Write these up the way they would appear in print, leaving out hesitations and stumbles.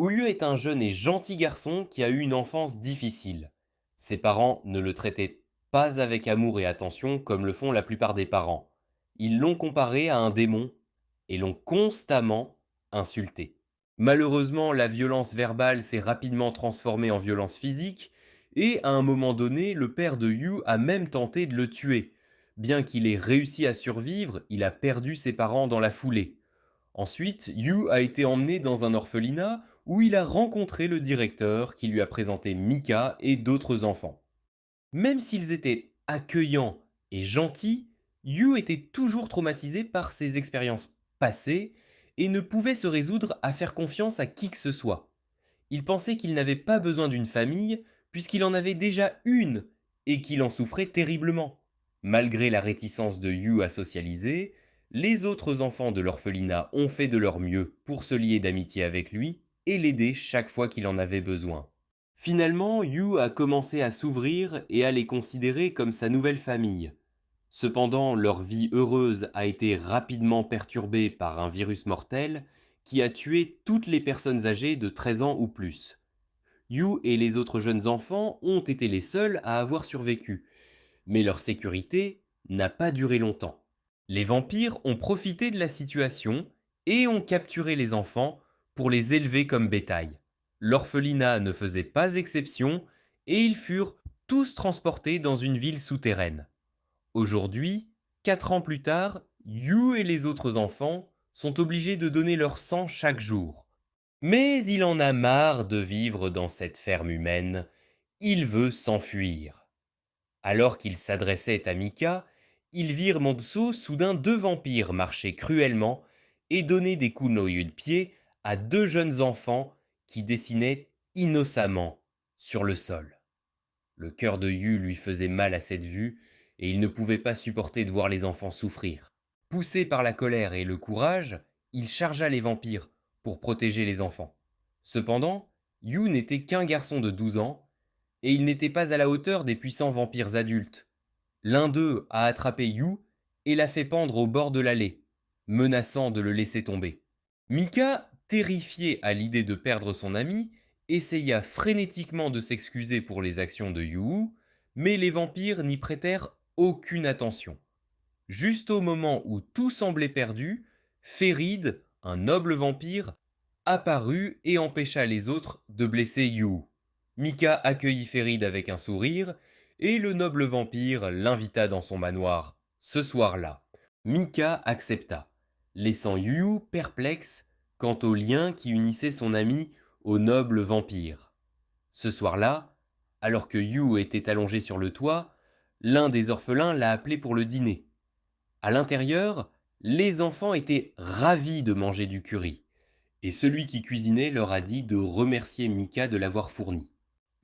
Ouyu est un jeune et gentil garçon qui a eu une enfance difficile. Ses parents ne le traitaient pas avec amour et attention comme le font la plupart des parents. Ils l'ont comparé à un démon et l'ont constamment insulté. Malheureusement, la violence verbale s'est rapidement transformée en violence physique et à un moment donné, le père de Yu a même tenté de le tuer. Bien qu'il ait réussi à survivre, il a perdu ses parents dans la foulée. Ensuite, Yu a été emmené dans un orphelinat où il a rencontré le directeur qui lui a présenté Mika et d'autres enfants. Même s'ils étaient accueillants et gentils, Yu était toujours traumatisé par ses expériences passées et ne pouvait se résoudre à faire confiance à qui que ce soit. Il pensait qu'il n'avait pas besoin d'une famille puisqu'il en avait déjà une et qu'il en souffrait terriblement. Malgré la réticence de Yu à socialiser, les autres enfants de l'orphelinat ont fait de leur mieux pour se lier d'amitié avec lui et l'aider chaque fois qu'il en avait besoin. Finalement, Yu a commencé à s'ouvrir et à les considérer comme sa nouvelle famille. Cependant, leur vie heureuse a été rapidement perturbée par un virus mortel qui a tué toutes les personnes âgées de 13 ans ou plus. Yu et les autres jeunes enfants ont été les seuls à avoir survécu, mais leur sécurité n'a pas duré longtemps. Les vampires ont profité de la situation et ont capturé les enfants pour les élever comme bétail. L'orphelinat ne faisait pas exception et ils furent tous transportés dans une ville souterraine. Aujourd'hui, 4 ans plus tard, Yu et les autres enfants sont obligés de donner leur sang chaque jour. Mais il en a marre de vivre dans cette ferme humaine. Il veut s'enfuir. Alors qu'il s'adressait à Mika, ils virent Monzo soudain deux vampires marcher cruellement et donner des coups de noyau de pied à deux jeunes enfants qui dessinaient innocemment sur le sol. Le cœur de Yu lui faisait mal à cette vue et il ne pouvait pas supporter de voir les enfants souffrir. Poussé par la colère et le courage, il chargea les vampires pour protéger les enfants. Cependant, Yu n'était qu'un garçon de 12 ans et il n'était pas à la hauteur des puissants vampires adultes. L'un d'eux a attrapé Yu et l'a fait pendre au bord de l'allée, menaçant de le laisser tomber. Mika, terrifié à l'idée de perdre son ami, essaya frénétiquement de s'excuser pour les actions de Yu, mais les vampires n'y prêtèrent aucune attention. Juste au moment où tout semblait perdu, Ferid, un noble vampire, apparut et empêcha les autres de blesser Yu. Mika accueillit Ferid avec un sourire, et le noble vampire l'invita dans son manoir, ce soir-là. Mika accepta, laissant Yu perplexe quant au lien qui unissait son ami au noble vampire. Ce soir-là, alors que Yu était allongé sur le toit, l'un des orphelins l'a appelé pour le dîner. À l'intérieur, les enfants étaient ravis de manger du curry, et celui qui cuisinait leur a dit de remercier Mika de l'avoir fourni.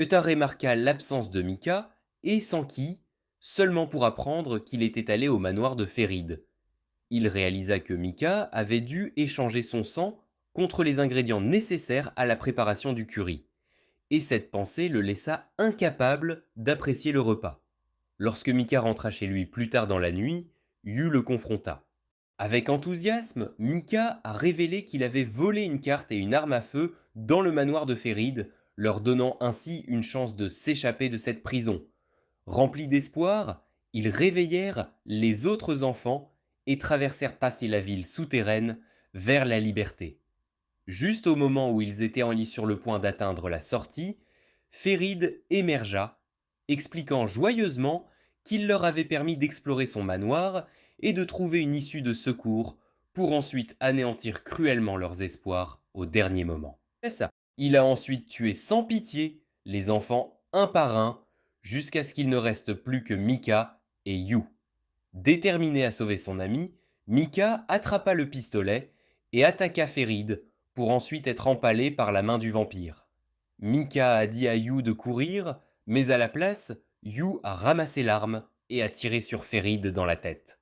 Euta remarqua l'absence de Mika et s'enquit, seulement pour apprendre qu'il était allé au manoir de Ferid. Il réalisa que Mika avait dû échanger son sang contre les ingrédients nécessaires à la préparation du curry, et cette pensée le laissa incapable d'apprécier le repas. Lorsque Mika rentra chez lui plus tard dans la nuit, Yu le confronta. Avec enthousiasme, Mika a révélé qu'il avait volé une carte et une arme à feu dans le manoir de Ferid, leur donnant ainsi une chance de s'échapper de cette prison. Remplis d'espoir, ils réveillèrent les autres enfants et traversèrent ainsi la ville souterraine vers la liberté. Juste au moment où ils étaient sur le point d'atteindre la sortie, Ferid émergea, expliquant joyeusement qu'il leur avait permis d'explorer son manoir et de trouver une issue de secours pour ensuite anéantir cruellement leurs espoirs au dernier moment. C'est ça. Il a ensuite tué sans pitié les enfants un par un jusqu'à ce qu'il ne reste plus que Mika et Yu. Déterminé à sauver son ami, Mika attrapa le pistolet et attaqua Ferid pour ensuite être empalé par la main du vampire. Mika a dit à Yu de courir, mais à la place, Yu a ramassé l'arme et a tiré sur Ferid dans la tête.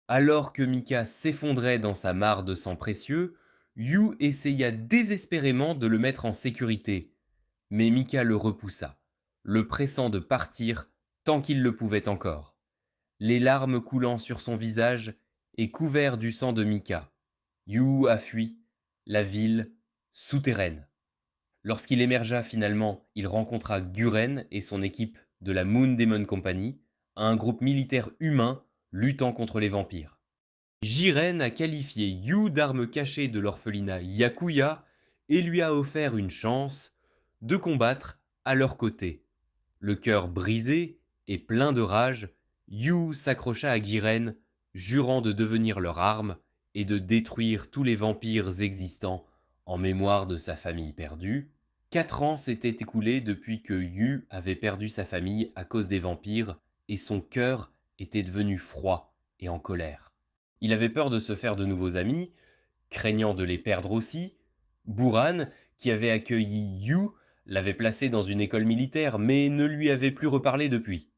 Alors que Mika s'effondrait dans sa mare de sang précieux, Yu essaya désespérément de le mettre en sécurité, mais Mika le repoussa, le pressant de partir tant qu'il le pouvait encore, les larmes coulant sur son visage et couvert du sang de Mika. Yu a fui la ville souterraine. Lorsqu'il émergea finalement, il rencontra Guren et son équipe de la Moon Demon Company, un groupe militaire humain luttant contre les vampires. Jiren a qualifié Yu d'arme cachée de l'orphelinat Yakuya et lui a offert une chance de combattre à leur côté. Le cœur brisé et plein de rage, Yu s'accrocha à Jiren, jurant de devenir leur arme et de détruire tous les vampires existants en mémoire de sa famille perdue. 4 ans s'étaient écoulés depuis que Yu avait perdu sa famille à cause des vampires et son cœur était devenu froid et en colère. Il avait peur de se faire de nouveaux amis, craignant de les perdre aussi. Buran, qui avait accueilli Yu, l'avait placé dans une école militaire mais ne lui avait plus reparlé depuis.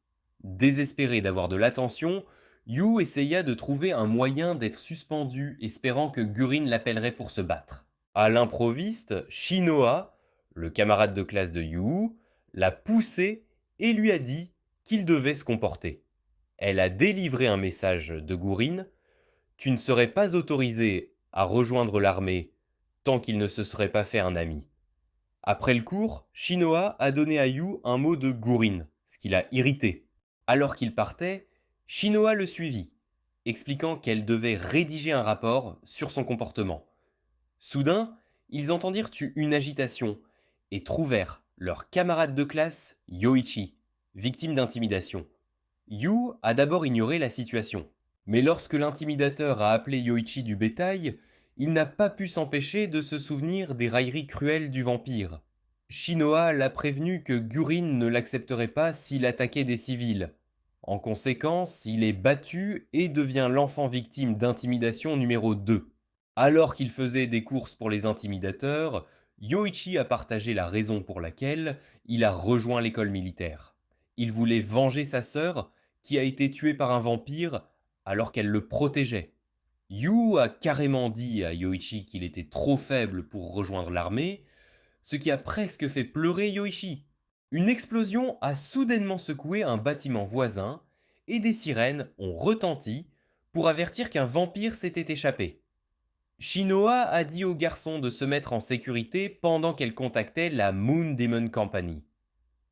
Désespéré d'avoir de l'attention, Yu essaya de trouver un moyen d'être suspendu, espérant que Gurin l'appellerait pour se battre. À l'improviste, Shinoa, le camarade de classe de Yu, l'a poussé et lui a dit qu'il devait se comporter. Elle a délivré un message de Gurin. Tu ne serais pas autorisé à rejoindre l'armée tant qu'il ne se serait pas fait un ami. Après le cours, Shinoa a donné à Yu un mot de Gurin, ce qui l'a irrité. Alors qu'il partait, Shinoa le suivit, expliquant qu'elle devait rédiger un rapport sur son comportement. Soudain, ils entendirent une agitation et trouvèrent leur camarade de classe, Yoichi, victime d'intimidation. Yu a d'abord ignoré la situation. Mais lorsque l'intimidateur a appelé Yoichi du bétail, il n'a pas pu s'empêcher de se souvenir des railleries cruelles du vampire. Shinoa l'a prévenu que Gurin ne l'accepterait pas s'il attaquait des civils. En conséquence, il est battu et devient l'enfant victime d'intimidation numéro 2. Alors qu'il faisait des courses pour les intimidateurs, Yoichi a partagé la raison pour laquelle il a rejoint l'école militaire. Il voulait venger sa sœur, qui a été tuée par un vampire alors qu'elle le protégeait. Yu a carrément dit à Yoichi qu'il était trop faible pour rejoindre l'armée, ce qui a presque fait pleurer Yoichi. Une explosion a soudainement secoué un bâtiment voisin et des sirènes ont retenti pour avertir qu'un vampire s'était échappé. Shinoa a dit au garçon de se mettre en sécurité pendant qu'elle contactait la Moon Demon Company.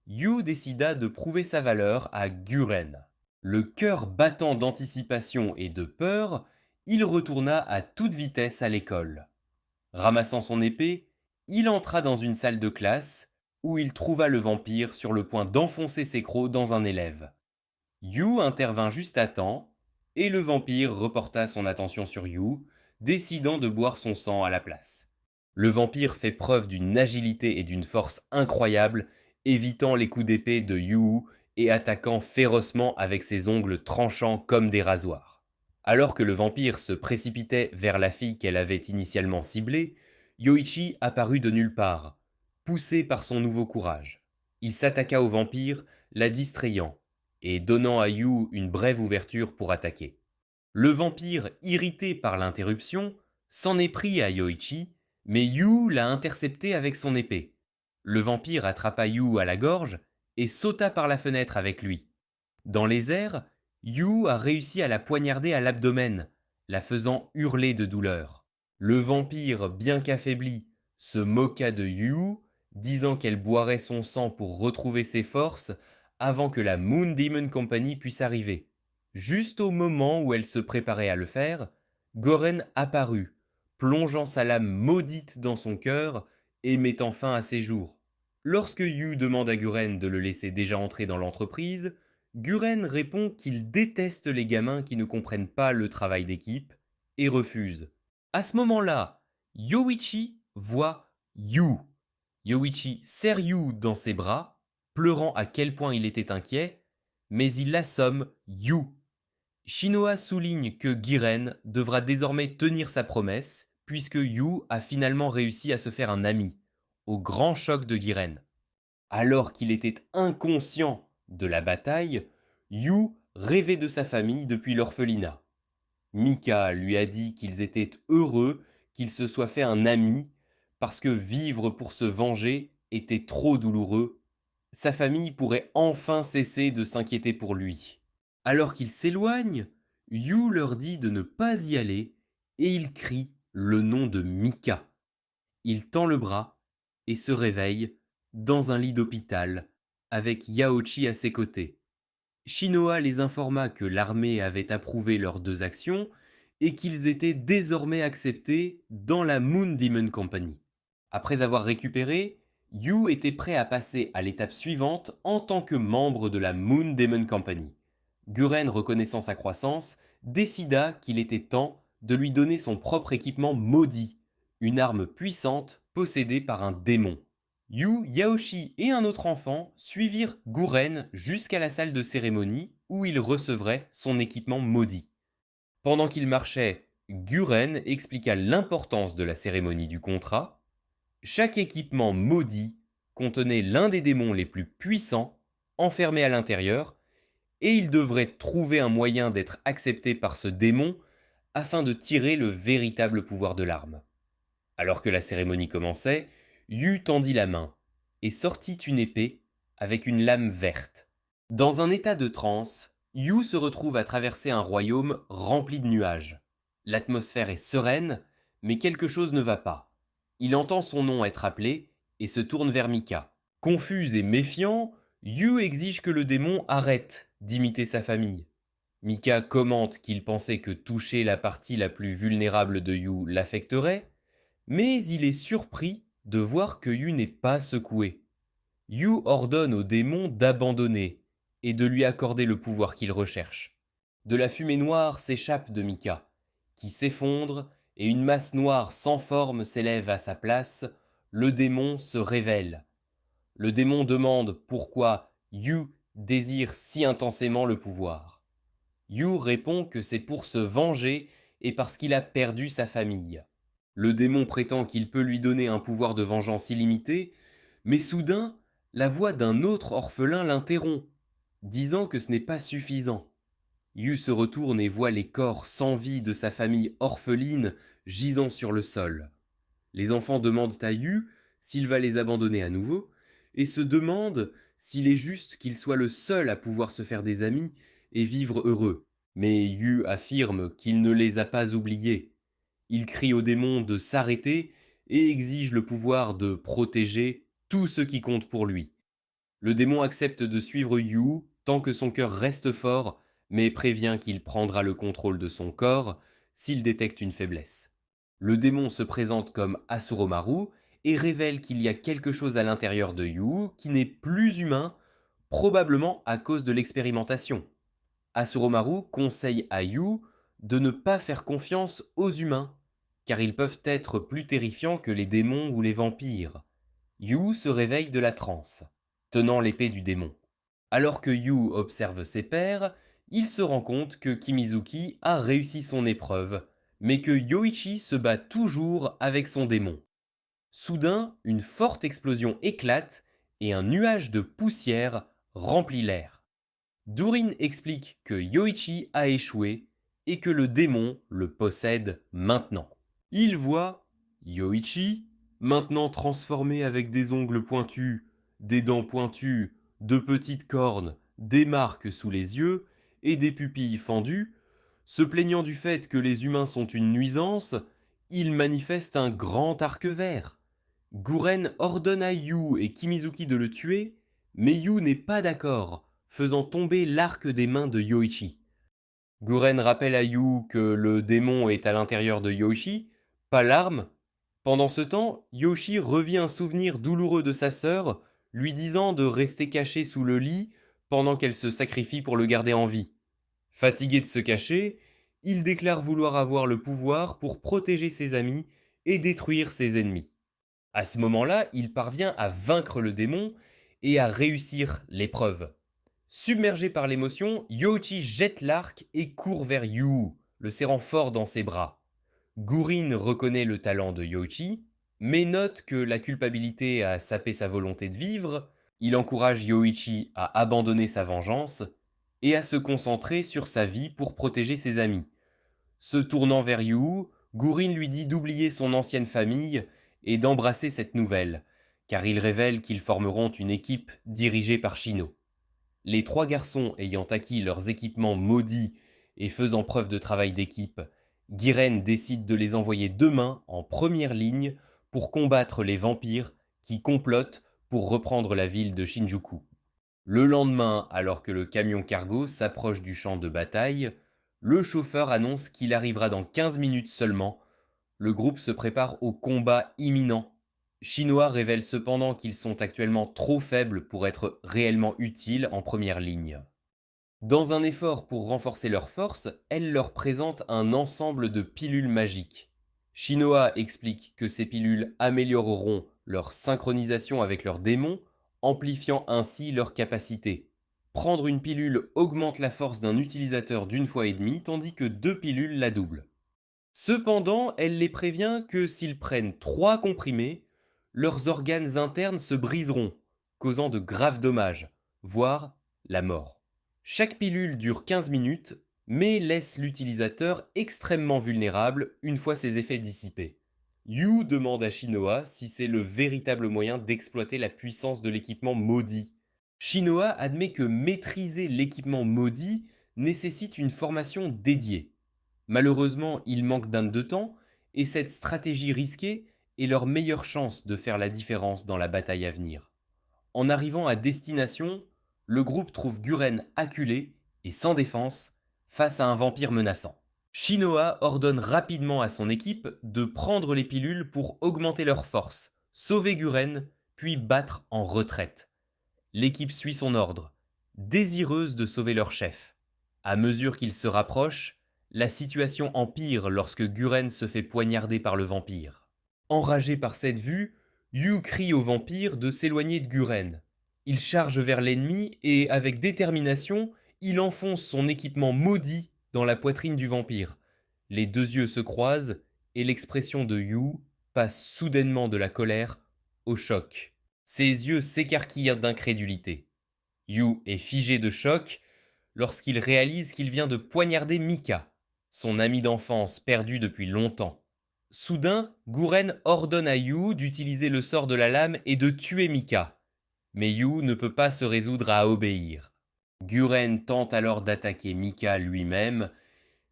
Yu décida de prouver sa valeur à Guren. Le cœur battant d'anticipation et de peur, il retourna à toute vitesse à l'école. Ramassant son épée, il entra dans une salle de classe où il trouva le vampire sur le point d'enfoncer ses crocs dans un élève. Yu intervint juste à temps et le vampire reporta son attention sur Yu, décidant de boire son sang à la place. Le vampire fait preuve d'une agilité et d'une force incroyables, évitant les coups d'épée de Yu et attaquant férocement avec ses ongles tranchants comme des rasoirs. Alors que le vampire se précipitait vers la fille qu'elle avait initialement ciblée, Yoichi apparut de nulle part, poussé par son nouveau courage. Il s'attaqua au vampire, la distrayant, et donnant à Yu une brève ouverture pour attaquer. Le vampire, irrité par l'interruption, s'en est pris à Yoichi, mais Yu l'a intercepté avec son épée. Le vampire attrapa Yu à la gorge et sauta par la fenêtre avec lui. Dans les airs, Yu a réussi à la poignarder à l'abdomen, la faisant hurler de douleur. Le vampire, bien qu'affaibli, se moqua de Yu, disant qu'elle boirait son sang pour retrouver ses forces avant que la Moon Demon Company puisse arriver. Juste au moment où elle se préparait à le faire, Goren apparut, plongeant sa lame maudite dans son cœur et mettant fin à ses jours. Lorsque Yu demande à Guren de le laisser déjà entrer dans l'entreprise, Guren répond qu'il déteste les gamins qui ne comprennent pas le travail d'équipe et refuse. À ce moment-là, Yoichi voit Yu. Yoichi serre Yu dans ses bras, pleurant à quel point il était inquiet, mais il assomme Yu. Shinoa souligne que Giren devra désormais tenir sa promesse, puisque Yu a finalement réussi à se faire un ami, au grand choc de Giren. Alors qu'il était inconscient de la bataille, Yu rêvait de sa famille depuis l'orphelinat. Mika lui a dit qu'ils étaient heureux qu'il se soit fait un ami, parce que vivre pour se venger était trop douloureux. Sa famille pourrait enfin cesser de s'inquiéter pour lui. Alors qu'il s'éloigne, Yu leur dit de ne pas y aller et il crie le nom de Mika. Il tend le bras et se réveille dans un lit d'hôpital avec Yaochi à ses côtés. Shinoa les informa que l'armée avait approuvé leurs deux actions et qu'ils étaient désormais acceptés dans la Moon Demon Company. Après avoir récupéré, Yu était prêt à passer à l'étape suivante en tant que membre de la Moon Demon Company. Guren, reconnaissant sa croissance, décida qu'il était temps de lui donner son propre équipement maudit, une arme puissante possédée par un démon. Yu, Yaoshi et un autre enfant suivirent Guren jusqu'à la salle de cérémonie où il recevrait son équipement maudit. Pendant qu'il marchait, Guren expliqua l'importance de la cérémonie du contrat. Chaque équipement maudit contenait l'un des démons les plus puissants enfermés à l'intérieur, et il devrait trouver un moyen d'être accepté par ce démon afin de tirer le véritable pouvoir de l'arme. Alors que la cérémonie commençait, Yu tendit la main et sortit une épée avec une lame verte. Dans un état de transe, Yu se retrouve à traverser un royaume rempli de nuages. L'atmosphère est sereine, mais quelque chose ne va pas. Il entend son nom être appelé et se tourne vers Mika. Confus et méfiant, Yu exige que le démon arrête d'imiter sa famille. Mika commente qu'il pensait que toucher la partie la plus vulnérable de Yu l'affecterait, mais il est surpris de voir que Yu n'est pas secoué. Yu ordonne au démon d'abandonner et de lui accorder le pouvoir qu'il recherche. De la fumée noire s'échappe de Mika, qui s'effondre et une masse noire sans forme s'élève à sa place. Le démon se révèle. Le démon demande pourquoi Yu désire si intensément le pouvoir. Yu répond que c'est pour se venger et parce qu'il a perdu sa famille. Le démon prétend qu'il peut lui donner un pouvoir de vengeance illimité, mais soudain, la voix d'un autre orphelin l'interrompt, disant que ce n'est pas suffisant. Yu se retourne et voit les corps sans vie de sa famille orpheline gisant sur le sol. Les enfants demandent à Yu s'il va les abandonner à nouveau, et se demandent s'il est juste qu'il soit le seul à pouvoir se faire des amis et vivre heureux. Mais Yu affirme qu'il ne les a pas oubliés. Il crie au démon de s'arrêter et exige le pouvoir de protéger tout ce qui compte pour lui. Le démon accepte de suivre Yu tant que son cœur reste fort, mais prévient qu'il prendra le contrôle de son corps s'il détecte une faiblesse. Le démon se présente comme Asuromaru et révèle qu'il y a quelque chose à l'intérieur de Yu qui n'est plus humain, probablement à cause de l'expérimentation. Asuromaru conseille à Yu de ne pas faire confiance aux humains, car ils peuvent être plus terrifiants que les démons ou les vampires. Yu se réveille de la transe, tenant l'épée du démon. Alors que Yu observe ses pairs, il se rend compte que Kimizuki a réussi son épreuve, mais que Yoichi se bat toujours avec son démon. Soudain, une forte explosion éclate et un nuage de poussière remplit l'air. Durin explique que Yoichi a échoué et que le démon le possède maintenant. Il voit Yoichi, maintenant transformé avec des ongles pointus, des dents pointues, de petites cornes, des marques sous les yeux et des pupilles fendues, se plaignant du fait que les humains sont une nuisance. Il manifeste un grand arc vert. Guren ordonne à Yu et Kimizuki de le tuer, mais Yu n'est pas d'accord, faisant tomber l'arc des mains de Yoichi. Guren rappelle à Yu que le démon est à l'intérieur de Yoichi, pas l'arme. Pendant ce temps, Yoshi revit un souvenir douloureux de sa sœur, lui disant de rester caché sous le lit pendant qu'elle se sacrifie pour le garder en vie. Fatigué de se cacher, il déclare vouloir avoir le pouvoir pour protéger ses amis et détruire ses ennemis. À ce moment-là, il parvient à vaincre le démon et à réussir l'épreuve. Submergé par l'émotion, Yoichi jette l'arc et court vers Yu, le serrant fort dans ses bras. Gurin reconnaît le talent de Yoichi, mais note que la culpabilité a sapé sa volonté de vivre. Il encourage Yoichi à abandonner sa vengeance et à se concentrer sur sa vie pour protéger ses amis. Se tournant vers Yu, Gurin lui dit d'oublier son ancienne famille et d'embrasser cette nouvelle, car il révèle qu'ils formeront une équipe dirigée par Shino. Les trois garçons ayant acquis leurs équipements maudits et faisant preuve de travail d'équipe, Guiren décide de les envoyer demain en première ligne pour combattre les vampires qui complotent pour reprendre la ville de Shinjuku. Le lendemain, alors que le camion cargo s'approche du champ de bataille, le chauffeur annonce qu'il arrivera dans 15 minutes seulement. Le groupe se prépare au combat imminent. Chinois révèlent cependant qu'ils sont actuellement trop faibles pour être réellement utiles en première ligne. Dans un effort pour renforcer leurs forces, elle leur présente un ensemble de pilules magiques. Shinoa explique que ces pilules amélioreront leur synchronisation avec leurs démons, amplifiant ainsi leurs capacités. Prendre une pilule augmente la force d'un utilisateur d'une fois et demie, tandis que 2 pilules la doublent. Cependant, elle les prévient que s'ils prennent 3 comprimés, leurs organes internes se briseront, causant de graves dommages, voire la mort. Chaque pilule dure 15 minutes, mais laisse l'utilisateur extrêmement vulnérable une fois ses effets dissipés. Yu demande à Shinoa si c'est le véritable moyen d'exploiter la puissance de l'équipement maudit. Shinoa admet que maîtriser l'équipement maudit nécessite une formation dédiée. Malheureusement, il manque d'Inde de temps, et cette stratégie risquée est leur meilleure chance de faire la différence dans la bataille à venir. En arrivant à destination, le groupe trouve Guren acculé et sans défense face à un vampire menaçant. Shinoa ordonne rapidement à son équipe de prendre les pilules pour augmenter leur force, sauver Guren, puis battre en retraite. L'équipe suit son ordre, désireuse de sauver leur chef. À mesure qu'ils se rapprochent, la situation empire lorsque Guren se fait poignarder par le vampire. Enragé par cette vue, Yu crie au vampire de s'éloigner de Guren. Il charge vers l'ennemi et, avec détermination, il enfonce son équipement maudit dans la poitrine du vampire. Les 2 yeux se croisent et l'expression de Yu passe soudainement de la colère au choc. Ses yeux s'écarquillent d'incrédulité. Yu est figé de choc lorsqu'il réalise qu'il vient de poignarder Mika, son ami d'enfance perdu depuis longtemps. Soudain, Guren ordonne à Yu d'utiliser le sort de la lame et de tuer Mika. Mais Yu ne peut pas se résoudre à obéir. Guren tente alors d'attaquer Mika lui-même,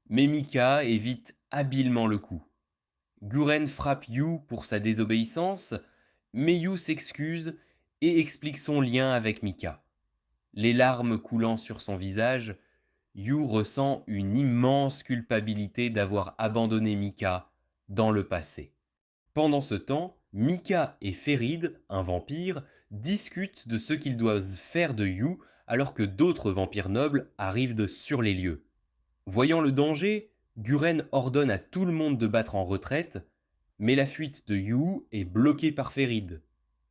mais Mika évite habilement le coup. Guren frappe Yu pour sa désobéissance, mais Yu s'excuse et explique son lien avec Mika. Les larmes coulant sur son visage, Yu ressent une immense culpabilité d'avoir abandonné Mika dans le passé. Pendant ce temps, Mika et Ferid, un vampire, discutent de ce qu'ils doivent faire de Yu alors que d'autres vampires nobles arrivent sur les lieux. Voyant le danger, Guren ordonne à tout le monde de battre en retraite, mais la fuite de Yu est bloquée par Ferid.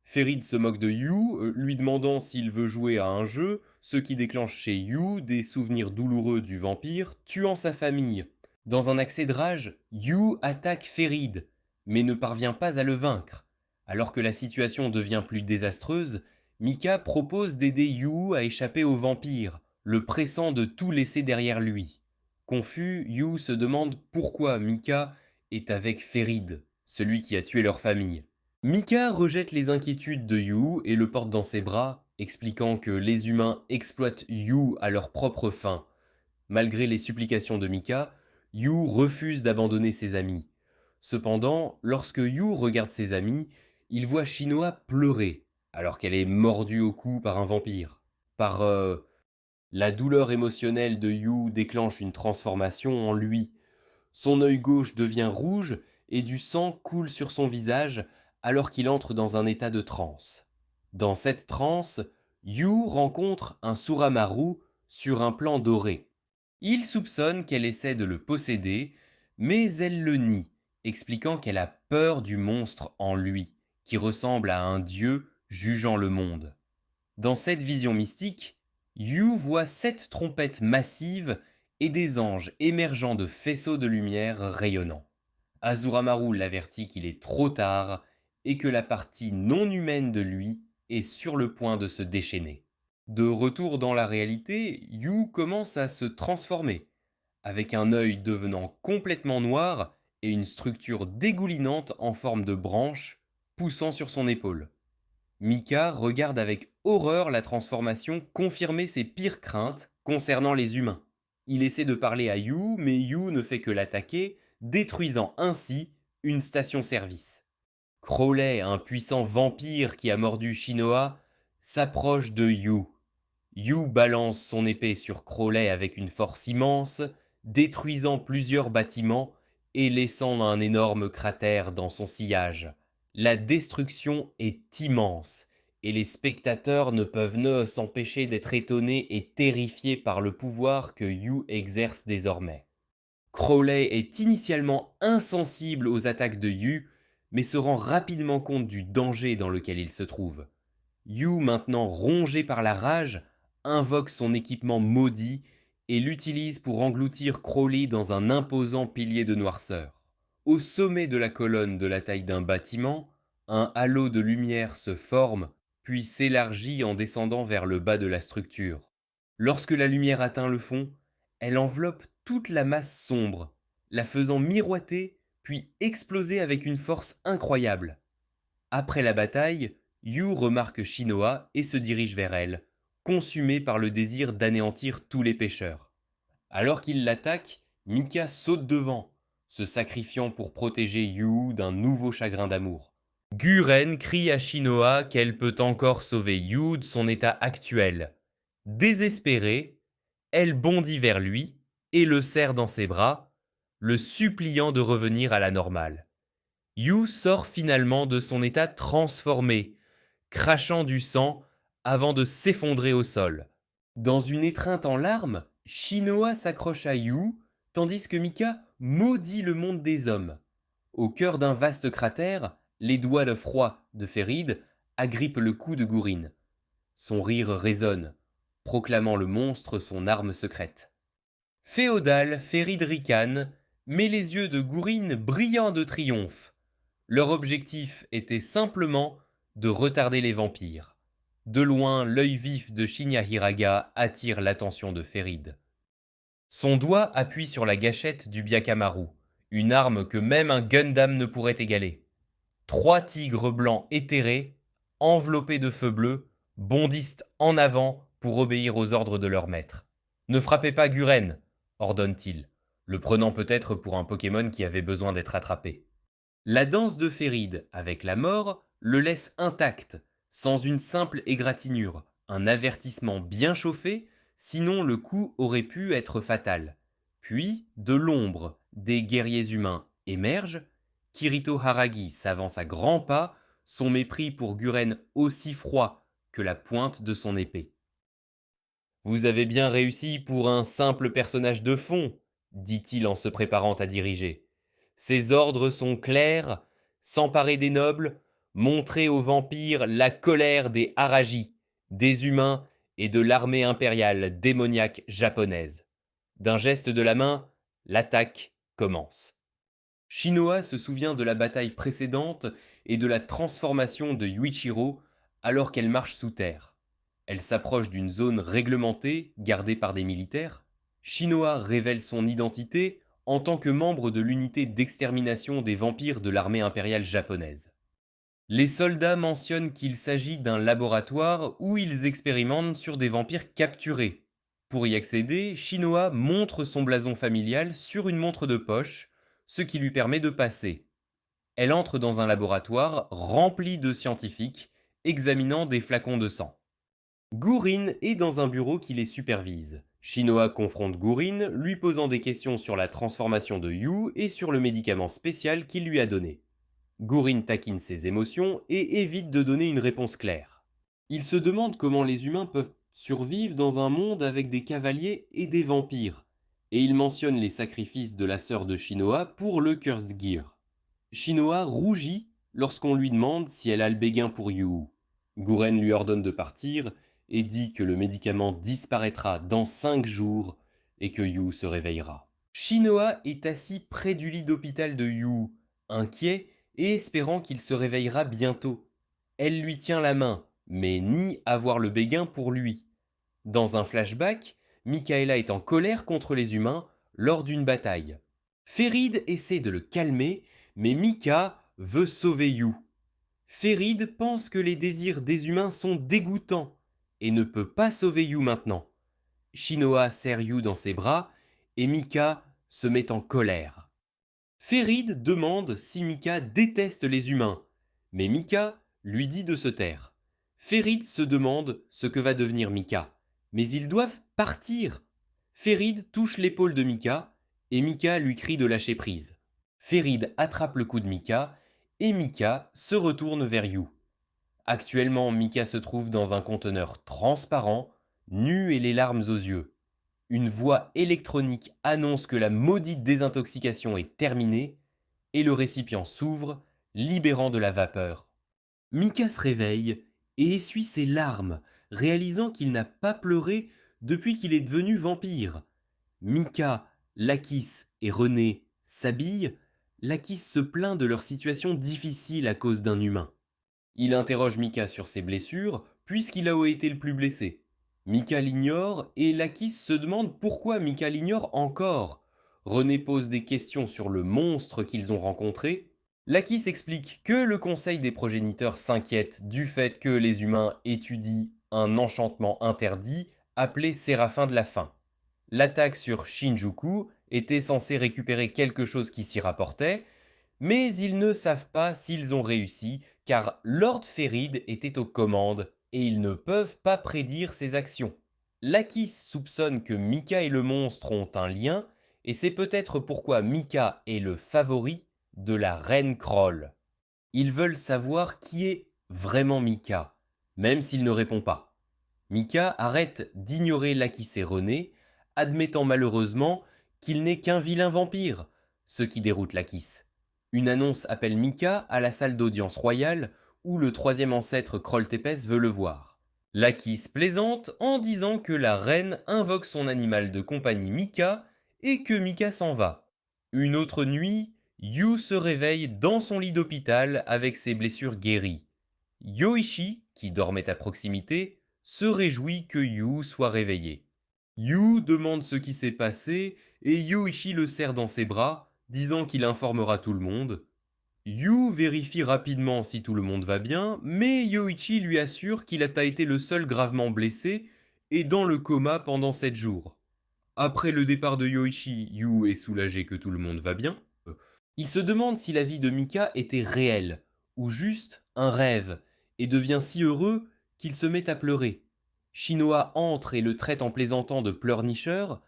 Ferid se moque de Yu, lui demandant s'il veut jouer à un jeu, ce qui déclenche chez Yu des souvenirs douloureux du vampire, tuant sa famille. Dans un accès de rage, Yu attaque Ferid, mais ne parvient pas à le vaincre. Alors que la situation devient plus désastreuse, Mika propose d'aider Yu à échapper au vampire, le pressant de tout laisser derrière lui. Confus, Yu se demande pourquoi Mika est avec Ferid, celui qui a tué leur famille. Mika rejette les inquiétudes de Yu et le porte dans ses bras, expliquant que les humains exploitent Yu à leur propre fin. Malgré les supplications de Mika, Yu refuse d'abandonner ses amis. Cependant, lorsque Yu regarde ses amis, il voit Shinoa pleurer, alors qu'elle est mordue au cou par un vampire. La douleur émotionnelle de Yu déclenche une transformation en lui. Son œil gauche devient rouge et du sang coule sur son visage alors qu'il entre dans un état de transe. Dans cette transe, Yu rencontre un Suramaru sur un plan doré. Il soupçonne qu'elle essaie de le posséder, mais elle le nie, expliquant qu'elle a peur du monstre en lui, qui ressemble à un dieu jugeant le monde. Dans cette vision mystique, Yu voit 7 trompettes massives et des anges émergeant de faisceaux de lumière rayonnants. Azuramaru l'avertit qu'il est trop tard et que la partie non humaine de lui est sur le point de se déchaîner. De retour dans la réalité, Yu commence à se transformer, avec un œil devenant complètement noir et une structure dégoulinante en forme de branche poussant sur son épaule. Mika regarde avec horreur la transformation confirmer ses pires craintes concernant les humains. Il essaie de parler à Yu, mais Yu ne fait que l'attaquer, détruisant ainsi une station-service. Crowley, un puissant vampire qui a mordu Shinoa, s'approche de Yu. Yu balance son épée sur Crowley avec une force immense, détruisant plusieurs bâtiments et laissant un énorme cratère dans son sillage. La destruction est immense, et les spectateurs ne peuvent ne s'empêcher d'être étonnés et terrifiés par le pouvoir que Yu exerce désormais. Crowley est initialement insensible aux attaques de Yu, mais se rend rapidement compte du danger dans lequel il se trouve. Yu, maintenant rongé par la rage, invoque son équipement maudit et l'utilise pour engloutir Crowley dans un imposant pilier de noirceur. Au sommet de la colonne de la taille d'un bâtiment, un halo de lumière se forme, puis s'élargit en descendant vers le bas de la structure. Lorsque la lumière atteint le fond, elle enveloppe toute la masse sombre, la faisant miroiter puis exploser avec une force incroyable. Après la bataille, Yu remarque Shinoa et se dirige vers elle, consumé par le désir d'anéantir tous les pêcheurs. Alors qu'il l'attaque, Mika saute devant, se sacrifiant pour protéger Yu d'un nouveau chagrin d'amour. Guren crie à Shinoa qu'elle peut encore sauver Yu de son état actuel. Désespérée, elle bondit vers lui et le serre dans ses bras, le suppliant de revenir à la normale. Yu sort finalement de son état transformé, crachant du sang avant de s'effondrer au sol. Dans une étreinte en larmes, Shinoa s'accroche à Yu, tandis que Mika maudit le monde des hommes. Au cœur d'un vaste cratère, les doigts de froid de Ferid agrippent le cou de Gourin. Son rire résonne, proclamant le monstre son arme secrète. Féodal, Ferid ricane, met les yeux de Gourin brillants de triomphe. Leur objectif était simplement de retarder les vampires. De loin, l'œil vif de Shinya Hiraga attire l'attention de Ferid. Son doigt appuie sur la gâchette du Byakamaru, une arme que même un Gundam ne pourrait égaler. 3 tigres blancs éthérés, enveloppés de feu bleu, bondissent en avant pour obéir aux ordres de leur maître. Ne frappez pas Guren, ordonne-t-il, le prenant peut-être pour un Pokémon qui avait besoin d'être attrapé. La danse de Ferid avec la mort le laisse intact, sans une simple égratignure, un avertissement bien chauffé, sinon le coup aurait pu être fatal. Puis, de l'ombre, des guerriers humains émergent, Kirito Haragi s'avance à grands pas, son mépris pour Guren aussi froid que la pointe de son épée. Vous avez bien réussi pour un simple personnage de fond, dit-il en se préparant à diriger. Ses ordres sont clairs, s'emparer des nobles, montrer aux vampires la colère des Haragi, des humains et de l'armée impériale démoniaque japonaise. D'un geste de la main, l'attaque commence. Shinoa se souvient de la bataille précédente et de la transformation de Yuichiro alors qu'elle marche sous terre. Elle s'approche d'une zone réglementée, gardée par des militaires. Shinoa révèle son identité en tant que membre de l'unité d'extermination des vampires de l'armée impériale japonaise. Les soldats mentionnent qu'il s'agit d'un laboratoire où ils expérimentent sur des vampires capturés. Pour y accéder, Shinoa montre son blason familial sur une montre de poche, ce qui lui permet de passer. Elle entre dans un laboratoire rempli de scientifiques, examinant des flacons de sang. Gourin est dans un bureau qui les supervise. Shinoa confronte Gourin, lui posant des questions sur la transformation de Yu et sur le médicament spécial qu'il lui a donné. Gourin taquine ses émotions et évite de donner une réponse claire. Il se demande comment les humains peuvent survivre dans un monde avec des cavaliers et des vampires, et il mentionne les sacrifices de la sœur de Shinoa pour le Cursed Gear. Shinoa rougit lorsqu'on lui demande si elle a le béguin pour Yu. Gouren lui ordonne de partir et dit que le médicament disparaîtra dans 5 jours et que Yu se réveillera. Shinoa est assis près du lit d'hôpital de Yu, inquiet et espérant qu'il se réveillera bientôt. Elle lui tient la main, mais nie avoir le béguin pour lui. Dans un flashback, Michaela est en colère contre les humains lors d'une bataille. Ferid essaie de le calmer, mais Mika veut sauver Yu. Ferid pense que les désirs des humains sont dégoûtants et ne peut pas sauver Yu maintenant. Shinoa serre Yu dans ses bras et Mika se met en colère. Ferid demande si Mika déteste les humains, Mais Mika lui dit de se taire. Ferid se demande ce que va devenir Mika, mais ils doivent partir. Ferid touche l'épaule de Mika, et Mika lui crie de lâcher prise. Ferid attrape le cou de Mika, et Mika se retourne vers You. Actuellement, Mika se trouve dans un conteneur transparent, nu et les larmes aux yeux. Une voix électronique annonce que la maudite désintoxication est terminée, et le récipient s'ouvre, libérant de la vapeur. Mika se réveille et essuie ses larmes, réalisant qu'il n'a pas pleuré depuis qu'il est devenu vampire. Mika, Lakis et René s'habillent. Lakis se plaint de leur situation difficile à cause d'un humain. Il interroge Mika sur ses blessures, puisqu'il a été le plus blessé. Mika l'ignore et Lakis se demande pourquoi Mika l'ignore encore. René pose des questions sur le monstre qu'ils ont rencontré. Lakis explique que le conseil des progéniteurs s'inquiète du fait que les humains étudient un enchantement interdit appelé Séraphin de la Faim. L'attaque sur Shinjuku était censée récupérer quelque chose qui s'y rapportait, mais ils ne savent pas s'ils ont réussi car Lord Ferid était aux commandes et ils ne peuvent pas prédire ses actions. Lakis soupçonne que Mika et le monstre ont un lien et c'est peut-être pourquoi Mika est le favori de la reine Kroll. Ils veulent savoir qui est vraiment Mika, même s'il ne répond pas. Mika arrête d'ignorer Lakis et René, admettant malheureusement qu'il n'est qu'un vilain vampire, ce qui déroute Lakis. Une annonce appelle Mika à la salle d'audience royale où le troisième ancêtre Kroll-Tepes veut le voir. Lakis plaisante en disant que la reine invoque son animal de compagnie Mika et que Mika s'en va. Une autre nuit, Yu se réveille dans son lit d'hôpital avec ses blessures guéries. Yoichi, qui dormait à proximité, se réjouit que Yu soit réveillé. Yu demande ce qui s'est passé et Yoichi le serre dans ses bras, disant qu'il informera tout le monde. Yu vérifie rapidement si tout le monde va bien, mais Yoichi lui assure qu'il a été le seul gravement blessé et dans le coma pendant 7 jours. Après le départ de Yoichi, Yu est soulagé que tout le monde va bien. Il se demande si la vie de Mika était réelle ou juste un rêve et devient si heureux qu'il se met à pleurer. Shinoa entre et le traite en plaisantant de pleurnicheur,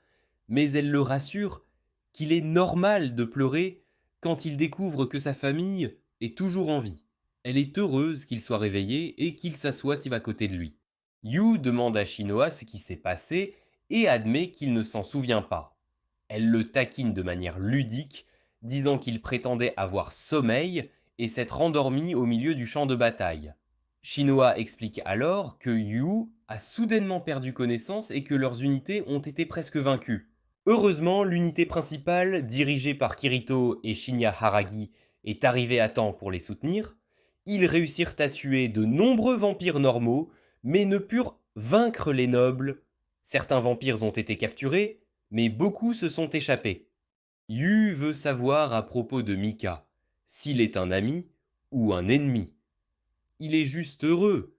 mais elle le rassure qu'il est normal de pleurer quand il découvre que sa famille est toujours en vie. Elle est heureuse qu'il soit réveillé et qu'il s'assoie à côté de lui. Yu demande à Shinoa ce qui s'est passé et admet qu'il ne s'en souvient pas. Elle le taquine de manière ludique, disant qu'il prétendait avoir sommeil et s'être endormi au milieu du champ de bataille. Shinoa explique alors que Yu a soudainement perdu connaissance et que leurs unités ont été presque vaincues. Heureusement, l'unité principale, dirigée par Kirito et Shinya Haragi, est arrivée à temps pour les soutenir. Ils réussirent à tuer de nombreux vampires normaux, mais ne purent vaincre les nobles. Certains vampires ont été capturés, mais beaucoup se sont échappés. Yu veut savoir à propos de Mika, s'il est un ami ou un ennemi. Il est juste heureux,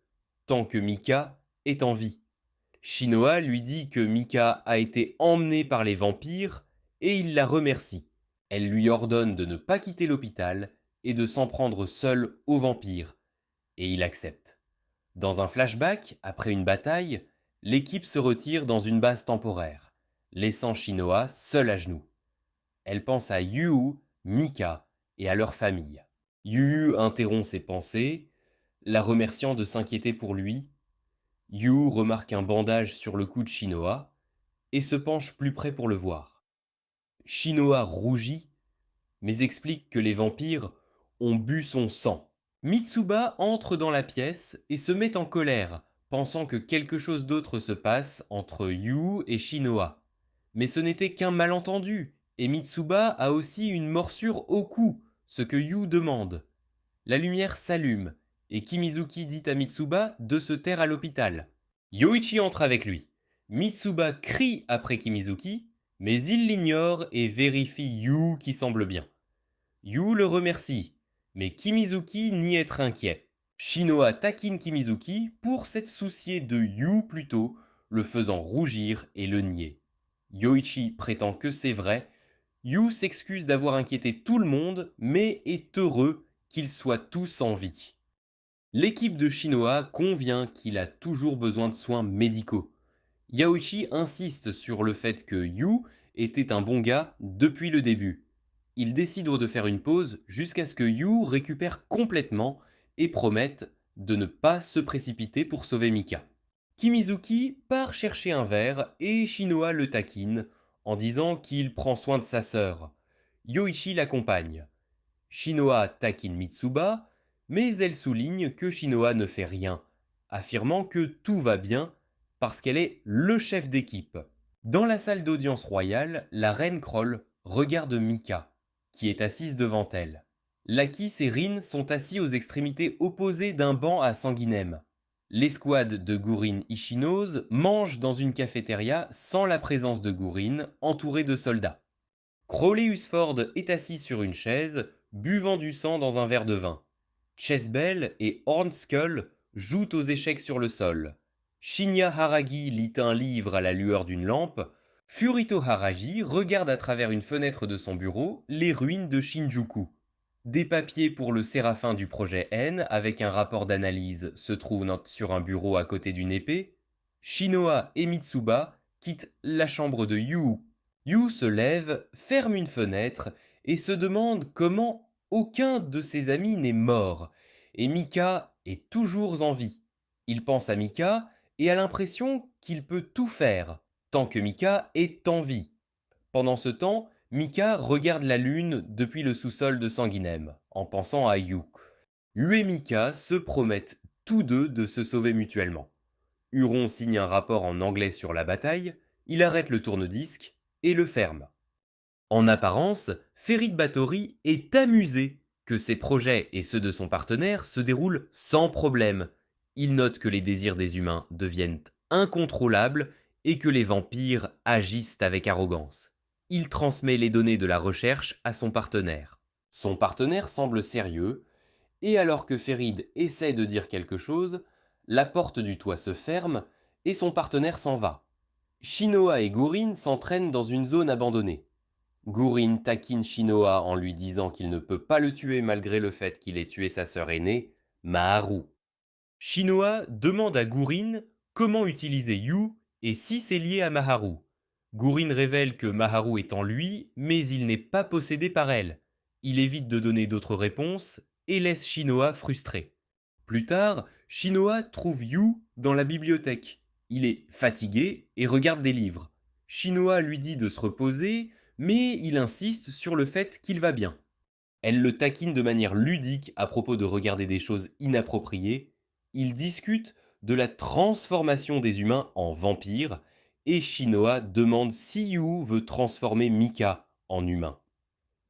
tant que Mika est en vie. Shinoa lui dit que Mika a été emmenée par les vampires et il la remercie. Elle lui ordonne de ne pas quitter l'hôpital et de s'en prendre seul aux vampires. Et il accepte. Dans un flashback, après une bataille, l'équipe se retire dans une base temporaire, laissant Shinoa seule à genoux. Elle pense à Yu, Mika et à leur famille. Yu interrompt ses pensées, la remerciant de s'inquiéter pour lui. Yu remarque un bandage sur le cou de Shinoa et se penche plus près pour le voir. Shinoa rougit, mais explique que les vampires ont bu son sang. Mitsuba entre dans la pièce et se met en colère, pensant que quelque chose d'autre se passe entre Yu et Shinoa. Mais ce n'était qu'un malentendu, et Mitsuba a aussi une morsure au cou, ce que Yu demande. La lumière s'allume, et Kimizuki dit à Mitsuba de se taire à l'hôpital. Yoichi entre avec lui. Mitsuba crie après Kimizuki, mais il l'ignore et vérifie Yu qui semble bien. Yu le remercie, mais Kimizuki nie être inquiet. Shinoa taquine Kimizuki pour s'être soucié de Yu plutôt, le faisant rougir et le nier. Yoichi prétend que c'est vrai. Yu s'excuse d'avoir inquiété tout le monde, mais est heureux qu'ils soient tous en vie. L'équipe de Shinoa convient qu'il a toujours besoin de soins médicaux. Yaoichi insiste sur le fait que Yu était un bon gars depuis le début. Ils décident de faire une pause jusqu'à ce que Yu récupère complètement et promette de ne pas se précipiter pour sauver Mika. Kimizuki part chercher un verre et Shinoa le taquine en disant qu'il prend soin de sa sœur. Yoichi l'accompagne. Shinoa taquine Mitsuba, mais elle souligne que Shinoa ne fait rien, affirmant que tout va bien parce qu'elle est le chef d'équipe. Dans la salle d'audience royale, la reine Kroll regarde Mika, qui est assise devant elle. Lakis et Rin sont assis aux extrémités opposées d'un banc à Sanguinem. L'escouade de Gourin Ishinose mange dans une cafétéria sans la présence de Gourin, entourée de soldats. Crowley Usford est assis sur une chaise, buvant du sang dans un verre de vin. Chesbell et Hornskull jouent aux échecs sur le sol. Shinya Haragi lit un livre à la lueur d'une lampe. Furito Haraji regarde à travers une fenêtre de son bureau les ruines de Shinjuku. Des papiers pour le séraphin du projet N avec un rapport d'analyse se trouvent sur un bureau à côté d'une épée. Shinoa et Mitsuba quittent la chambre de Yu. Yu se lève, ferme une fenêtre et se demande comment aucun de ses amis n'est mort, et Mika est toujours en vie. Il pense à Mika et a l'impression qu'il peut tout faire, tant que Mika est en vie. Pendant ce temps, Mika regarde la lune depuis le sous-sol de Sanguinem, en pensant à Yu. Yu et Mika se promettent tous deux de se sauver mutuellement. Huron signe un rapport en anglais sur la bataille, il arrête le tourne-disque et le ferme. En apparence, Ferid Batory est amusé que ses projets et ceux de son partenaire se déroulent sans problème. Il note que les désirs des humains deviennent incontrôlables et que les vampires agissent avec arrogance. Il transmet les données de la recherche à son partenaire. Son partenaire semble sérieux, et alors que Ferid essaie de dire quelque chose, la porte du toit se ferme et son partenaire s'en va. Shinoa et Gourin s'entraînent dans une zone abandonnée. Gourin taquine Shinoa en lui disant qu'il ne peut pas le tuer malgré le fait qu'il ait tué sa sœur aînée, Maharu. Shinoa demande à Gourin comment utiliser Yu et si c'est lié à Maharu. Gourin révèle que Maharu est en lui, mais il n'est pas possédé par elle. Il évite de donner d'autres réponses et laisse Shinoa frustré. Plus tard, Shinoa trouve Yu dans la bibliothèque. Il est fatigué et regarde des livres. Shinoa lui dit de se reposer, mais il insiste sur le fait qu'il va bien. Elle le taquine de manière ludique à propos de regarder des choses inappropriées. Ils discutent de la transformation des humains en vampires, et Shinoa demande si Yu veut transformer Mika en humain.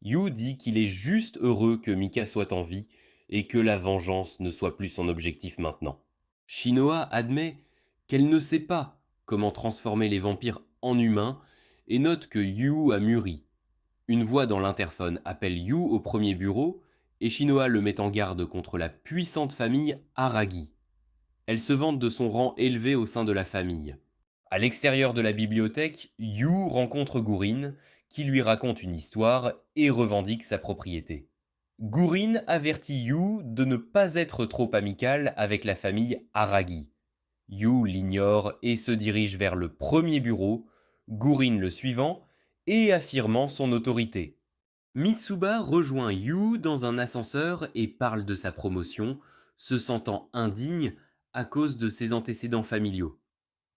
Yu dit qu'il est juste heureux que Mika soit en vie et que la vengeance ne soit plus son objectif maintenant. Shinoa admet qu'elle ne sait pas comment transformer les vampires en humains et note que Yu a mûri. Une voix dans l'interphone appelle Yu au premier bureau et Shinoa le met en garde contre la puissante famille Aragi. Elle se vante de son rang élevé au sein de la famille. À l'extérieur de la bibliothèque, Yu rencontre Gourin, qui lui raconte une histoire et revendique sa propriété. Gourin avertit Yu de ne pas être trop amical avec la famille Aragi. Yu l'ignore et se dirige vers le premier bureau, Gourin le suivant et affirmant son autorité. Mitsuba rejoint Yu dans un ascenseur et parle de sa promotion, se sentant indigne à cause de ses antécédents familiaux.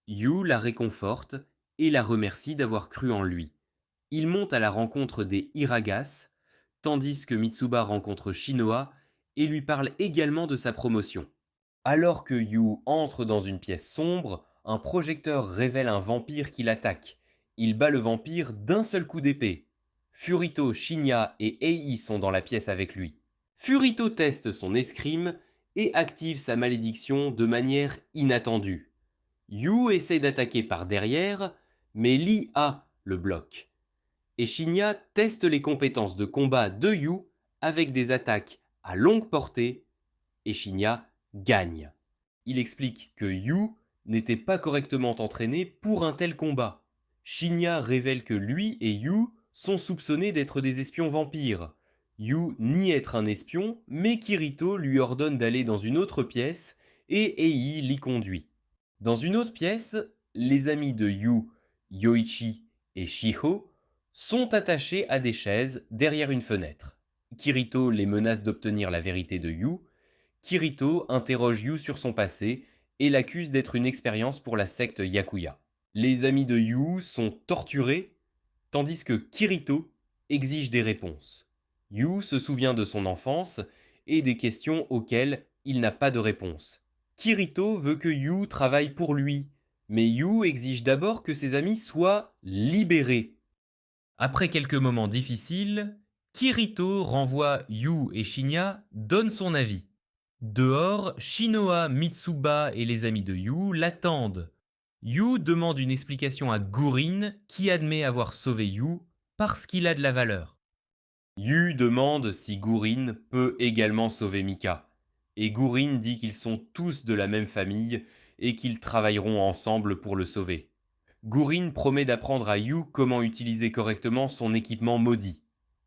Yu la réconforte et la remercie d'avoir cru en lui. Il monte à la rencontre des Hiragas, tandis que Mitsuba rencontre Shinoa et lui parle également de sa promotion. Alors que Yu entre dans une pièce sombre, un projecteur révèle un vampire qui l'attaque. Il bat le vampire d'un seul coup d'épée. Furito, Shinya et Ei sont dans la pièce avec lui. Furito teste son escrime et active sa malédiction de manière inattendue. Yu essaie d'attaquer par derrière, mais Lee-A le bloque. Et Shinya teste les compétences de combat de Yu avec des attaques à longue portée, et Shinya gagne. Il explique que Yu n'était pas correctement entraîné pour un tel combat. Shinya révèle que lui et Yu sont soupçonnés d'être des espions vampires. Yu nie être un espion, mais Kirito lui ordonne d'aller dans une autre pièce et Ei l'y conduit. Dans une autre pièce, les amis de Yu, Yoichi et Shiho, sont attachés à des chaises derrière une fenêtre. Kirito les menace d'obtenir la vérité de Yu. Kirito interroge Yu sur son passé et l'accuse d'être une expérience pour la secte Yakuya. Les amis de Yu sont torturés, tandis que Kirito exige des réponses. Yu se souvient de son enfance et des questions auxquelles il n'a pas de réponse. Kirito veut que Yu travaille pour lui, mais Yu exige d'abord que ses amis soient libérés. Après quelques moments difficiles, Kirito renvoie Yu et Shinya donne son avis. Dehors, Shinoa, Mitsuba et les amis de Yu l'attendent. Yu demande une explication à Gurin qui admet avoir sauvé Yu parce qu'il a de la valeur. Yu demande si Gurin peut également sauver Mika. Et Gurin dit qu'ils sont tous de la même famille et qu'ils travailleront ensemble pour le sauver. Gurin promet d'apprendre à Yu comment utiliser correctement son équipement maudit.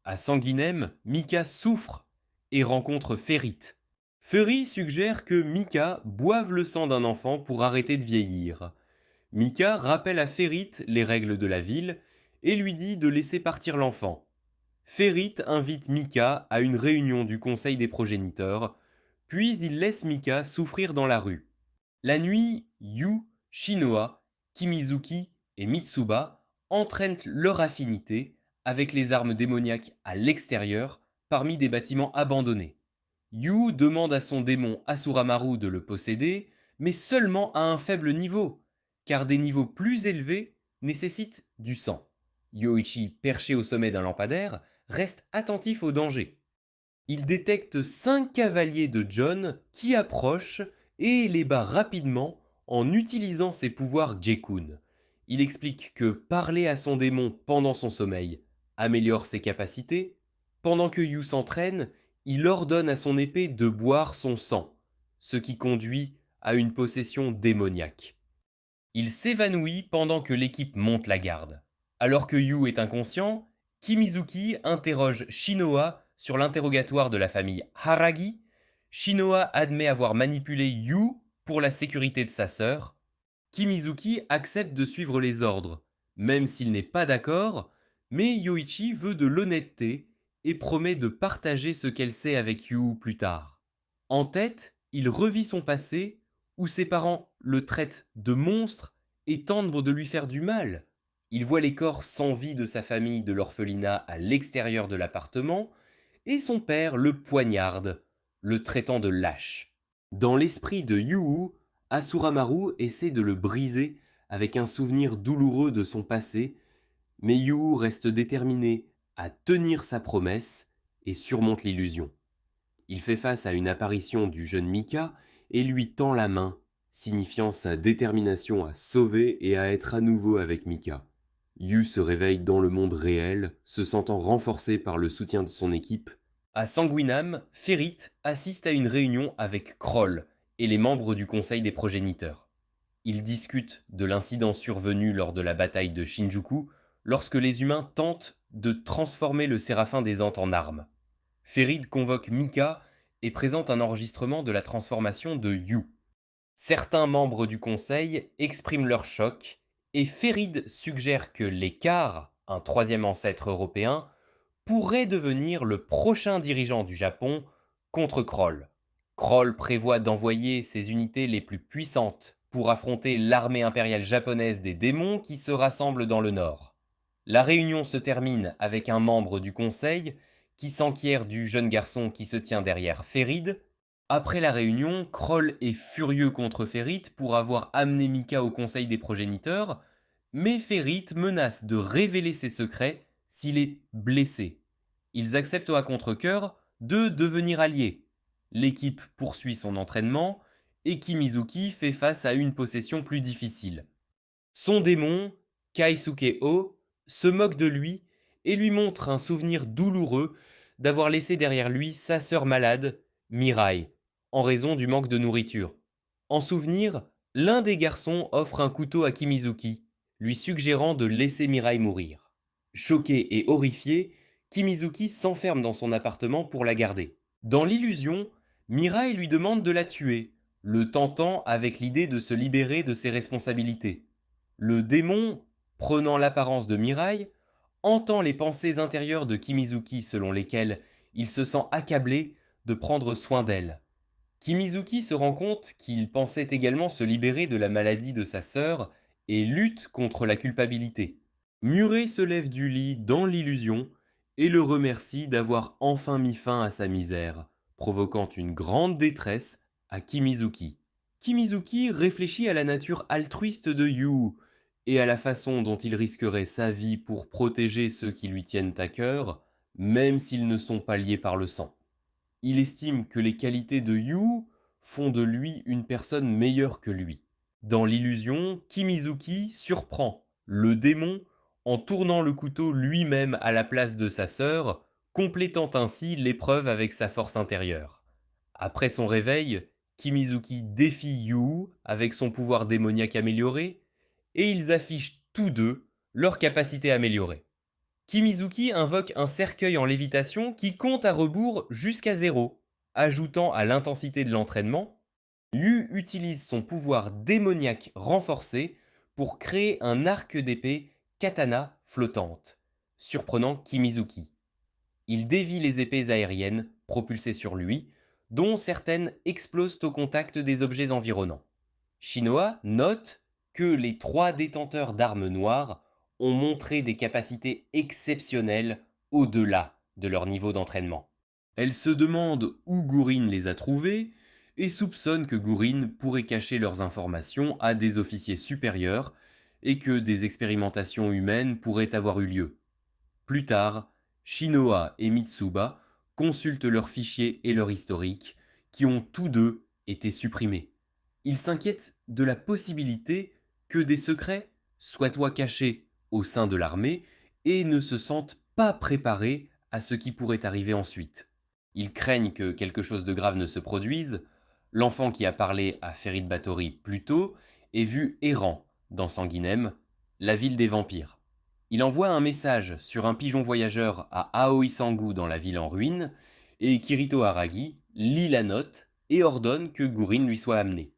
À Sanguinem, Mika souffre et rencontre Ferit. Ferit suggère que Mika boive le sang d'un enfant pour arrêter de vieillir. Mika rappelle à Ferit les règles de la ville et lui dit de laisser partir l'enfant. Ferit invite Mika à une réunion du conseil des progéniteurs, puis il laisse Mika souffrir dans la rue. La nuit, Yu, Shinoa, Kimizuki et Mitsuba entraînent leur affinité avec les armes démoniaques à l'extérieur parmi des bâtiments abandonnés. Yu demande à son démon Asuramaru de le posséder, mais seulement à un faible niveau, car des niveaux plus élevés nécessitent du sang. Yoichi, perché au sommet d'un lampadaire, reste attentif au danger. Il détecte 5 cavaliers de John qui approchent et les bat rapidement en utilisant ses pouvoirs Gekun. Il explique que parler à son démon pendant son sommeil améliore ses capacités. Pendant que Yu s'entraîne, il ordonne à son épée de boire son sang, ce qui conduit à une possession démoniaque. Il s'évanouit pendant que l'équipe monte la garde. Alors que Yu est inconscient, Kimizuki interroge Shinoa sur l'interrogatoire de la famille Haragi. Shinoa admet avoir manipulé Yu pour la sécurité de sa sœur. Kimizuki accepte de suivre les ordres, même s'il n'est pas d'accord, mais Yoichi veut de l'honnêteté et promet de partager ce qu'elle sait avec Yu plus tard. En tête, il revit son passé, où ses parents le traitent de monstre et tentent de lui faire du mal. Il voit les corps sans vie de sa famille de l'orphelinat à l'extérieur de l'appartement, et son père le poignarde, le traitant de lâche. Dans l'esprit de Yu, Asuramaru essaie de le briser avec un souvenir douloureux de son passé, mais Yu reste déterminé à tenir sa promesse et surmonte l'illusion. Il fait face à une apparition du jeune Mika et lui tend la main, signifiant sa détermination à sauver et à être à nouveau avec Mika. Yu se réveille dans le monde réel, se sentant renforcé par le soutien de son équipe. À Sanguinam, Ferit assiste à une réunion avec Kroll et les membres du conseil des progéniteurs. Ils discutent de l'incident survenu lors de la bataille de Shinjuku, lorsque les humains tentent de transformer le Séraphin des Antes en arme. Ferit convoque Mika et présente un enregistrement de la transformation de Yu. Certains membres du conseil expriment leur choc et Ferid suggère que l'écart, un troisième ancêtre européen, pourrait devenir le prochain dirigeant du Japon contre Kroll. Kroll prévoit d'envoyer ses unités les plus puissantes pour affronter l'armée impériale japonaise des démons qui se rassemble dans le nord. La réunion se termine avec un membre du conseil qui s'enquiert du jeune garçon qui se tient derrière Ferid. Après la réunion, Kroll est furieux contre Ferit pour avoir amené Mika au conseil des progéniteurs, mais Ferit menace de révéler ses secrets s'il est blessé. Ils acceptent à contre-cœur de devenir alliés. L'équipe poursuit son entraînement et Kimizuki fait face à une possession plus difficile. Son démon, Kaisuke-O, se moque de lui et lui montre un souvenir douloureux d'avoir laissé derrière lui sa sœur malade, Mirai, en raison du manque de nourriture. En souvenir, l'un des garçons offre un couteau à Kimizuki, lui suggérant de laisser Mirai mourir. Choqué et horrifié, Kimizuki s'enferme dans son appartement pour la garder. Dans l'illusion, Mirai lui demande de la tuer, le tentant avec l'idée de se libérer de ses responsabilités. Le démon, prenant l'apparence de Mirai, entend les pensées intérieures de Kimizuki selon lesquelles il se sent accablé de prendre soin d'elle. Kimizuki se rend compte qu'il pensait également se libérer de la maladie de sa sœur et lutte contre la culpabilité. Murray se lève du lit dans l'illusion et le remercie d'avoir enfin mis fin à sa misère, provoquant une grande détresse à Kimizuki. Kimizuki réfléchit à la nature altruiste de Yu et à la façon dont il risquerait sa vie pour protéger ceux qui lui tiennent à cœur, même s'ils ne sont pas liés par le sang. Il estime que les qualités de Yu font de lui une personne meilleure que lui. Dans l'illusion, Kimizuki surprend le démon en tournant le couteau lui-même à la place de sa sœur, complétant ainsi l'épreuve avec sa force intérieure. Après son réveil, Kimizuki défie Yu avec son pouvoir démoniaque amélioré, et ils affichent tous deux leur capacité améliorée. Kimizuki invoque un cercueil en lévitation qui compte à rebours jusqu'à 0, ajoutant à l'intensité de l'entraînement. Yu utilise son pouvoir démoniaque renforcé pour créer un arc d'épée katana flottante, surprenant Kimizuki. Il dévie les épées aériennes propulsées sur lui, dont certaines explosent au contact des objets environnants. Shinoa note que les 3 détenteurs d'armes noires ont montré des capacités exceptionnelles au-delà de leur niveau d'entraînement. Elle se demande où Gourin les a trouvés et soupçonne que Gourin pourrait cacher leurs informations à des officiers supérieurs et que des expérimentations humaines pourraient avoir eu lieu. Plus tard, Shinoa et Mitsuba consultent leurs fichiers et leur historique, qui ont tous deux été supprimés. Ils s'inquiètent de la possibilité que des secrets soient cachés au sein de l'armée et ne se sentent pas préparés à ce qui pourrait arriver ensuite. Ils craignent que quelque chose de grave ne se produise. L'enfant qui a parlé à Ferit Batory plus tôt est vu errant dans Sanguinem, la ville des vampires. Il envoie un message sur un pigeon voyageur à Aoi Sangu dans la ville en ruine, et Kirito Aragi lit la note et ordonne que Gourin lui soit amené.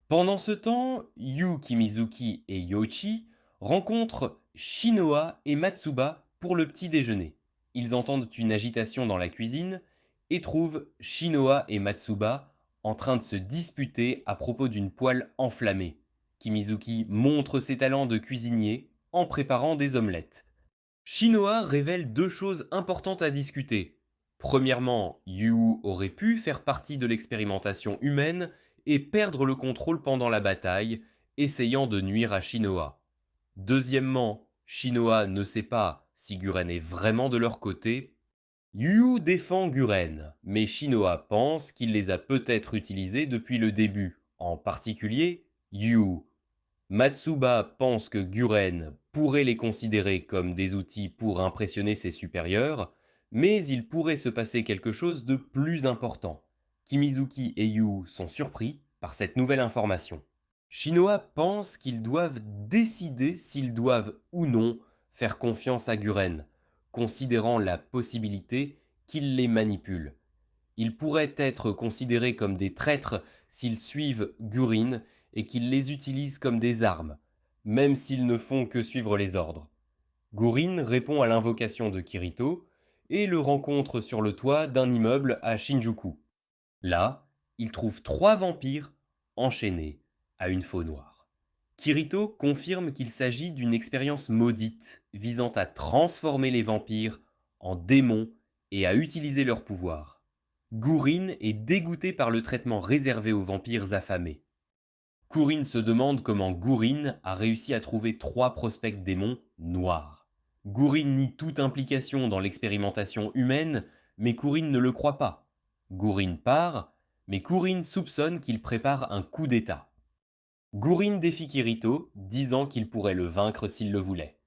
Pendant ce temps, Yu Kimizuki et Yoichi rencontrent Shinoa et Matsuba pour le petit déjeuner. Ils entendent une agitation dans la cuisine et trouvent Shinoa et Matsuba en train de se disputer à propos d'une poêle enflammée. Kimizuki montre ses talents de cuisinier en préparant des omelettes. Shinoa révèle 2 choses importantes à discuter. Premièrement, Yu aurait pu faire partie de l'expérimentation humaine et perdre le contrôle pendant la bataille, essayant de nuire à Shinoa. Deuxièmement, Shinoa ne sait pas si Guren est vraiment de leur côté. Yu défend Guren, mais Shinoa pense qu'il les a peut-être utilisés depuis le début, en particulier Yu. Matsuba pense que Guren pourrait les considérer comme des outils pour impressionner ses supérieurs, mais il pourrait se passer quelque chose de plus important. Kimizuki et Yu sont surpris par cette nouvelle information. Shinoa pense qu'ils doivent décider s'ils doivent ou non faire confiance à Guren, considérant la possibilité qu'il les manipule. Ils pourraient être considérés comme des traîtres s'ils suivent Gurin et qu'ils les utilisent comme des armes, même s'ils ne font que suivre les ordres. Gurin répond à l'invocation de Kirito et le rencontre sur le toit d'un immeuble à Shinjuku. Là, il trouve 3 vampires enchaînés à une faux noire. Kirito confirme qu'il s'agit d'une expérience maudite visant à transformer les vampires en démons et à utiliser leurs pouvoirs. Gourin est dégoûté par le traitement réservé aux vampires affamés. Gourin se demande comment Gourin a réussi à trouver 3 prospects démons noirs. Gourin nie toute implication dans l'expérimentation humaine, mais Gourin ne le croit pas. Gourin part, mais Gourin soupçonne qu'il prépare un coup d'état. Gourin défie Kirito, disant qu'il pourrait le vaincre s'il le voulait.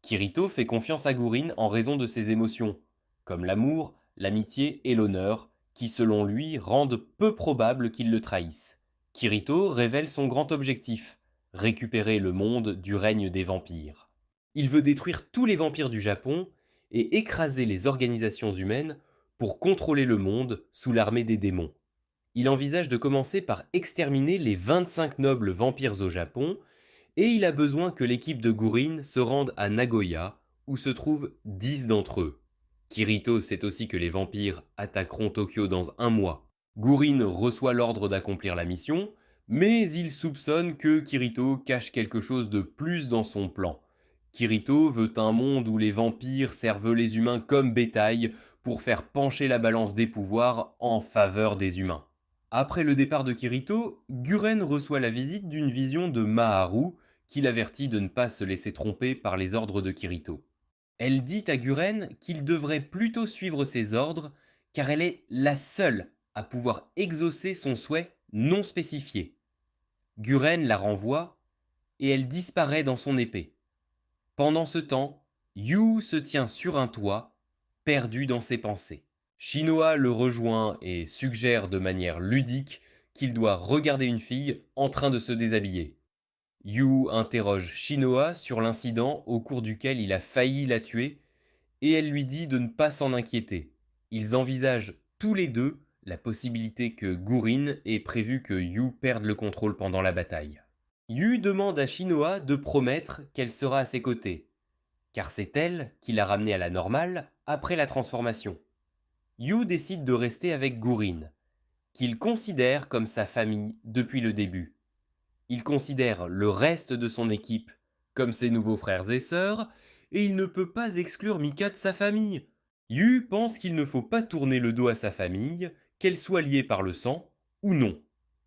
Kirito fait confiance à Gourin en raison de ses émotions, comme l'amour, l'amitié et l'honneur, qui selon lui rendent peu probable qu'il le trahisse. Kirito révèle son grand objectif, récupérer le monde du règne des vampires. Il veut détruire tous les vampires du Japon et écraser les organisations humaines pour contrôler le monde sous l'armée des démons. Il envisage de commencer par exterminer les 25 nobles vampires au Japon, et il a besoin que l'équipe de Gourin se rende à Nagoya, où se trouvent 10 d'entre eux. Kirito sait aussi que les vampires attaqueront Tokyo dans un mois. Gourin reçoit l'ordre d'accomplir la mission, mais il soupçonne que Kirito cache quelque chose de plus dans son plan. Kirito veut un monde où les vampires servent les humains comme bétail pour faire pencher la balance des pouvoirs en faveur des humains. Après le départ de Kirito, Guren reçoit la visite d'une vision de Maharu qui l'avertit de ne pas se laisser tromper par les ordres de Kirito. Elle dit à Guren qu'il devrait plutôt suivre ses ordres car elle est la seule à pouvoir exaucer son souhait non spécifié. Guren la renvoie et elle disparaît dans son épée. Pendant ce temps, Yu se tient sur un toit, perdu dans ses pensées. Shinoa le rejoint et suggère de manière ludique qu'il doit regarder une fille en train de se déshabiller. Yu interroge Shinoa sur l'incident au cours duquel il a failli la tuer et elle lui dit de ne pas s'en inquiéter. Ils envisagent tous les deux la possibilité que Gourin ait prévu que Yu perde le contrôle pendant la bataille. Yu demande à Shinoa de promettre qu'elle sera à ses côtés, car c'est elle qui l'a ramené à la normale après la transformation. Yu décide de rester avec Gourin, qu'il considère comme sa famille depuis le début. Il considère le reste de son équipe comme ses nouveaux frères et sœurs, et il ne peut pas exclure Mika de sa famille. Yu pense qu'il ne faut pas tourner le dos à sa famille, qu'elle soit liée par le sang ou non.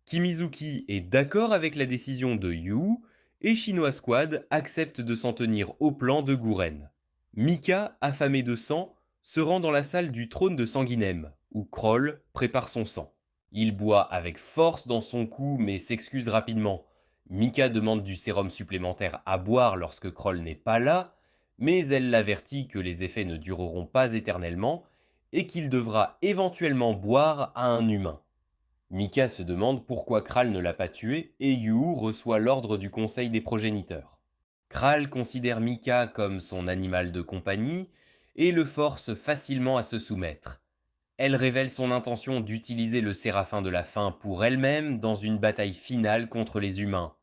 Kimizuki est d'accord avec la décision de Yu, et Shinoa Squad accepte de s'en tenir au plan de Gouren. Mika, affamé de sang, se rend dans la salle du trône de Sanguinem, où Kroll prépare son sang. Il boit avec force dans son cou mais s'excuse rapidement. Mika demande du sérum supplémentaire à boire lorsque Kroll n'est pas là, mais elle l'avertit que les effets ne dureront pas éternellement et qu'il devra éventuellement boire à un humain. Mika se demande pourquoi Kral ne l'a pas tué et Yu reçoit l'ordre du conseil des progéniteurs. Kral considère Mika comme son animal de compagnie et le force facilement à se soumettre. Elle révèle son intention d'utiliser le Séraphin de la Faim pour elle-même dans une bataille finale contre les humains.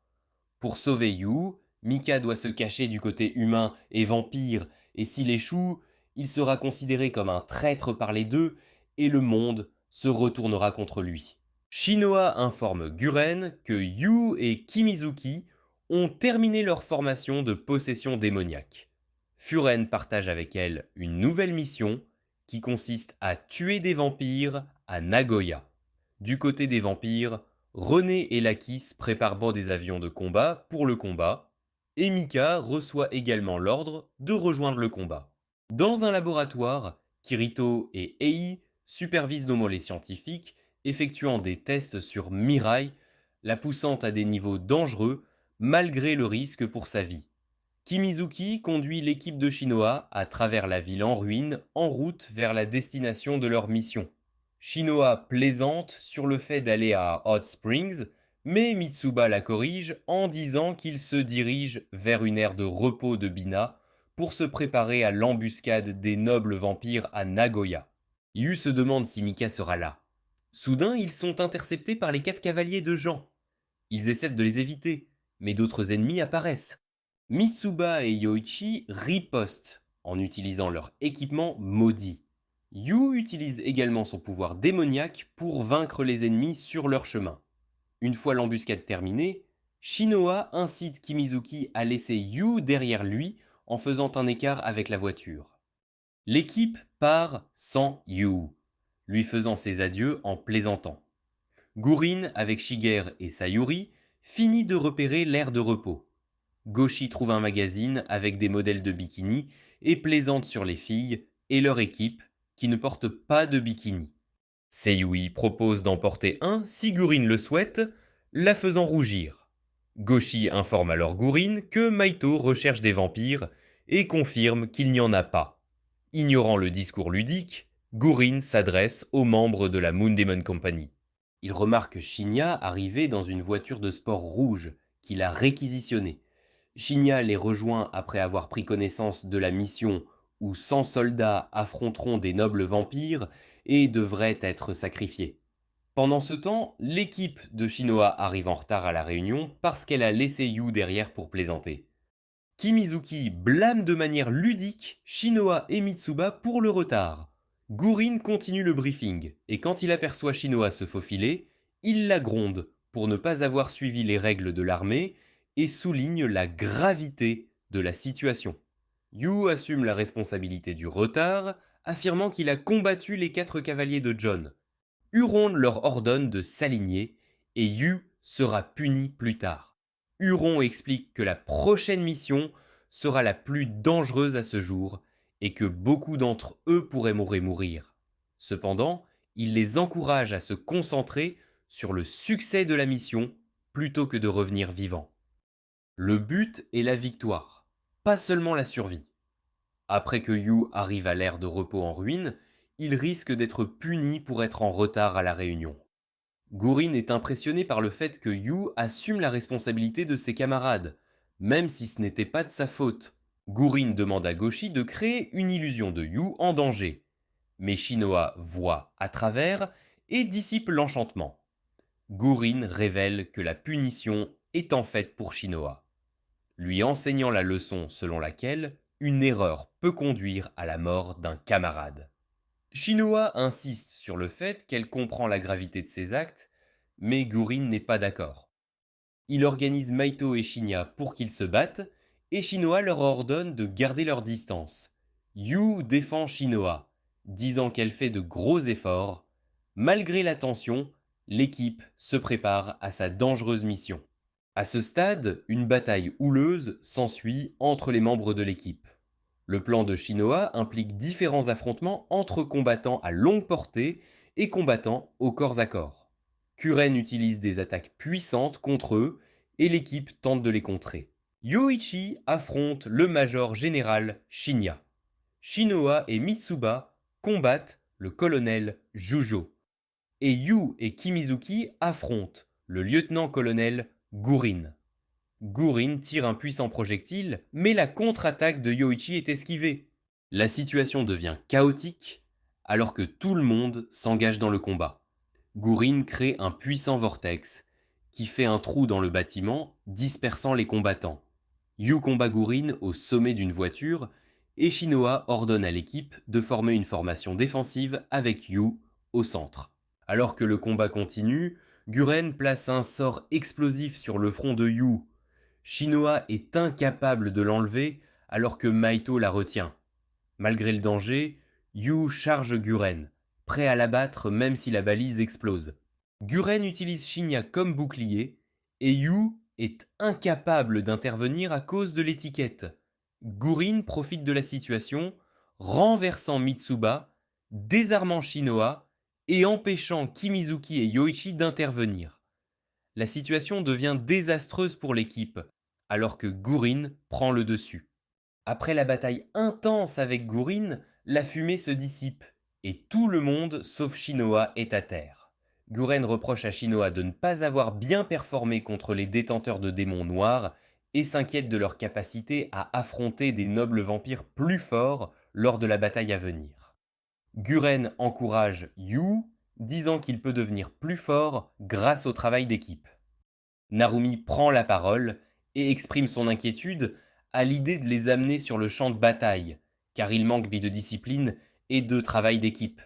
Pour sauver Yu, Mika doit se cacher du côté humain et vampire, et s'il échoue, il sera considéré comme un traître par les deux, et le monde se retournera contre lui. Shinoa informe Guren que Yu et Kimizuki ont terminé leur formation de possession démoniaque. Furen partage avec elle une nouvelle mission qui consiste à tuer des vampires à Nagoya. Du côté des vampires, René et Lakis préparent bord des avions de combat pour le combat, et Mika reçoit également l'ordre de rejoindre le combat. Dans un laboratoire, Kirito et Ei supervisent nos mollets scientifiques, effectuant des tests sur Mirai, la poussant à des niveaux dangereux malgré le risque pour sa vie. Kimizuki conduit l'équipe de Shinoa à travers la ville en ruine en route vers la destination de leur mission. Shinoa plaisante sur le fait d'aller à Hot Springs, mais Mitsuba la corrige en disant qu'il se dirige vers une aire de repos de Bina pour se préparer à l'embuscade des nobles vampires à Nagoya. Yu se demande si Mika sera là. Soudain, ils sont interceptés par les 4 cavaliers de Jean. Ils essaient de les éviter, mais d'autres ennemis apparaissent. Mitsuba et Yoichi ripostent en utilisant leur équipement maudit. Yu utilise également son pouvoir démoniaque pour vaincre les ennemis sur leur chemin. Une fois l'embuscade terminée, Shinoa incite Kimizuki à laisser Yu derrière lui en faisant un écart avec la voiture. L'équipe part sans Yu, lui faisant ses adieux en plaisantant. Gourin, avec Shiger et Sayuri, finit de repérer l'aire de repos. Goshi trouve un magazine avec des modèles de bikini et plaisante sur les filles et leur équipe qui ne portent pas de bikini. Seiyui propose d'en porter un si Gourin le souhaite, la faisant rougir. Goshi informe alors Gourin que Maito recherche des vampires et confirme qu'il n'y en a pas. Ignorant le discours ludique, Gourin s'adresse aux membres de la Moon Demon Company. Il remarque Shinya arriver dans une voiture de sport rouge qu'il a réquisitionnée. Shinya les rejoint après avoir pris connaissance de la mission où 100 soldats affronteront des nobles vampires et devraient être sacrifiés. Pendant ce temps, l'équipe de Shinoa arrive en retard à la réunion parce qu'elle a laissé Yu derrière pour plaisanter. Kimizuki blâme de manière ludique Shinoa et Mitsuba pour le retard. Gurin continue le briefing, et quand il aperçoit Shinoa se faufiler, il la gronde pour ne pas avoir suivi les règles de l'armée et souligne la gravité de la situation. Yu assume la responsabilité du retard, affirmant qu'il a combattu les 4 cavaliers de John. Huron leur ordonne de s'aligner et Yu sera puni plus tard. Huron explique que la prochaine mission sera la plus dangereuse à ce jour et que beaucoup d'entre eux pourraient mourir. Cependant, il les encourage à se concentrer sur le succès de la mission plutôt que de revenir vivants. Le but est la victoire, pas seulement la survie. Après que Yu arrive à l'ère de repos en ruine, il risque d'être puni pour être en retard à la réunion. Gurin est impressionné par le fait que Yu assume la responsabilité de ses camarades, même si ce n'était pas de sa faute. Gurin demande à Goshi de créer une illusion de Yu en danger, mais Shinoa voit à travers et dissipe l'enchantement. Gurin révèle que la punition est en fait pour Shinoa, lui enseignant la leçon selon laquelle une erreur peut conduire à la mort d'un camarade. Shinoa insiste sur le fait qu'elle comprend la gravité de ses actes, mais Gurin n'est pas d'accord. Il organise Maito et Shinya pour qu'ils se battent, et Shinoa leur ordonne de garder leur distance. Yu défend Shinoa, disant qu'elle fait de gros efforts. Malgré la tension, l'équipe se prépare à sa dangereuse mission. À ce stade, une bataille houleuse s'ensuit entre les membres de l'équipe. Le plan de Shinoa implique différents affrontements entre combattants à longue portée et combattants au corps à corps. Kuren utilise des attaques puissantes contre eux et l'équipe tente de les contrer. Yoichi affronte le major général Shinya. Shinoa et Mitsuba combattent le colonel Jujo. Et Yu et Kimizuki affrontent le lieutenant-colonel Gurin. Gurin tire un puissant projectile, mais la contre-attaque de Yoichi est esquivée. La situation devient chaotique alors que tout le monde s'engage dans le combat. Gurin crée un puissant vortex qui fait un trou dans le bâtiment, dispersant les combattants. Yu combat Gurin au sommet d'une voiture et Shinoa ordonne à l'équipe de former une formation défensive avec Yu au centre. Alors que le combat continue, Guren place un sort explosif sur le front de Yu. Shinoa est incapable de l'enlever alors que Maito la retient. Malgré le danger, Yu charge Guren, prêt à l'abattre même si la balise explose. Guren utilise Shinya comme bouclier et Yu est incapable d'intervenir à cause de l'étiquette. Gurin profite de la situation, renversant Mitsuba, désarmant Shinoa et empêchant Kimizuki et Yoichi d'intervenir. La situation devient désastreuse pour l'équipe, alors que Gurin prend le dessus. Après la bataille intense avec Gurin, la fumée se dissipe, et tout le monde, sauf Shinoa, est à terre. Guren reproche à Shinoa de ne pas avoir bien performé contre les détenteurs de démons noirs, et s'inquiète de leur capacité à affronter des nobles vampires plus forts lors de la bataille à venir. Guren encourage Yu, disant qu'il peut devenir plus fort grâce au travail d'équipe. Narumi prend la parole et exprime son inquiétude à l'idée de les amener sur le champ de bataille, car il manque de discipline et de travail d'équipe.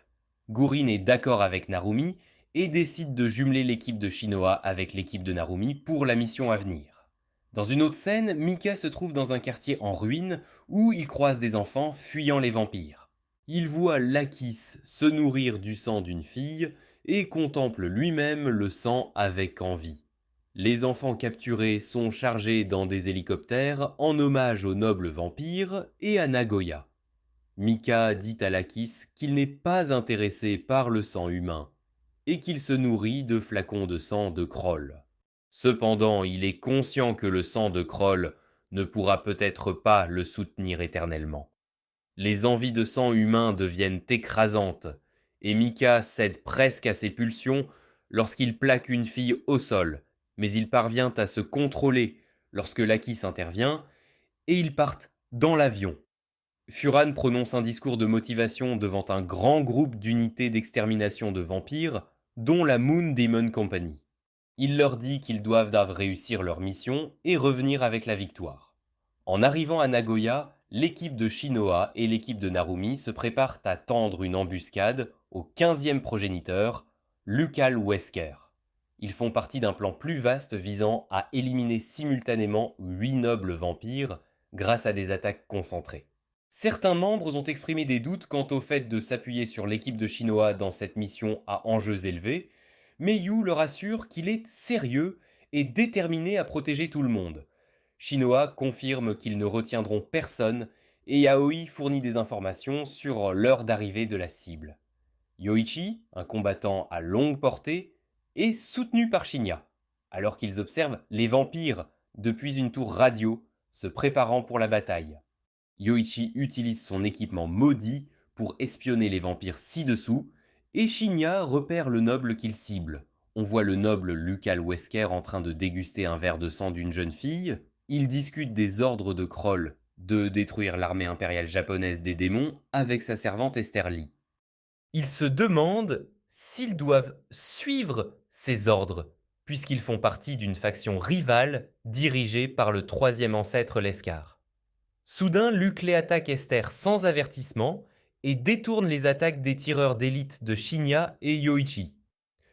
Gurin est d'accord avec Narumi et décide de jumeler l'équipe de Shinoa avec l'équipe de Narumi pour la mission à venir. Dans une autre scène, Mika se trouve dans un quartier en ruine où il croise des enfants fuyant les vampires. Il voit Lakis se nourrir du sang d'une fille et contemple lui-même le sang avec envie. Les enfants capturés sont chargés dans des hélicoptères en hommage aux nobles vampires et à Nagoya. Mika dit à Lakis qu'il n'est pas intéressé par le sang humain et qu'il se nourrit de flacons de sang de Kroll. Cependant, il est conscient que le sang de Kroll ne pourra peut-être pas le soutenir éternellement. Les envies de sang humain deviennent écrasantes et Mika cède presque à ses pulsions lorsqu'il plaque une fille au sol, mais il parvient à se contrôler lorsque Lakis intervient et ils partent dans l'avion. Furan prononce un discours de motivation devant un grand groupe d'unités d'extermination de vampires, dont la Moon Demon Company. Il leur dit qu'ils doivent réussir leur mission et revenir avec la victoire. En arrivant à Nagoya, l'équipe de Shinoa et l'équipe de Narumi se préparent à tendre une embuscade au 15e progéniteur, Lucal Wesker. Ils font partie d'un plan plus vaste visant à éliminer simultanément 8 nobles vampires grâce à des attaques concentrées. Certains membres ont exprimé des doutes quant au fait de s'appuyer sur l'équipe de Shinoa dans cette mission à enjeux élevés, mais Yu leur assure qu'il est sérieux et déterminé à protéger tout le monde. Shinoa confirme qu'ils ne retiendront personne et Yaoi fournit des informations sur l'heure d'arrivée de la cible. Yoichi, un combattant à longue portée, est soutenu par Shinya, alors qu'ils observent les vampires depuis une tour radio se préparant pour la bataille. Yoichi utilise son équipement maudit pour espionner les vampires ci-dessous, et Shinya repère le noble qu'il cible. On voit le noble Lucal Wesker en train de déguster un verre de sang d'une jeune fille. Il discute des ordres de Kroll de détruire l'armée impériale japonaise des démons avec sa servante Esther Lee. Il se demande s'ils doivent suivre ces ordres, puisqu'ils font partie d'une faction rivale dirigée par le troisième ancêtre Lescar. Soudain, Luclé attaque Esther sans avertissement et détourne les attaques des tireurs d'élite de Shinya et Yoichi.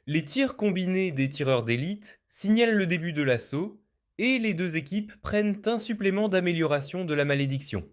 Les tirs combinés des tireurs d'élite signalent le début de l'assaut et les deux équipes prennent un supplément d'amélioration de la malédiction.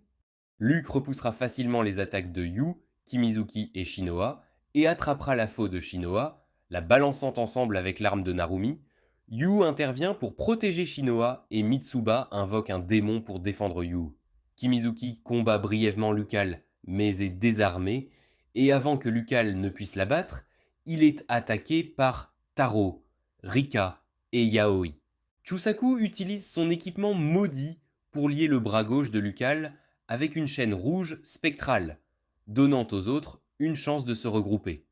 Luke repoussera facilement les attaques de Yu, Kimizuki et Shinoa et attrapera la faux de Shinoa, la balançant ensemble avec l'arme de Narumi. Yu intervient pour protéger Shinoa et Mitsuba invoque un démon pour défendre Yu. Kimizuki combat brièvement Lucal, mais est désarmé, et avant que Lucal ne puisse l'abattre, il est attaqué par Taro, Rika et Yaoi. Chusaku utilise son équipement maudit pour lier le bras gauche de Lucal avec une chaîne rouge spectrale, donnant aux autres une chance de se regrouper.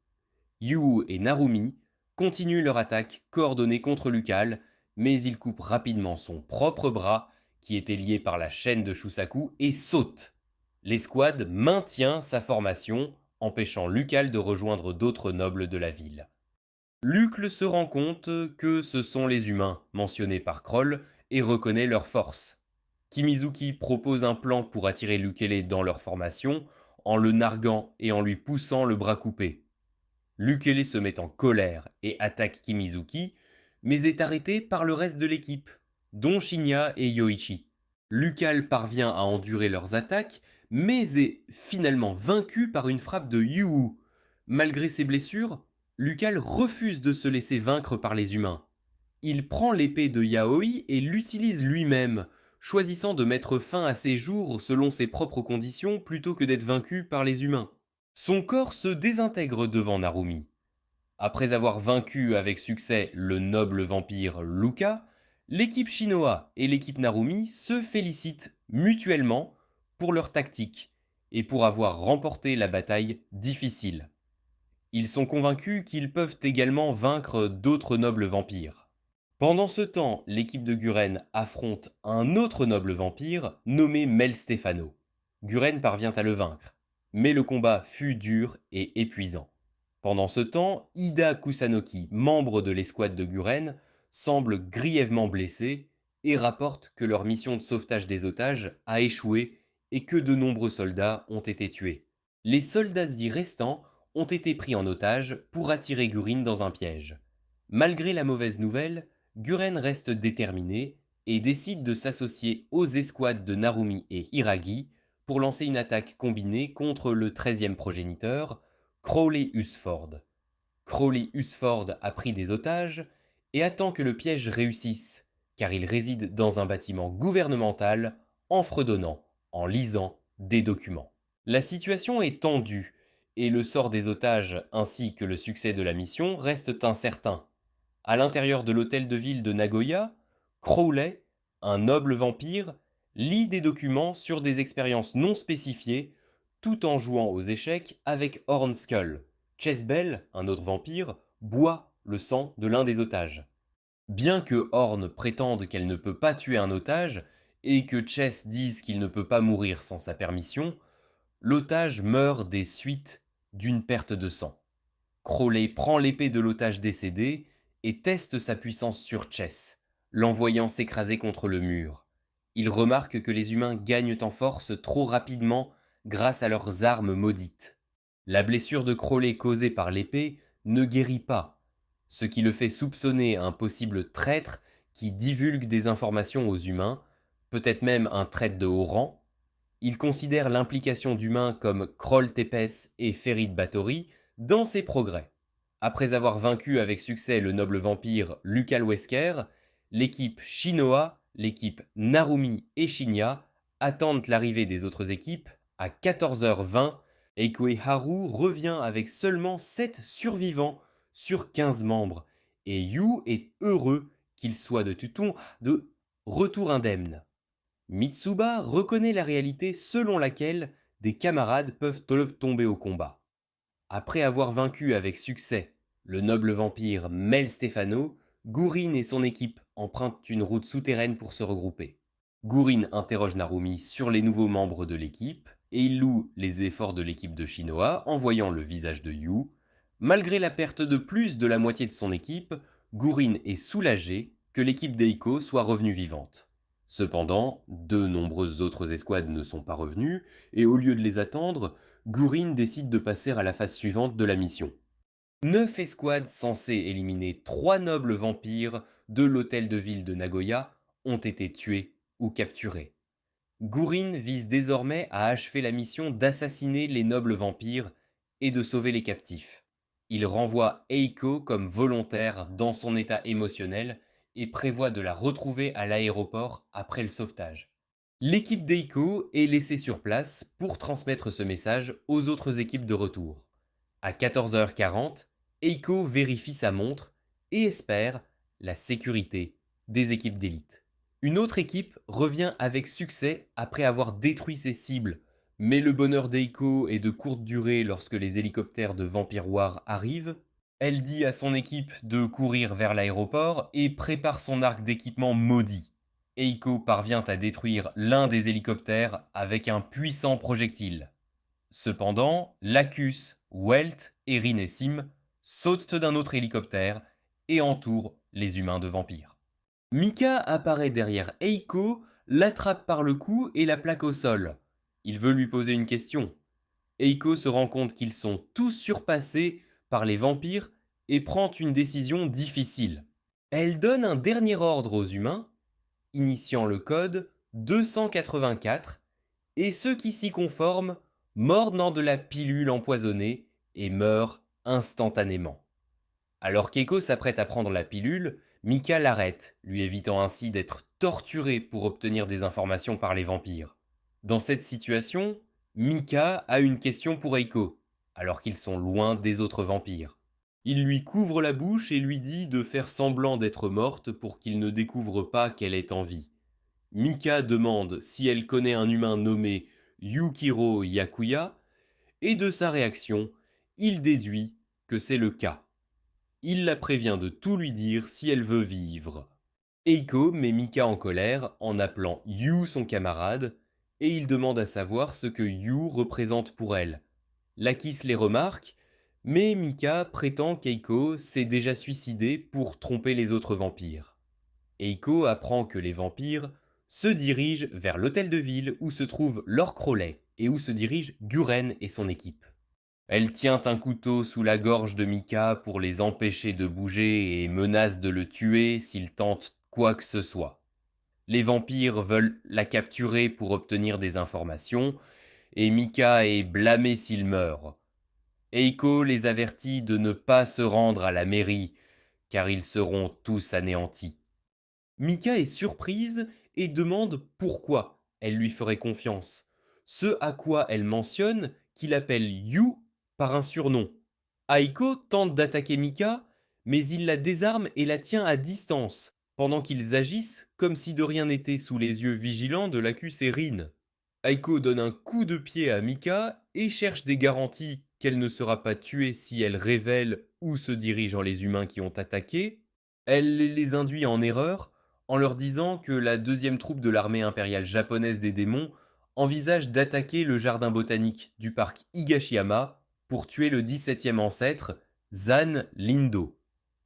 Yu et Narumi continuent leur attaque coordonnée contre Lucal, mais ils coupent rapidement son propre bras qui était lié par la chaîne de Shusaku et saute. L'escouade maintient sa formation, empêchant Lucal de rejoindre d'autres nobles de la ville. Lucle se rend compte que ce sont les humains mentionnés par Kroll et reconnaît leur force. Kimizuki propose un plan pour attirer Lukele dans leur formation en le narguant et en lui poussant le bras coupé. Lukele se met en colère et attaque Kimizuki, mais est arrêté par le reste de l'équipe, dont Shinya et Yoichi. Lucal parvient à endurer leurs attaques, mais est finalement vaincu par une frappe de Yu. Malgré ses blessures, Lucal refuse de se laisser vaincre par les humains. Il prend l'épée de Yaoi et l'utilise lui-même, choisissant de mettre fin à ses jours selon ses propres conditions plutôt que d'être vaincu par les humains. Son corps se désintègre devant Narumi. Après avoir vaincu avec succès le noble vampire Luka, l'équipe Shinoa et l'équipe Narumi se félicitent mutuellement pour leur tactique et pour avoir remporté la bataille difficile. Ils sont convaincus qu'ils peuvent également vaincre d'autres nobles vampires. Pendant ce temps, l'équipe de Guren affronte un autre noble vampire nommé Mel Stefano. Guren parvient à le vaincre, mais le combat fut dur et épuisant. Pendant ce temps, Ida Kusanoki, membre de l'escouade de Guren, semble grièvement blessée et rapporte que leur mission de sauvetage des otages a échoué et que de nombreux soldats ont été tués. Les soldats y restants ont été pris en otage pour attirer Gurin dans un piège. Malgré la mauvaise nouvelle, Guren reste déterminé et décide de s'associer aux escouades de Narumi et Hiragi pour lancer une attaque combinée contre le 13e progéniteur, Crowley Usford. Crowley Usford a pris des otages et attend que le piège réussisse, car il réside dans un bâtiment gouvernemental en fredonnant, en lisant des documents. La situation est tendue et le sort des otages ainsi que le succès de la mission restent incertains. À l'intérieur de l'hôtel de ville de Nagoya, Crowley, un noble vampire, lit des documents sur des expériences non spécifiées tout en jouant aux échecs avec Hornskull. Chesbel, un autre vampire, boit le sang de l'un des otages. Bien que Horn prétende qu'elle ne peut pas tuer un otage et que Chess dise qu'il ne peut pas mourir sans sa permission, l'otage meurt des suites d'une perte de sang. Crowley prend l'épée de l'otage décédé et teste sa puissance sur Chess, l'envoyant s'écraser contre le mur. Il remarque que les humains gagnent en force trop rapidement grâce à leurs armes maudites. La blessure de Crowley causée par l'épée ne guérit pas, ce qui le fait soupçonner un possible traître qui divulgue des informations aux humains, peut-être même un traître de haut rang. Il considère l'implication d'humains comme Kroll Tepes et Ferid Batory dans ses progrès. Après avoir vaincu avec succès le noble vampire Lucal Wesker, l'équipe Shinoa, l'équipe Narumi et Shinya attendent l'arrivée des autres équipes à 14h20. Eiko et Haru revient avec seulement 7 survivants sur 15 membres, et Yu est heureux qu'il soit de retour indemne. Mitsuba reconnaît la réalité selon laquelle des camarades peuvent tomber au combat. Après avoir vaincu avec succès le noble vampire Mel Stefano, Gourin et son équipe empruntent une route souterraine pour se regrouper. Gourin interroge Narumi sur les nouveaux membres de l'équipe et il loue les efforts de l'équipe de Shinoa en voyant le visage de Yu. Malgré la perte de plus de la moitié de son équipe, Gourin est soulagé que l'équipe d'Eiko soit revenue vivante. Cependant, de nombreuses autres escouades ne sont pas revenues et au lieu de les attendre, Gourin décide de passer à la phase suivante de la mission. 9 escouades censées éliminer 3 nobles vampires de l'hôtel de ville de Nagoya ont été tuées ou capturées. Gourin vise désormais à achever la mission d'assassiner les nobles vampires et de sauver les captifs. Il renvoie Eiko comme volontaire dans son état émotionnel et prévoit de la retrouver à l'aéroport après le sauvetage. L'équipe d'Eiko est laissée sur place pour transmettre ce message aux autres équipes de retour. À 14h40, Eiko vérifie sa montre et espère la sécurité des équipes d'élite. Une autre équipe revient avec succès après avoir détruit ses cibles, mais le bonheur d'Eiko est de courte durée lorsque les hélicoptères de Vampire War arrivent. Elle dit à son équipe de courir vers l'aéroport et prépare son arc d'équipement maudit. Eiko parvient à détruire l'un des hélicoptères avec un puissant projectile. Cependant, Lacus, Welt et Rinessim sautent d'un autre hélicoptère et entourent les humains de vampires. Mika apparaît derrière Eiko, l'attrape par le cou et la plaque au sol. Il veut lui poser une question. Eiko se rend compte qu'ils sont tous surpassés par les vampires et prend une décision difficile. Elle donne un dernier ordre aux humains, initiant le code 284, et ceux qui s'y conforment mordent dans de la pilule empoisonnée et meurent instantanément. Alors qu'Eiko s'apprête à prendre la pilule, Mika l'arrête, lui évitant ainsi d'être torturé pour obtenir des informations par les vampires. Dans cette situation, Mika a une question pour Eiko, alors qu'ils sont loin des autres vampires. Il lui couvre la bouche et lui dit de faire semblant d'être morte pour qu'il ne découvre pas qu'elle est en vie. Mika demande si elle connaît un humain nommé Yukiro Yakuya, et de sa réaction, il déduit que c'est le cas. Il la prévient de tout lui dire si elle veut vivre. Eiko met Mika en colère en appelant Yu son camarade, et il demande à savoir ce que Yu représente pour elle. Lakis les remarque, mais Mika prétend qu'Eiko s'est déjà suicidée pour tromper les autres vampires. Eiko apprend que les vampires se dirigent vers l'hôtel de ville où se trouve Lord Crowley et où se dirige Guren et son équipe. Elle tient un couteau sous la gorge de Mika pour les empêcher de bouger et menace de le tuer s'il tente quoi que ce soit. Les vampires veulent la capturer pour obtenir des informations, et Mika est blâmé s'il meurt. Eiko les avertit de ne pas se rendre à la mairie, car ils seront tous anéantis. Mika est surprise et demande pourquoi elle lui ferait confiance, ce à quoi elle mentionne qu'il appelle Yu par un surnom. Aiko tente d'attaquer Mika, mais il la désarme et la tient à distance, pendant qu'ils agissent comme si de rien n'était sous les yeux vigilants de Lacus et Rin. Aiko donne un coup de pied à Mika et cherche des garanties qu'elle ne sera pas tuée si elle révèle où se dirigent les humains qui ont attaqué. Elle les induit en erreur en leur disant que la deuxième troupe de l'armée impériale japonaise des démons envisagent d'attaquer le jardin botanique du parc Higashiyama pour tuer le 17e ancêtre, Zan Lindo.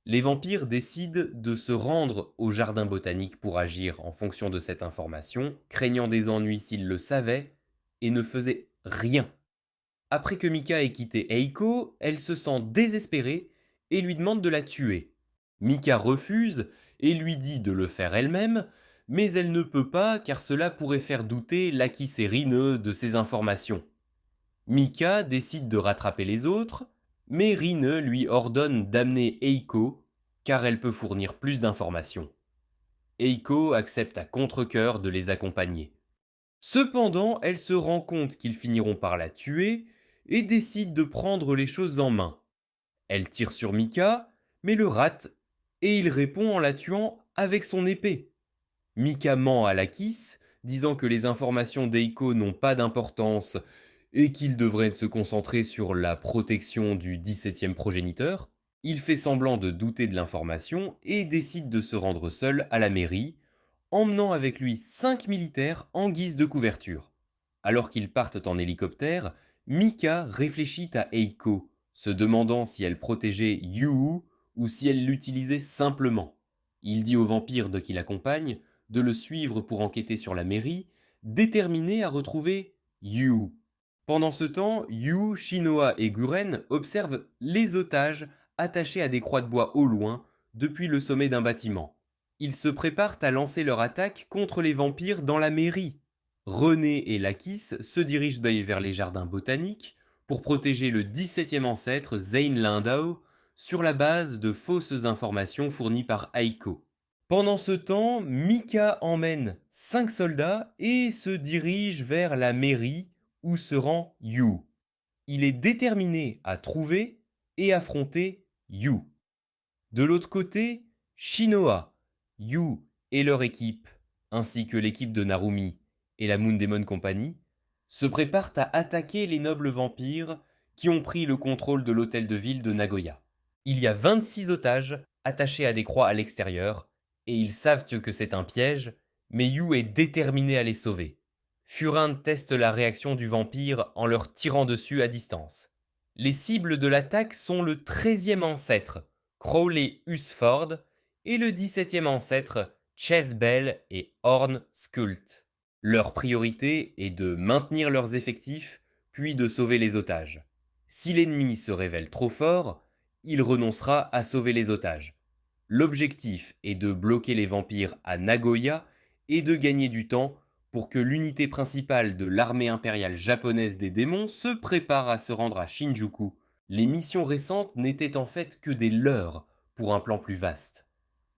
Les vampires décident de se rendre au jardin botanique pour agir en fonction de cette information, craignant des ennuis s'ils le savaient, et ne faisaient rien. Après que Mika ait quitté Eiko, elle se sent désespérée et lui demande de la tuer. Mika refuse et lui dit de le faire elle-même, mais elle ne peut pas car cela pourrait faire douter Lakis et Rine de ses informations. Mika décide de rattraper les autres, mais Rine lui ordonne d'amener Eiko car elle peut fournir plus d'informations. Eiko accepte à contre-cœur de les accompagner. Cependant, elle se rend compte qu'ils finiront par la tuer et décide de prendre les choses en main. Elle tire sur Mika, mais le rate, et il répond en la tuant avec son épée. Mika ment à Lakis, disant que les informations d'Eiko n'ont pas d'importance et qu'il devrait se concentrer sur la protection du 17e progéniteur. Il fait semblant de douter de l'information et décide de se rendre seul à la mairie, emmenant avec lui 5 militaires en guise de couverture. Alors qu'ils partent en hélicoptère, Mika réfléchit à Eiko, se demandant si elle protégeait Yu ou si elle l'utilisait simplement. Il dit au vampire qui l'accompagne de le suivre pour enquêter sur la mairie, déterminé à retrouver Yu. Pendant ce temps, Yu, Shinoa et Guren observent les otages attachés à des croix de bois au loin depuis le sommet d'un bâtiment. Ils se préparent à lancer leur attaque contre les vampires dans la mairie. René et Lakis se dirigent vers les jardins botaniques pour protéger le 17e ancêtre Zane Lindau sur la base de fausses informations fournies par Aiko. Pendant ce temps, Mika emmène 5 soldats et se dirige vers la mairie où se rend Yu. Il est déterminé à trouver et affronter Yu. De l'autre côté, Shinoa, Yu et leur équipe, ainsi que l'équipe de Narumi et la Moon Demon Company, se préparent à attaquer les nobles vampires qui ont pris le contrôle de l'hôtel de ville de Nagoya. Il y a 26 otages attachés à des croix à l'extérieur, et ils savent que c'est un piège, mais Yu est déterminé à les sauver. Furin teste la réaction du vampire en leur tirant dessus à distance. Les cibles de l'attaque sont le 13e ancêtre, Crowley Usford, et le 17e ancêtre, Chesbell et Horn Skult. Leur priorité est de maintenir leurs effectifs, puis de sauver les otages. Si l'ennemi se révèle trop fort, il renoncera à sauver les otages. L'objectif est de bloquer les vampires à Nagoya et de gagner du temps pour que l'unité principale de l'armée impériale japonaise des démons se prépare à se rendre à Shinjuku. Les missions récentes n'étaient en fait que des leurres pour un plan plus vaste.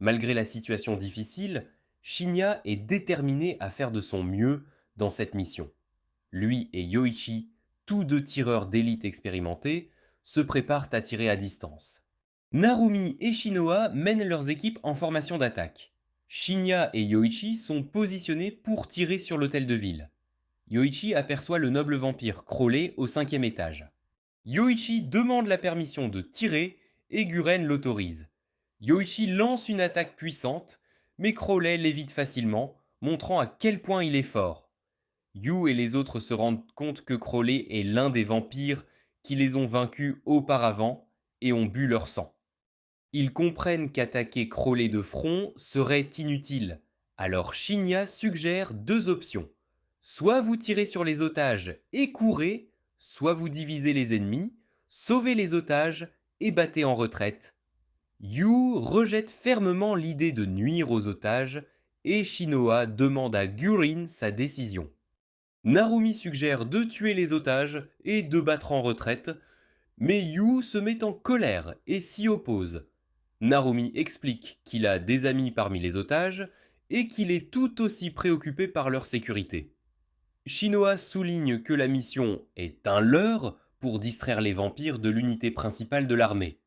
Malgré la situation difficile, Shinya est déterminé à faire de son mieux dans cette mission. Lui et Yoichi, tous deux tireurs d'élite expérimentés, se préparent à tirer à distance. Narumi et Shinoa mènent leurs équipes en formation d'attaque. Shinya et Yoichi sont positionnés pour tirer sur l'hôtel de ville. Yoichi aperçoit le noble vampire Crowley au 5e étage. Yoichi demande la permission de tirer et Guren l'autorise. Yoichi lance une attaque puissante, mais Crowley l'évite facilement, montrant à quel point il est fort. Yu et les autres se rendent compte que Crowley est l'un des vampires qui les ont vaincus auparavant et ont bu leur sang. Ils comprennent qu'attaquer Crowley de front serait inutile, alors Shinya suggère 2 options. Soit vous tirez sur les otages et courez, soit vous divisez les ennemis, sauvez les otages et battez en retraite. Yu rejette fermement l'idée de nuire aux otages et Shinoa demande à Gurin sa décision. Narumi suggère de tuer les otages et de battre en retraite, mais Yu se met en colère et s'y oppose. Narumi explique qu'il a des amis parmi les otages et qu'il est tout aussi préoccupé par leur sécurité. Shinoa souligne que la mission est un leurre pour distraire les vampires de l'unité principale de l'armée.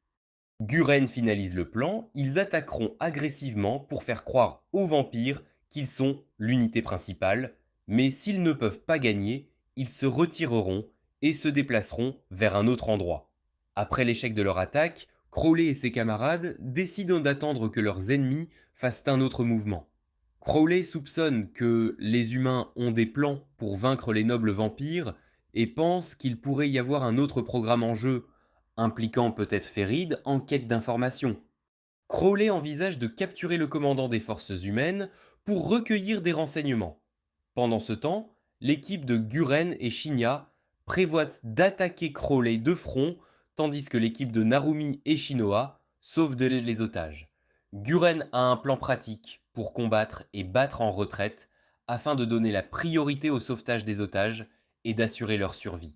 Guren finalise le plan, ils attaqueront agressivement pour faire croire aux vampires qu'ils sont l'unité principale, mais s'ils ne peuvent pas gagner, ils se retireront et se déplaceront vers un autre endroit. Après l'échec de leur attaque, Crowley et ses camarades décident d'attendre que leurs ennemis fassent un autre mouvement. Crowley soupçonne que les humains ont des plans pour vaincre les nobles vampires et pense qu'il pourrait y avoir un autre programme en jeu, impliquant peut-être Ferid en quête d'informations. Crowley envisage de capturer le commandant des forces humaines pour recueillir des renseignements. Pendant ce temps, l'équipe de Guren et Shinya prévoit d'attaquer Crowley de front, tandis que l'équipe de Narumi et Shinoa sauve les otages. Guren a un plan pratique pour combattre et battre en retraite afin de donner la priorité au sauvetage des otages et d'assurer leur survie.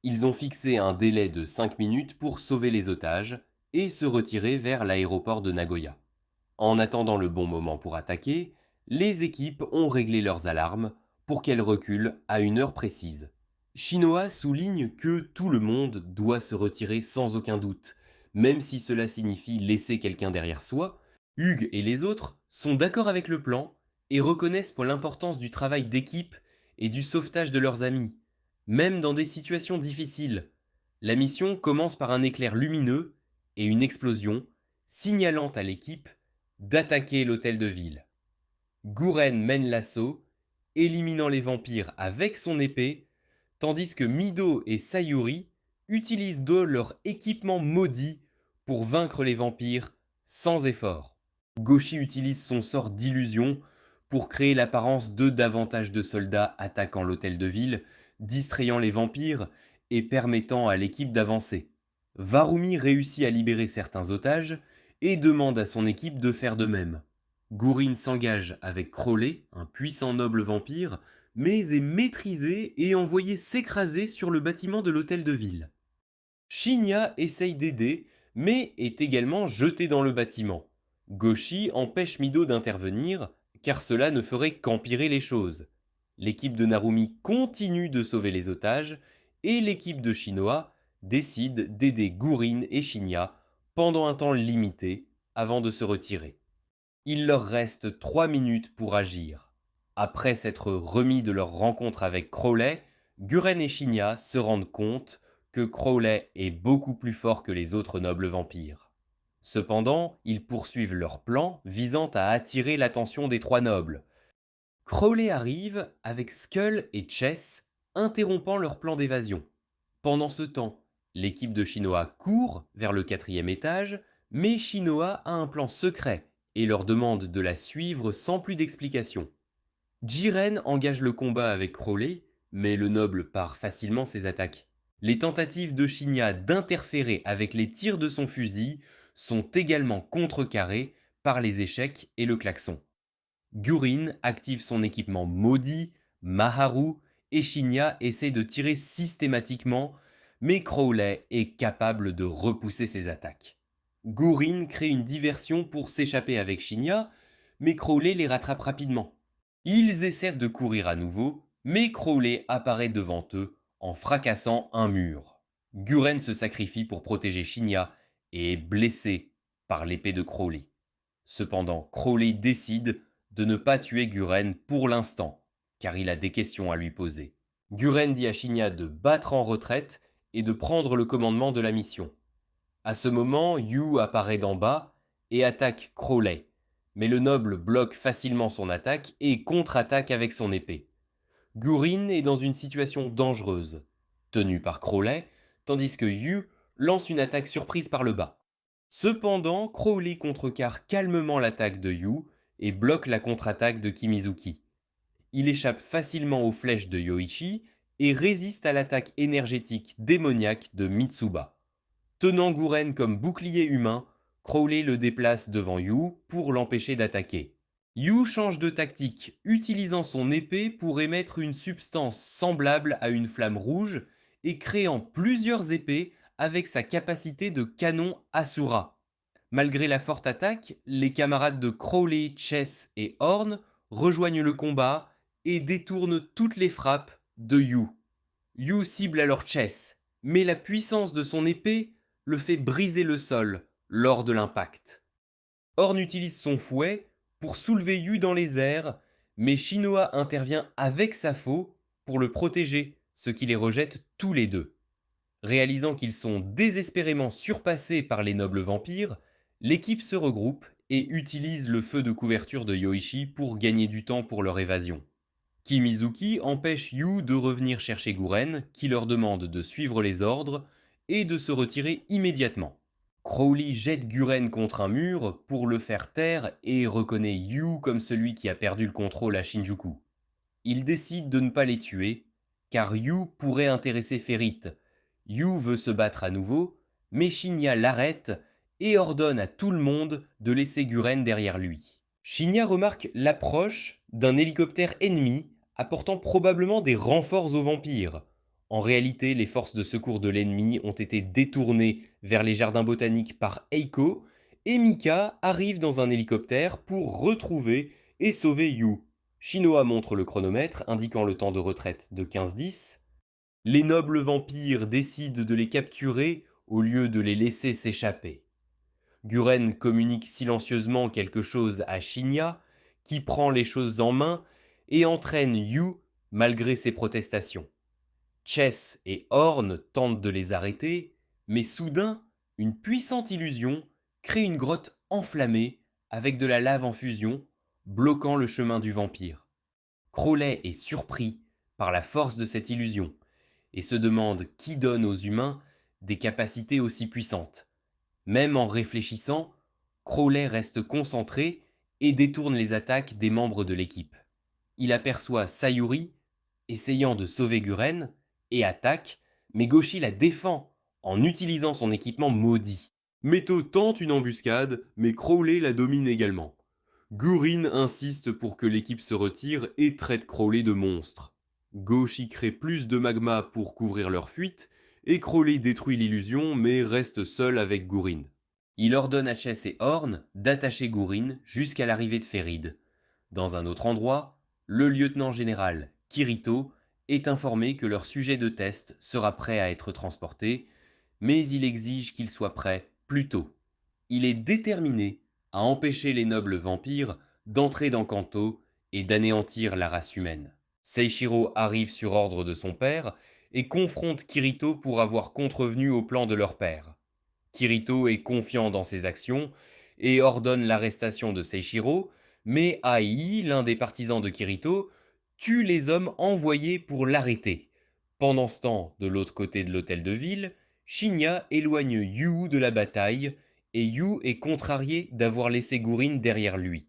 Ils ont fixé un délai de 5 minutes pour sauver les otages et se retirer vers l'aéroport de Nagoya. En attendant le bon moment pour attaquer, les équipes ont réglé leurs alarmes pour qu'elles reculent à une heure précise. Shinoa souligne que tout le monde doit se retirer sans aucun doute, même si cela signifie laisser quelqu'un derrière soi. Hugues et les autres sont d'accord avec le plan et reconnaissent pour l'importance du travail d'équipe et du sauvetage de leurs amis, même dans des situations difficiles. La mission commence par un éclair lumineux et une explosion, signalant à l'équipe d'attaquer l'hôtel de ville. Guren mène l'assaut, éliminant les vampires avec son épée, tandis que Mido et Sayuri utilisent leur équipement maudit pour vaincre les vampires sans effort. Goshi utilise son sort d'illusion pour créer l'apparence de davantage de soldats attaquant l'hôtel de ville, distrayant les vampires et permettant à l'équipe d'avancer. Varumi réussit à libérer certains otages et demande à son équipe de faire de même. Gurin s'engage avec Crowley, un puissant noble vampire, mais est maîtrisé et envoyé s'écraser sur le bâtiment de l'hôtel de ville. Shinya essaye d'aider, mais est également jeté dans le bâtiment. Goshi empêche Mido d'intervenir, car cela ne ferait qu'empirer les choses. L'équipe de Narumi continue de sauver les otages, et l'équipe de Shinoa décide d'aider Gurin et Shinya pendant un temps limité avant de se retirer. Il leur reste 3 minutes pour agir. Après s'être remis de leur rencontre avec Crowley, Guren et Shinya se rendent compte que Crowley est beaucoup plus fort que les autres nobles vampires. Cependant, ils poursuivent leur plan visant à attirer l'attention des trois nobles. Crowley arrive avec Skull et Chess, interrompant leur plan d'évasion. Pendant ce temps, l'équipe de Shinoa court vers le 4e étage, mais Shinoa a un plan secret et leur demande de la suivre sans plus d'explications. Jiren engage le combat avec Crowley, mais le noble part facilement ses attaques. Les tentatives de Shinya d'interférer avec les tirs de son fusil sont également contrecarrées par les échecs et le klaxon. Gurin active son équipement maudit, Maharu, et Shinya essaie de tirer systématiquement, mais Crowley est capable de repousser ses attaques. Gurin crée une diversion pour s'échapper avec Shinya, mais Crowley les rattrape rapidement. Ils essaient de courir à nouveau, mais Crowley apparaît devant eux en fracassant un mur. Guren se sacrifie pour protéger Shinya et est blessé par l'épée de Crowley. Cependant, Crowley décide de ne pas tuer Guren pour l'instant, car il a des questions à lui poser. Guren dit à Shinya de battre en retraite et de prendre le commandement de la mission. À ce moment, Yu apparaît d'en bas et attaque Crowley, mais le noble bloque facilement son attaque et contre-attaque avec son épée. Gurin est dans une situation dangereuse, tenu par Crowley, tandis que Yu lance une attaque surprise par le bas. Cependant, Crowley contrecarre calmement l'attaque de Yu et bloque la contre-attaque de Kimizuki. Il échappe facilement aux flèches de Yoichi et résiste à l'attaque énergétique démoniaque de Mitsuba. Tenant Guren comme bouclier humain, Crowley le déplace devant Yu pour l'empêcher d'attaquer. Yu change de tactique, utilisant son épée pour émettre une substance semblable à une flamme rouge et créant plusieurs épées avec sa capacité de canon Asura. Malgré la forte attaque, les camarades de Crowley, Chess et Horn rejoignent le combat et détournent toutes les frappes de Yu. Yu cible alors Chess, mais la puissance de son épée le fait briser le sol lors de l'impact. Horn utilise son fouet pour soulever Yu dans les airs, mais Shinoa intervient avec sa faux pour le protéger, ce qui les rejette tous les deux. Réalisant qu'ils sont désespérément surpassés par les nobles vampires, l'équipe se regroupe et utilisent le feu de couverture de Yoichi pour gagner du temps pour leur évasion. Kimizuki empêche Yu de revenir chercher Guren, qui leur demande de suivre les ordres et de se retirer immédiatement. Crowley jette Guren contre un mur pour le faire taire et reconnaît Yu comme celui qui a perdu le contrôle à Shinjuku. Il décide de ne pas les tuer, car Yu pourrait intéresser Ferit. Yu veut se battre à nouveau, mais Shinya l'arrête et ordonne à tout le monde de laisser Guren derrière lui. Shinya remarque l'approche d'un hélicoptère ennemi apportant probablement des renforts aux vampires. En réalité, les forces de secours de l'ennemi ont été détournées vers les jardins botaniques par Eiko, et Mika arrive dans un hélicoptère pour retrouver et sauver Yu. Shinoa montre le chronomètre indiquant le temps de retraite de 15-10. Les nobles vampires décident de les capturer au lieu de les laisser s'échapper. Guren communique silencieusement quelque chose à Shinya, qui prend les choses en main et entraîne Yu malgré ses protestations. Chess et Horn tentent de les arrêter, mais soudain, une puissante illusion crée une grotte enflammée avec de la lave en fusion, bloquant le chemin du vampire. Crowley est surpris par la force de cette illusion et se demande qui donne aux humains des capacités aussi puissantes. Même en réfléchissant, Crowley reste concentré et détourne les attaques des membres de l'équipe. Il aperçoit Sayuri essayant de sauver Guren et attaque, mais Goshi la défend en utilisant son équipement maudit. Meto tente une embuscade, mais Crowley la domine également. Gurin insiste pour que l'équipe se retire et traite Crowley de monstre. Goshi crée plus de magma pour couvrir leur fuite, et Crowley détruit l'illusion mais reste seul avec Gurin. Il ordonne à Chess et Horn d'attacher Gurin jusqu'à l'arrivée de Ferid. Dans un autre endroit, le lieutenant général Kirito est informé que leur sujet de test sera prêt à être transporté, mais il exige qu'il soit prêt plus tôt. Il est déterminé à empêcher les nobles vampires d'entrer dans Kanto et d'anéantir la race humaine. Seishiro arrive sur ordre de son père et confronte Kirito pour avoir contrevenu au plan de leur père. Kirito est confiant dans ses actions et ordonne l'arrestation de Seishiro, mais Ai, l'un des partisans de Kirito, tue les hommes envoyés pour l'arrêter. Pendant ce temps, de l'autre côté de l'hôtel de ville, Shinya éloigne Yu de la bataille et Yu est contrarié d'avoir laissé Gurin derrière lui.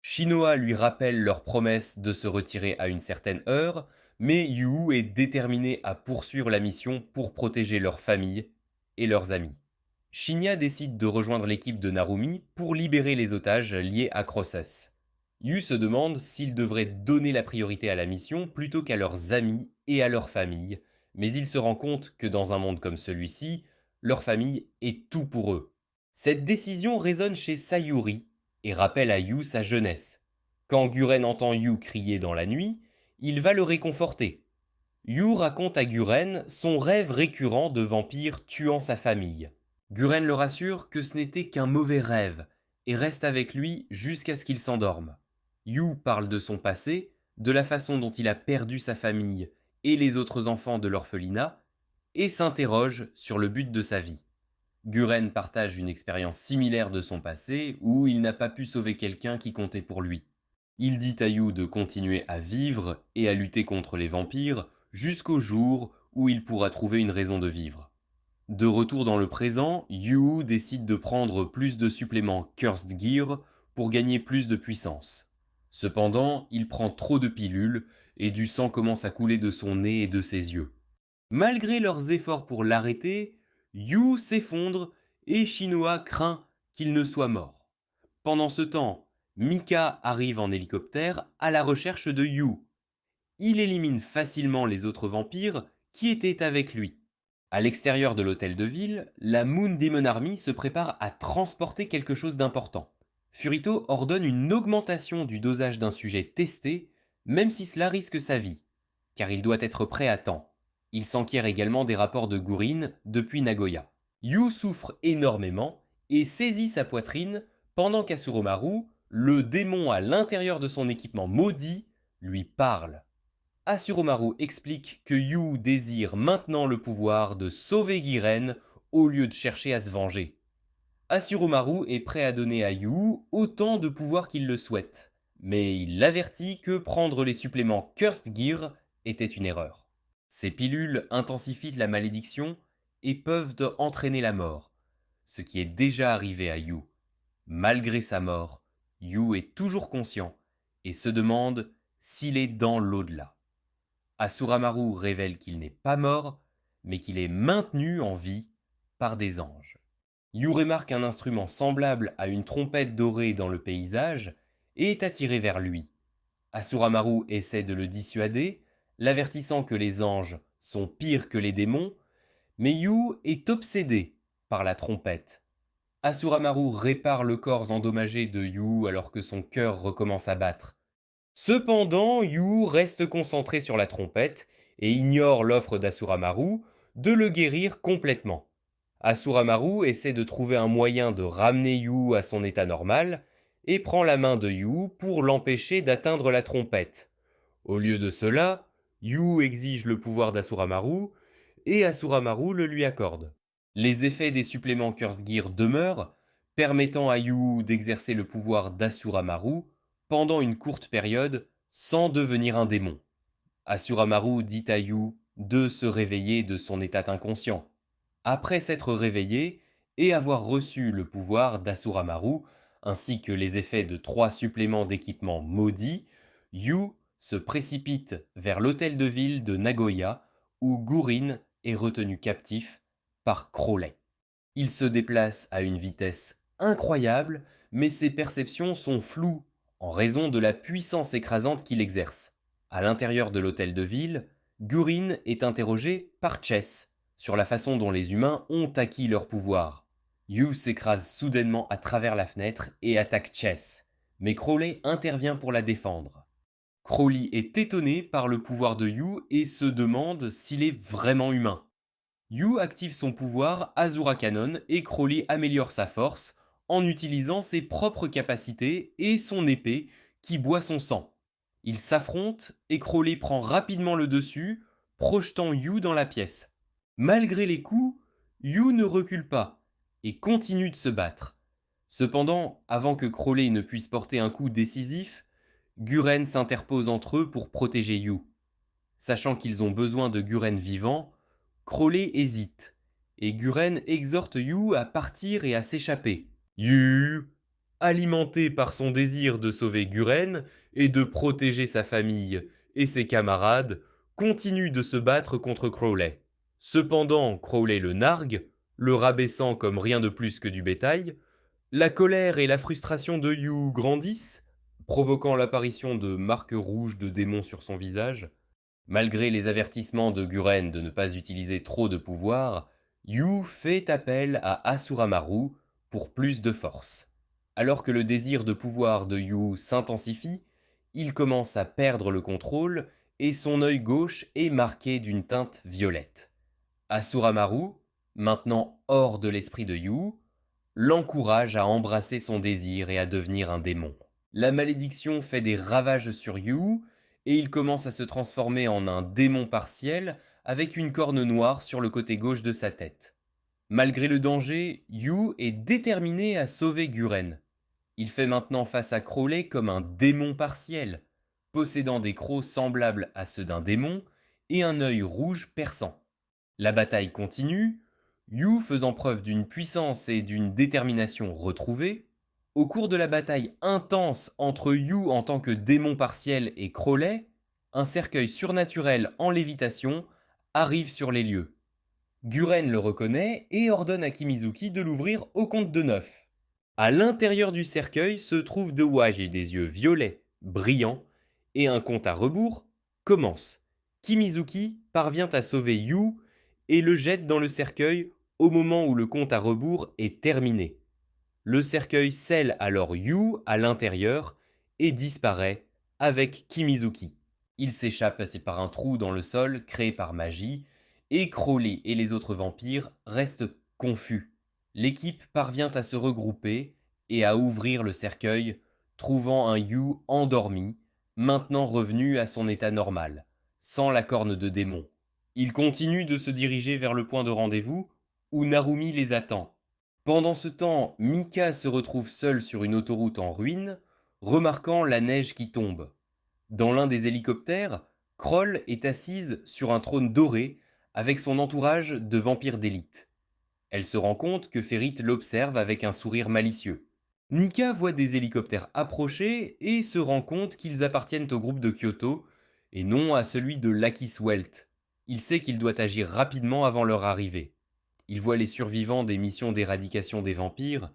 Shinoa lui rappelle leur promesse de se retirer à une certaine heure, mais Yu est déterminé à poursuivre la mission pour protéger leur famille et leurs amis. Shinya décide de rejoindre l'équipe de Narumi pour libérer les otages liés à Crosses. Yu se demande s'il devrait donner la priorité à la mission plutôt qu'à leurs amis et à leur famille, mais il se rend compte que dans un monde comme celui-ci, leur famille est tout pour eux. Cette décision résonne chez Sayuri et rappelle à Yu sa jeunesse. Quand Guren entend Yu crier dans la nuit, il va le réconforter. Yu raconte à Guren son rêve récurrent de vampire tuant sa famille. Guren le rassure que ce n'était qu'un mauvais rêve et reste avec lui jusqu'à ce qu'il s'endorme. Yu parle de son passé, de la façon dont il a perdu sa famille et les autres enfants de l'orphelinat, et s'interroge sur le but de sa vie. Guren partage une expérience similaire de son passé où il n'a pas pu sauver quelqu'un qui comptait pour lui. Il dit à Yu de continuer à vivre et à lutter contre les vampires jusqu'au jour où il pourra trouver une raison de vivre. De retour dans le présent, Yu décide de prendre plus de suppléments Cursed Gear pour gagner plus de puissance. Cependant, il prend trop de pilules et du sang commence à couler de son nez et de ses yeux. Malgré leurs efforts pour l'arrêter, Yu s'effondre et Shinoa craint qu'il ne soit mort. Pendant ce temps, Mika arrive en hélicoptère à la recherche de Yu. Il élimine facilement les autres vampires qui étaient avec lui. À l'extérieur de l'hôtel de ville, la Moon Demon Army se prépare à transporter quelque chose d'important. Furito ordonne une augmentation du dosage d'un sujet testé, même si cela risque sa vie, car il doit être prêt à temps. Il s'enquiert également des rapports de Gurin depuis Nagoya. Yu souffre énormément et saisit sa poitrine pendant qu'Asuromaru, le démon à l'intérieur de son équipement maudit, lui parle. Asuromaru explique que Yu désire maintenant le pouvoir de sauver Guiren au lieu de chercher à se venger. Asurumaru est prêt à donner à Yu autant de pouvoir qu'il le souhaite, mais il l'avertit que prendre les suppléments Cursed Gear était une erreur. Ces pilules intensifient la malédiction et peuvent entraîner la mort, ce qui est déjà arrivé à Yu. Malgré sa mort, Yu est toujours conscient et se demande s'il est dans l'au-delà. Asuramaru révèle qu'il n'est pas mort, mais qu'il est maintenu en vie par des anges. Yu remarque un instrument semblable à une trompette dorée dans le paysage et est attiré vers lui. Asuramaru essaie de le dissuader, l'avertissant que les anges sont pires que les démons, mais Yu est obsédé par la trompette. Asuramaru répare le corps endommagé de Yu alors que son cœur recommence à battre. Cependant, Yu reste concentré sur la trompette et ignore l'offre d'Asuramaru de le guérir complètement. Asuramaru essaie de trouver un moyen de ramener Yu à son état normal et prend la main de Yu pour l'empêcher d'atteindre la trompette. Au lieu de cela, Yu exige le pouvoir d'Asuramaru et Asuramaru le lui accorde. Les effets des suppléments Cursed Gear demeurent, permettant à Yu d'exercer le pouvoir d'Asuramaru pendant une courte période sans devenir un démon. Asuramaru dit à Yu de se réveiller de son état inconscient. Après s'être réveillé et avoir reçu le pouvoir d'Asuramaru, ainsi que les effets de 3 suppléments d'équipement maudits, Yu se précipite vers l'hôtel de ville de Nagoya, où Gurin est retenu captif par Crowley. Il se déplace à une vitesse incroyable, mais ses perceptions sont floues en raison de la puissance écrasante qu'il exerce. À l'intérieur de l'hôtel de ville, Gurin est interrogé par Chess sur la façon dont les humains ont acquis leur pouvoir. Yu s'écrase soudainement à travers la fenêtre et attaque Chess, mais Crowley intervient pour la défendre. Crowley est étonné par le pouvoir de Yu et se demande s'il est vraiment humain. Yu active son pouvoir Azura Cannon et Crowley améliore sa force en utilisant ses propres capacités et son épée qui boit son sang. Ils s'affrontent et Crowley prend rapidement le dessus, projetant Yu dans la pièce. Malgré les coups, Yu ne recule pas et continue de se battre. Cependant, avant que Crowley ne puisse porter un coup décisif, Guren s'interpose entre eux pour protéger Yu. Sachant qu'ils ont besoin de Guren vivant, Crowley hésite, et Guren exhorte Yu à partir et à s'échapper. Yu, alimenté par son désir de sauver Guren et de protéger sa famille et ses camarades, continue de se battre contre Crowley. Cependant, Crowley le nargue, le rabaissant comme rien de plus que du bétail. La colère et la frustration de Yu grandissent, provoquant l'apparition de marques rouges de démons sur son visage. Malgré les avertissements de Guren de ne pas utiliser trop de pouvoir, Yu fait appel à Asuramaru pour plus de force. Alors que le désir de pouvoir de Yu s'intensifie, il commence à perdre le contrôle et son œil gauche est marqué d'une teinte violette. Asuramaru, maintenant hors de l'esprit de Yu, l'encourage à embrasser son désir et à devenir un démon. La malédiction fait des ravages sur Yu et il commence à se transformer en un démon partiel avec une corne noire sur le côté gauche de sa tête. Malgré le danger, Yu est déterminé à sauver Guren. Il fait maintenant face à Crowley comme un démon partiel, possédant des crocs semblables à ceux d'un démon et un œil rouge perçant. La bataille continue, Yu faisant preuve d'une puissance et d'une détermination retrouvées. Au cours de la bataille intense entre Yu en tant que démon partiel et Crowley, un cercueil surnaturel en lévitation arrive sur les lieux. Guren le reconnaît et ordonne à Kimizuki de l'ouvrir au compte de 9. À l'intérieur du cercueil se trouve Dewage des yeux violets, brillants, et un compte à rebours commence. Kimizuki parvient à sauver Yu et le jette dans le cercueil au moment où le compte à rebours est terminé. Le cercueil scelle alors Yu à l'intérieur et disparaît avec Kimizuki. Il s'échappe par un trou dans le sol créé par magie et Crowley et les autres vampires restent confus. L'équipe parvient à se regrouper et à ouvrir le cercueil, trouvant un Yu endormi, maintenant revenu à son état normal, sans la corne de démon. Ils continuent de se diriger vers le point de rendez-vous où Narumi les attend. Pendant ce temps, Mika se retrouve seul sur une autoroute en ruine, remarquant la neige qui tombe. Dans l'un des hélicoptères, Kroll est assise sur un trône doré avec son entourage de vampires d'élite. Elle se rend compte que Ferit l'observe avec un sourire malicieux. Nika voit des hélicoptères approcher et se rend compte qu'ils appartiennent au groupe de Kyoto et non à celui de Lakiswelt. Il sait qu'il doit agir rapidement avant leur arrivée. Il voit les survivants des missions d'éradication des vampires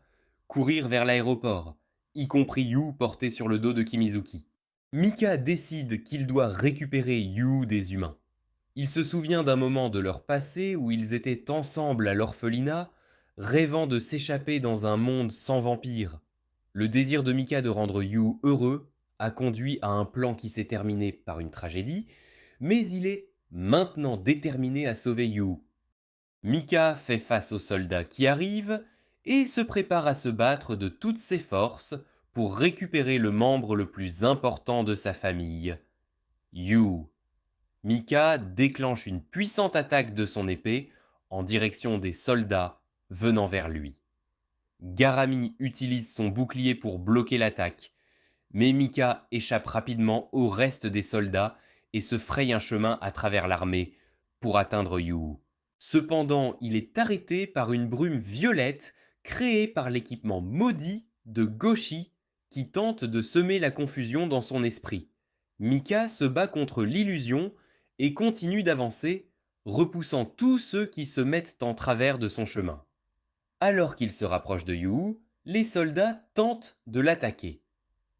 courir vers l'aéroport, y compris Yu porté sur le dos de Kimizuki. Mika décide qu'il doit récupérer Yu des humains. Il se souvient d'un moment de leur passé où ils étaient ensemble à l'orphelinat, rêvant de s'échapper dans un monde sans vampires. Le désir de Mika de rendre Yu heureux a conduit à un plan qui s'est terminé par une tragédie, mais il est maintenant déterminé à sauver Yu. Mika fait face aux soldats qui arrivent et se prépare à se battre de toutes ses forces pour récupérer le membre le plus important de sa famille, Yu. Mika déclenche une puissante attaque de son épée en direction des soldats venant vers lui. Garami utilise son bouclier pour bloquer l'attaque, mais Mika échappe rapidement au reste des soldats et se fraye un chemin à travers l'armée pour atteindre Yu. Cependant, il est arrêté par une brume violette créée par l'équipement maudit de Goshi qui tente de semer la confusion dans son esprit. Mika se bat contre l'illusion et continue d'avancer, repoussant tous ceux qui se mettent en travers de son chemin. Alors qu'il se rapproche de Yu, les soldats tentent de l'attaquer.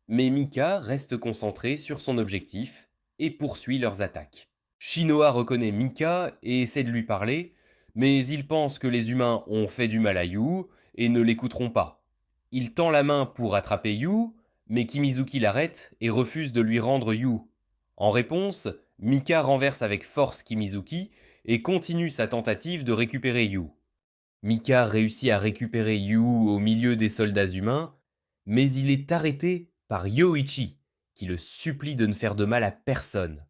Mais Mika reste concentré sur son objectif et poursuit leurs attaques. Shinoa reconnaît Mika et essaie de lui parler, mais il pense que les humains ont fait du mal à Yu et ne l'écouteront pas. Il tend la main pour attraper Yu, mais Kimizuki l'arrête et refuse de lui rendre Yu. En réponse, Mika renverse avec force Kimizuki et continue sa tentative de récupérer Yu. Mika réussit à récupérer Yu au milieu des soldats humains, mais il est arrêté par Yoichi, qui le supplie de ne faire de mal à personne.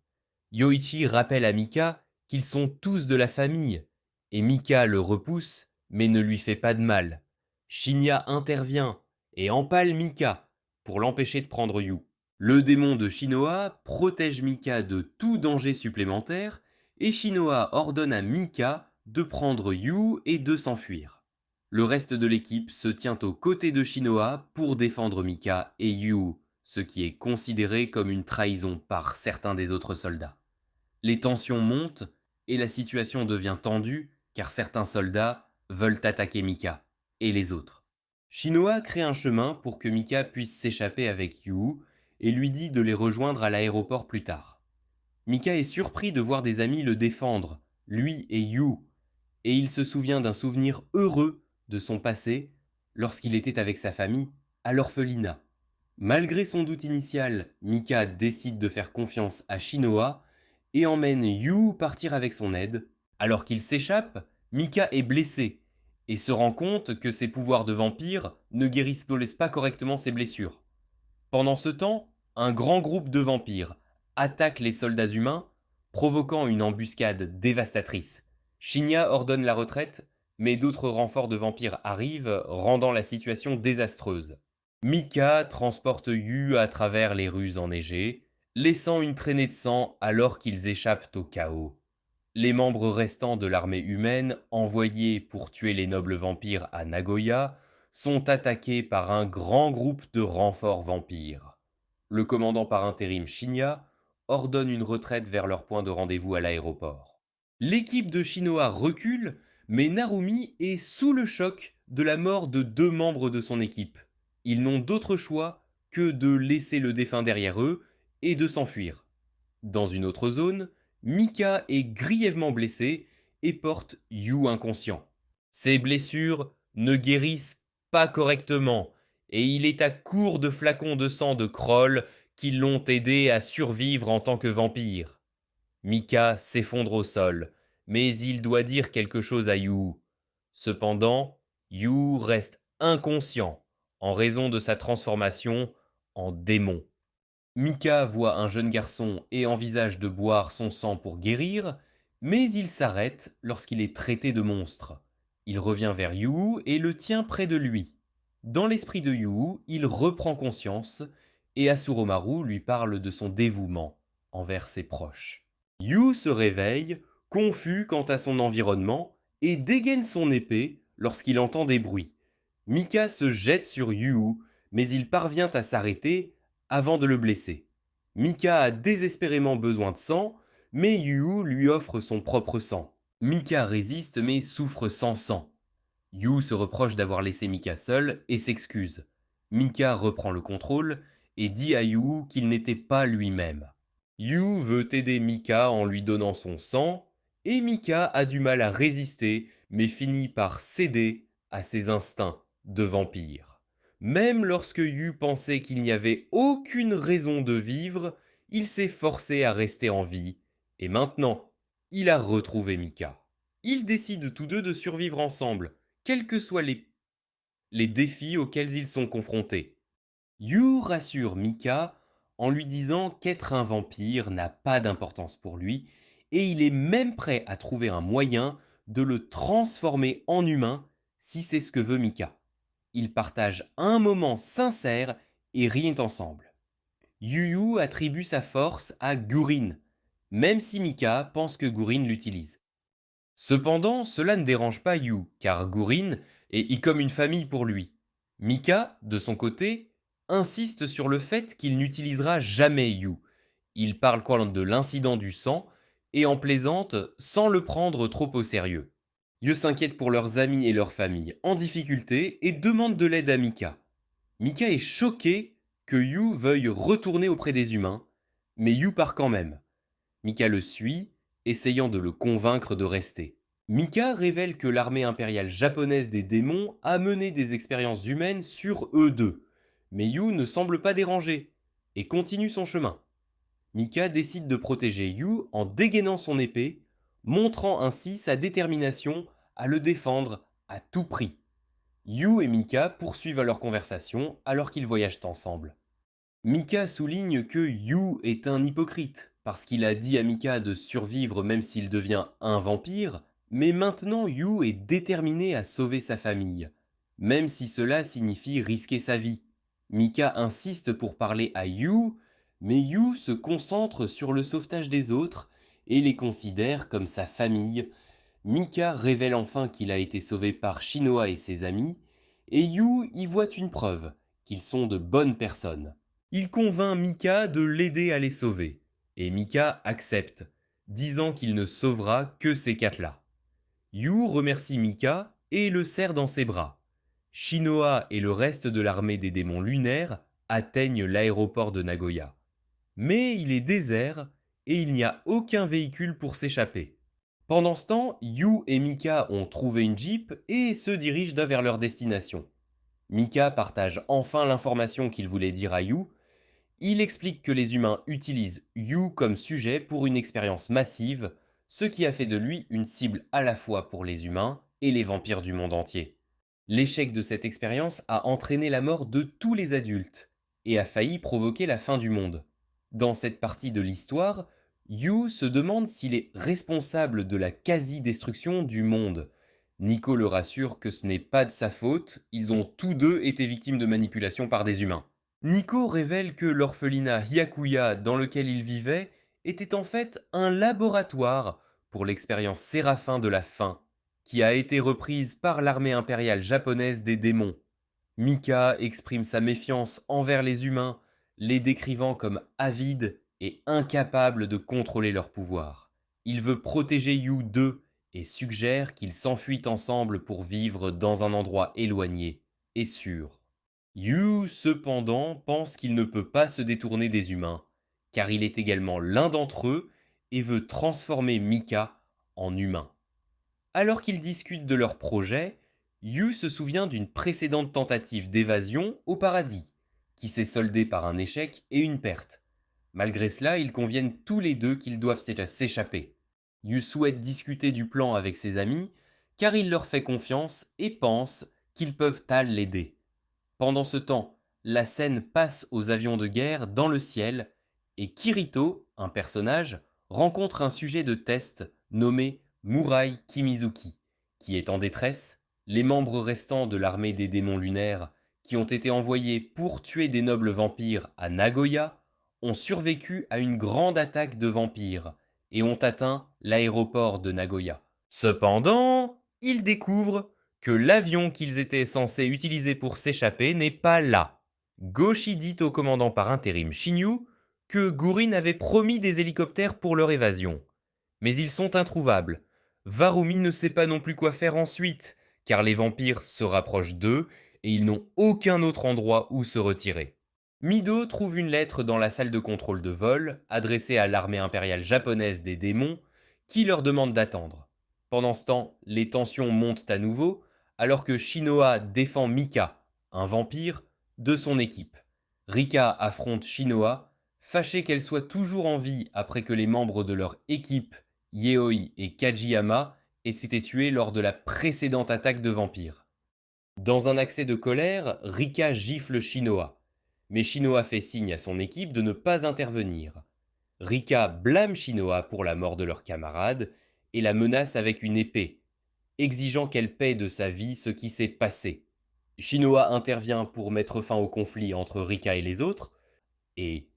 Yoichi rappelle à Mika qu'ils sont tous de la famille, et Mika le repousse, mais ne lui fait pas de mal. Shinya intervient et empale Mika pour l'empêcher de prendre Yu. Le démon de Shinoa protège Mika de tout danger supplémentaire, et Shinoa ordonne à Mika de prendre Yu et de s'enfuir. Le reste de l'équipe se tient aux côtés de Shinoa pour défendre Mika et Yu, ce qui est considéré comme une trahison par certains des autres soldats. Les tensions montent et la situation devient tendue car certains soldats veulent attaquer Mika et les autres. Shinoa crée un chemin pour que Mika puisse s'échapper avec Yu et lui dit de les rejoindre à l'aéroport plus tard. Mika est surpris de voir des amis le défendre, lui et Yu, et il se souvient d'un souvenir heureux de son passé lorsqu'il était avec sa famille à l'orphelinat. Malgré son doute initial, Mika décide de faire confiance à Shinoa et emmène Yu partir avec son aide. Alors qu'il s'échappe, Mika est blessé et se rend compte que ses pouvoirs de vampire ne guérissent pas correctement ses blessures. Pendant ce temps, un grand groupe de vampires attaque les soldats humains, provoquant une embuscade dévastatrice. Shinya ordonne la retraite, mais d'autres renforts de vampires arrivent, rendant la situation désastreuse. Mika transporte Yu à travers les rues enneigées, laissant une traînée de sang alors qu'ils échappent au chaos. Les membres restants de l'armée humaine, envoyés pour tuer les nobles vampires à Nagoya, sont attaqués par un grand groupe de renforts vampires. Le commandant par intérim Shinya ordonne une retraite vers leur point de rendez-vous à l'aéroport. L'équipe de Shinoa recule, mais Narumi est sous le choc de la mort de 2 membres de son équipe. Ils n'ont d'autre choix que de laisser le défunt derrière eux et de s'enfuir. Dans une autre zone, Mika est grièvement blessé et porte Yu inconscient. Ses blessures ne guérissent pas correctement et il est à court de flacons de sang de Kroll qui l'ont aidé à survivre en tant que vampire. Mika s'effondre au sol, mais il doit dire quelque chose à Yu. Cependant, Yu reste inconscient en raison de sa transformation en démon. Mika voit un jeune garçon et envisage de boire son sang pour guérir, mais il s'arrête lorsqu'il est traité de monstre. Il revient vers Yu et le tient près de lui. Dans l'esprit de Yu, il reprend conscience et Asuromaru lui parle de son dévouement envers ses proches. Yu se réveille, confus quant à son environnement, et dégaine son épée lorsqu'il entend des bruits. Mika se jette sur Yu, mais il parvient à s'arrêter avant de le blesser. Mika a désespérément besoin de sang, mais Yu lui offre son propre sang. Mika résiste mais souffre sans sang. Yu se reproche d'avoir laissé Mika seul et s'excuse. Mika reprend le contrôle et dit à Yu qu'il n'était pas lui-même. Yu veut aider Mika en lui donnant son sang, et Mika a du mal à résister, mais finit par céder à ses instincts de vampire. Même lorsque Yu pensait qu'il n'y avait aucune raison de vivre, il s'est forcé à rester en vie, et maintenant, il a retrouvé Mika. Ils décident tous deux de survivre ensemble, quels que soient les défis auxquels ils sont confrontés. Yu rassure Mika en lui disant qu'être un vampire n'a pas d'importance pour lui et il est même prêt à trouver un moyen de le transformer en humain si c'est ce que veut Mika. Ils partagent un moment sincère et rient ensemble. Yu attribue sa force à Gurin, même si Mika pense que Gurin l'utilise. Cependant, cela ne dérange pas Yu, car Gurin est comme une famille pour lui. Mika, de son côté, insiste sur le fait qu'il n'utilisera jamais Yu. Il parle de l'incident du sang et en plaisante sans le prendre trop au sérieux. Yu s'inquiète pour leurs amis et leur famille en difficulté et demande de l'aide à Mika. Mika est choqué que Yu veuille retourner auprès des humains, mais Yu part quand même. Mika le suit, essayant de le convaincre de rester. Mika révèle que l'armée impériale japonaise des démons a mené des expériences humaines sur eux deux, mais Yu ne semble pas dérangé et continue son chemin. Mika décide de protéger Yu en dégainant son épée, montrant ainsi sa détermination à le défendre à tout prix. Yu et Mika poursuivent leur conversation alors qu'ils voyagent ensemble. Mika souligne que Yu est un hypocrite, parce qu'il a dit à Mika de survivre même s'il devient un vampire, mais maintenant Yu est déterminé à sauver sa famille, même si cela signifie risquer sa vie. Mika insiste pour parler à Yu, mais Yu se concentre sur le sauvetage des autres et les considère comme sa famille. Mika révèle enfin qu'il a été sauvé par Shinoa et ses amis, et Yu y voit une preuve qu'ils sont de bonnes personnes. Il convainc Mika de l'aider à les sauver, et Mika accepte, disant qu'il ne sauvera que ces quatre-là. Yu remercie Mika et le serre dans ses bras. Shinoa et le reste de l'armée des démons lunaires atteignent l'aéroport de Nagoya. Mais il est désert et il n'y a aucun véhicule pour s'échapper. Pendant ce temps, Yu et Mika ont trouvé une jeep et se dirigent vers leur destination. Mika partage enfin l'information qu'il voulait dire à Yu. Il explique que les humains utilisent Yu comme sujet pour une expérience massive, ce qui a fait de lui une cible à la fois pour les humains et les vampires du monde entier. L'échec de cette expérience a entraîné la mort de tous les adultes et a failli provoquer la fin du monde. Dans cette partie de l'histoire, Yu se demande s'il est responsable de la quasi-destruction du monde. Nico le rassure que ce n'est pas de sa faute, ils ont tous deux été victimes de manipulation par des humains. Nico révèle que l'orphelinat Hyakuya dans lequel il vivait était en fait un laboratoire pour l'expérience Séraphin de la faim, qui a été reprise par l'armée impériale japonaise des démons. Mika exprime sa méfiance envers les humains, les décrivant comme avides et incapables de contrôler leur pouvoir. Il veut protéger Yu d'eux et suggère qu'ils s'enfuient ensemble pour vivre dans un endroit éloigné et sûr. Yu, cependant, pense qu'il ne peut pas se détourner des humains, car il est également l'un d'entre eux et veut transformer Mika en humain. Alors qu'ils discutent de leur projet, Yu se souvient d'une précédente tentative d'évasion au paradis, qui s'est soldée par un échec et une perte. Malgré cela, ils conviennent tous les deux qu'ils doivent s'échapper. Yu souhaite discuter du plan avec ses amis, car il leur fait confiance et pense qu'ils peuvent l'aider. Pendant ce temps, la scène passe aux avions de guerre dans le ciel, et Kirito, un personnage, rencontre un sujet de test nommé Murai Kimizuki, qui est en détresse Les membres restants de l'armée des démons lunaires, qui ont été envoyés pour tuer des nobles vampires à Nagoya, ont survécu à une grande attaque de vampires et ont atteint l'aéroport de Nagoya. Cependant, ils découvrent que l'avion qu'ils étaient censés utiliser pour s'échapper n'est pas là. Goshi dit au commandant par intérim Shinyu que Gurin avait promis des hélicoptères pour leur évasion. Mais ils sont introuvables. Warumi ne sait pas non plus quoi faire ensuite, car les vampires se rapprochent d'eux et ils n'ont aucun autre endroit où se retirer. Mido trouve une lettre dans la salle de contrôle de vol, adressée à l'armée impériale japonaise des démons, qui leur demande d'attendre. Pendant ce temps, les tensions montent à nouveau, alors que Shinoa défend Mika, un vampire, de son équipe. Rika affronte Shinoa, fâchée qu'elle soit toujours en vie après que les membres de leur équipe, Yaoi et Kajiyama, aient été tués lors de la précédente attaque de vampires. Dans un accès de colère, Rika gifle Shinoa. Mais Shinoa fait signe à son équipe de ne pas intervenir. Rika blâme Shinoa pour la mort de leur camarade et la menace avec une épée, exigeant qu'elle paie de sa vie ce qui s'est passé. Shinoa intervient pour mettre fin au conflit entre Rika et les autres, et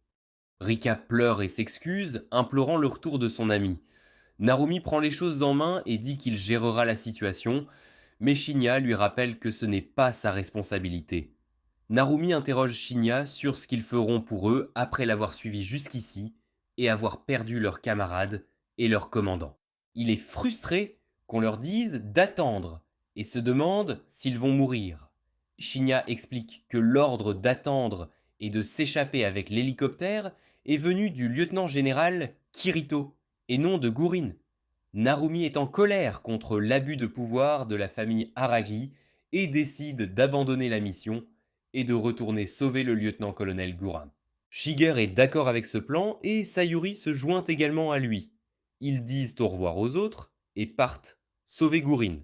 Rika pleure et s'excuse, implorant le retour de son ami. Narumi prend les choses en main et dit qu'il gérera la situation, mais Shinya lui rappelle que ce n'est pas sa responsabilité. Narumi interroge Shinya sur ce qu'ils feront pour eux après l'avoir suivi jusqu'ici et avoir perdu leur camarade et leur commandant. Il est frustré qu'on leur dise d'attendre et se demande s'ils vont mourir. Shinya explique que l'ordre d'attendre et de s'échapper avec l'hélicoptère est venu du lieutenant-général Kirito et non de Gurin. Narumi est en colère contre l'abus de pouvoir de la famille Aragi et décide d'abandonner la mission et de retourner sauver le lieutenant-colonel Gurin. Shiger est d'accord avec ce plan et Sayuri se joint également à lui. Ils disent au revoir aux autres et partent sauver Gurin.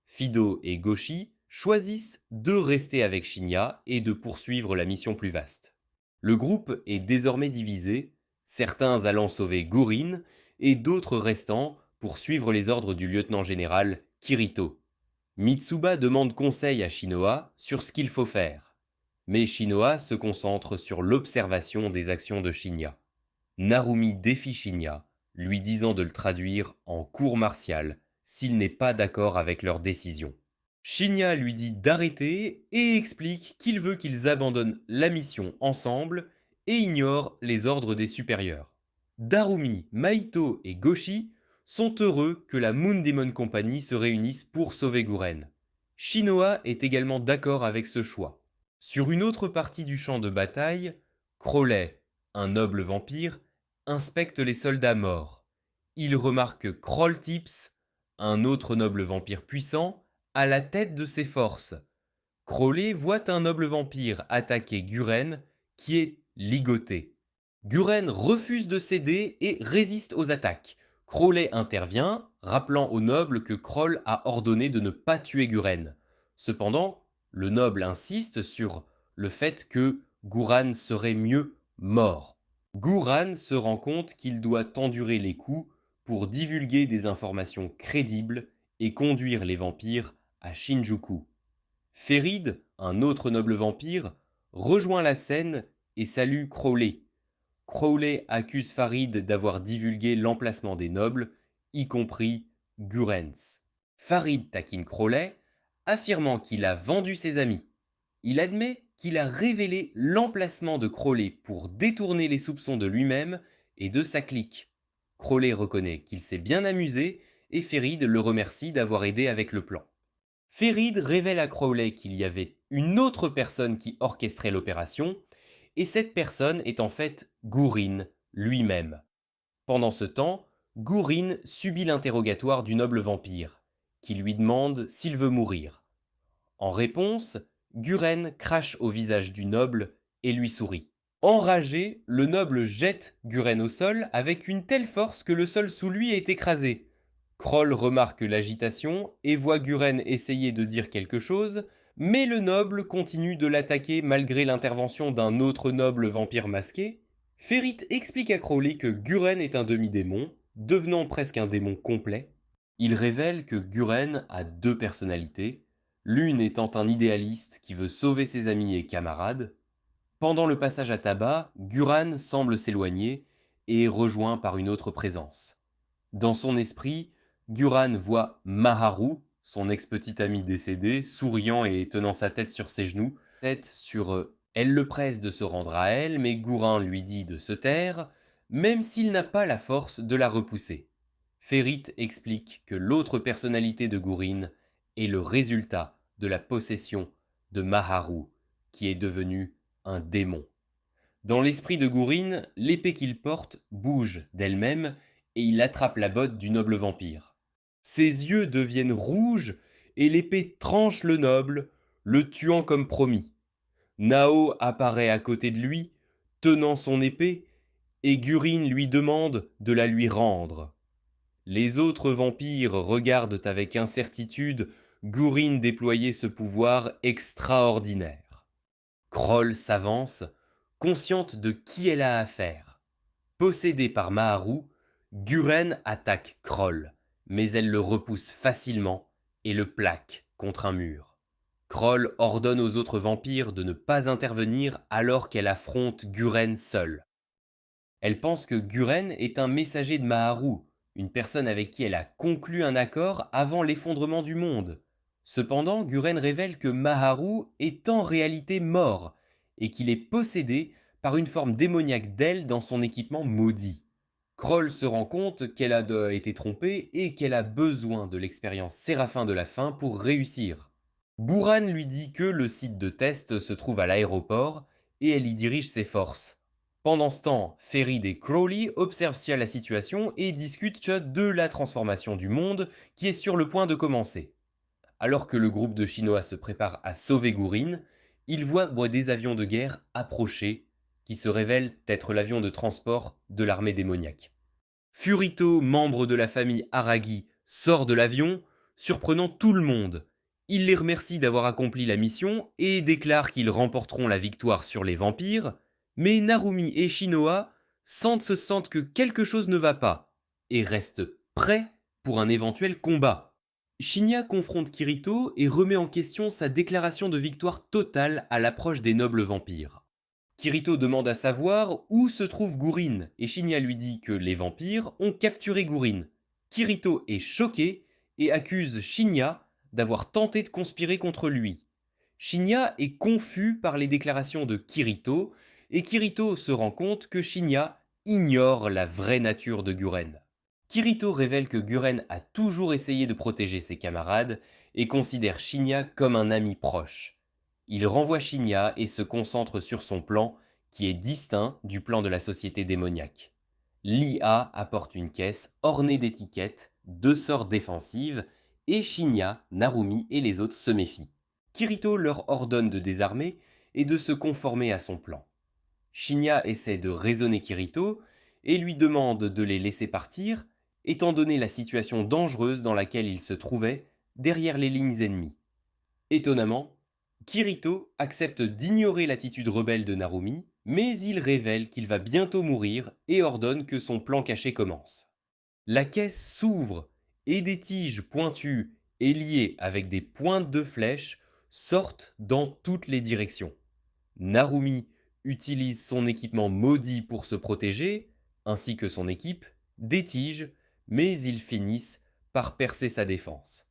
Fido et Goshi choisissent de rester avec Shinya et de poursuivre la mission plus vaste. Le groupe est désormais divisé, certains allant sauver Gurin et d'autres restant pour suivre les ordres du lieutenant-général Kirito. Mitsuba demande conseil à Shinoa sur ce qu'il faut faire. Mais Shinoa se concentre sur l'observation des actions de Shinya. Narumi défie Shinya, lui disant de le traduire en cour martiale s'il n'est pas d'accord avec leur décision. Shinya lui dit d'arrêter et explique qu'il veut qu'ils abandonnent la mission ensemble et ignorent les ordres des supérieurs. Darumi, Maito et Goshi sont heureux que la Moon Demon Company se réunisse pour sauver Guren. Shinoa est également d'accord avec ce choix. Sur une autre partie du champ de bataille, Crowley, un noble vampire, inspecte les soldats morts. Il remarque que Kroll-Tips, un autre noble vampire puissant, à la tête de ses forces. Crowley voit un noble vampire attaquer Guren, qui est ligoté. Guren refuse de céder et résiste aux attaques. Crowley intervient, rappelant au noble que Kroll a ordonné de ne pas tuer Guren. Cependant, le noble insiste sur le fait que Guran serait mieux mort. Guran se rend compte qu'il doit endurer les coups pour divulguer des informations crédibles et conduire les vampires à Shinjuku. Ferid, un autre noble vampire, rejoint la scène et salue Crowley. Crowley accuse Farid d'avoir divulgué l'emplacement des nobles, y compris Gurens. Farid taquine Crowley, affirmant qu'il a vendu ses amis. Il admet qu'il a révélé l'emplacement de Crowley pour détourner les soupçons de lui-même et de sa clique. Crowley reconnaît qu'il s'est bien amusé et Ferid le remercie d'avoir aidé avec le plan. Ferid révèle à Crowley qu'il y avait une autre personne qui orchestrait l'opération, et cette personne est en fait Gurin lui-même. Pendant ce temps, Gurin subit l'interrogatoire du noble vampire, qui lui demande s'il veut mourir. En réponse, Guren crache au visage du noble et lui sourit. Enragé, le noble jette Guren au sol avec une telle force que le sol sous lui est écrasé. Kroll remarque l'agitation et voit Guren essayer de dire quelque chose, mais le noble continue de l'attaquer malgré l'intervention d'un autre noble vampire masqué. Ferit explique à Crowley que Guren est un demi-démon, devenant presque un démon complet. Il révèle que Guren a deux personnalités, l'une étant un idéaliste qui veut sauver ses amis et camarades. Pendant le passage à tabac, Guran semble s'éloigner et est rejoint par une autre présence. Dans son esprit, Guran voit Maharu, son ex-petit ami décédé, souriant et tenant sa tête sur ses genoux, tête sur eux. Elle le presse de se rendre à elle, mais Guran lui dit de se taire, même s'il n'a pas la force de la repousser. Férit explique que l'autre personnalité de Gourin est le résultat de la possession de Maharu, qui est devenu un démon. Dans l'esprit de Gourin, l'épée qu'il porte bouge d'elle-même et il attrape la botte du noble vampire. Ses yeux deviennent rouges et l'épée tranche le noble, le tuant comme promis. Nao apparaît à côté de lui, tenant son épée, et Gurine lui demande de la lui rendre. Les autres vampires regardent avec incertitude Gurine déployer ce pouvoir extraordinaire. Kroll s'avance, consciente de qui elle a affaire. Possédée par Maharu, Guren attaque Kroll, mais elle le repousse facilement et le plaque contre un mur. Kroll ordonne aux autres vampires de ne pas intervenir alors qu'elle affronte Guren seule. Elle pense que Guren est un messager de Maharu, une personne avec qui elle a conclu un accord avant l'effondrement du monde. Cependant, Guren révèle que Maharu est en réalité mort et qu'il est possédé par une forme démoniaque d'elle dans son équipement maudit. Kroll se rend compte qu'elle a été trompée et qu'elle a besoin de l'expérience Séraphin de la fin pour réussir. Buran lui dit que le site de test se trouve à l'aéroport et elle y dirige ses forces. Pendant ce temps, Ferid et Crowley observent la situation et discutent de la transformation du monde qui est sur le point de commencer. Alors que le groupe de Chinois se prépare à sauver Gourin, ils voient des avions de guerre approcher qui se révèlent être l'avion de transport de l'armée démoniaque. Furito, membre de la famille Aragi, sort de l'avion, surprenant tout le monde. Il les remercie d'avoir accompli la mission et déclare qu'ils remporteront la victoire sur les vampires, mais Narumi et Shinoa sentent que quelque chose ne va pas et restent prêts pour un éventuel combat. Shinya confronte Kirito et remet en question sa déclaration de victoire totale à l'approche des nobles vampires. Kirito demande à savoir où se trouve Gourin et Shinya lui dit que les vampires ont capturé Gourin. Kirito est choqué et accuse Shinya d'avoir tenté de conspirer contre lui. Shinya est confus par les déclarations de Kirito et Kirito se rend compte que Shinya ignore la vraie nature de Guren. Kirito révèle que Guren a toujours essayé de protéger ses camarades et considère Shinya comme un ami proche. Il renvoie Shinya et se concentre sur son plan qui est distinct du plan de la société démoniaque. L'IA apporte une caisse ornée d'étiquettes, de sorts défensives, et Shinya, Narumi et les autres se méfient. Kirito leur ordonne de désarmer et de se conformer à son plan. Shinya essaie de raisonner Kirito et lui demande de les laisser partir, étant donné la situation dangereuse dans laquelle ils se trouvaient derrière les lignes ennemies. Étonnamment, Kirito accepte d'ignorer l'attitude rebelle de Narumi, mais il révèle qu'il va bientôt mourir et ordonne que son plan caché commence. La caisse s'ouvre et des tiges pointues et liées avec des pointes de flèches sortent dans toutes les directions. Narumi utilise son équipement maudit pour se protéger, ainsi que son équipe, des tiges, mais ils finissent par percer sa défense.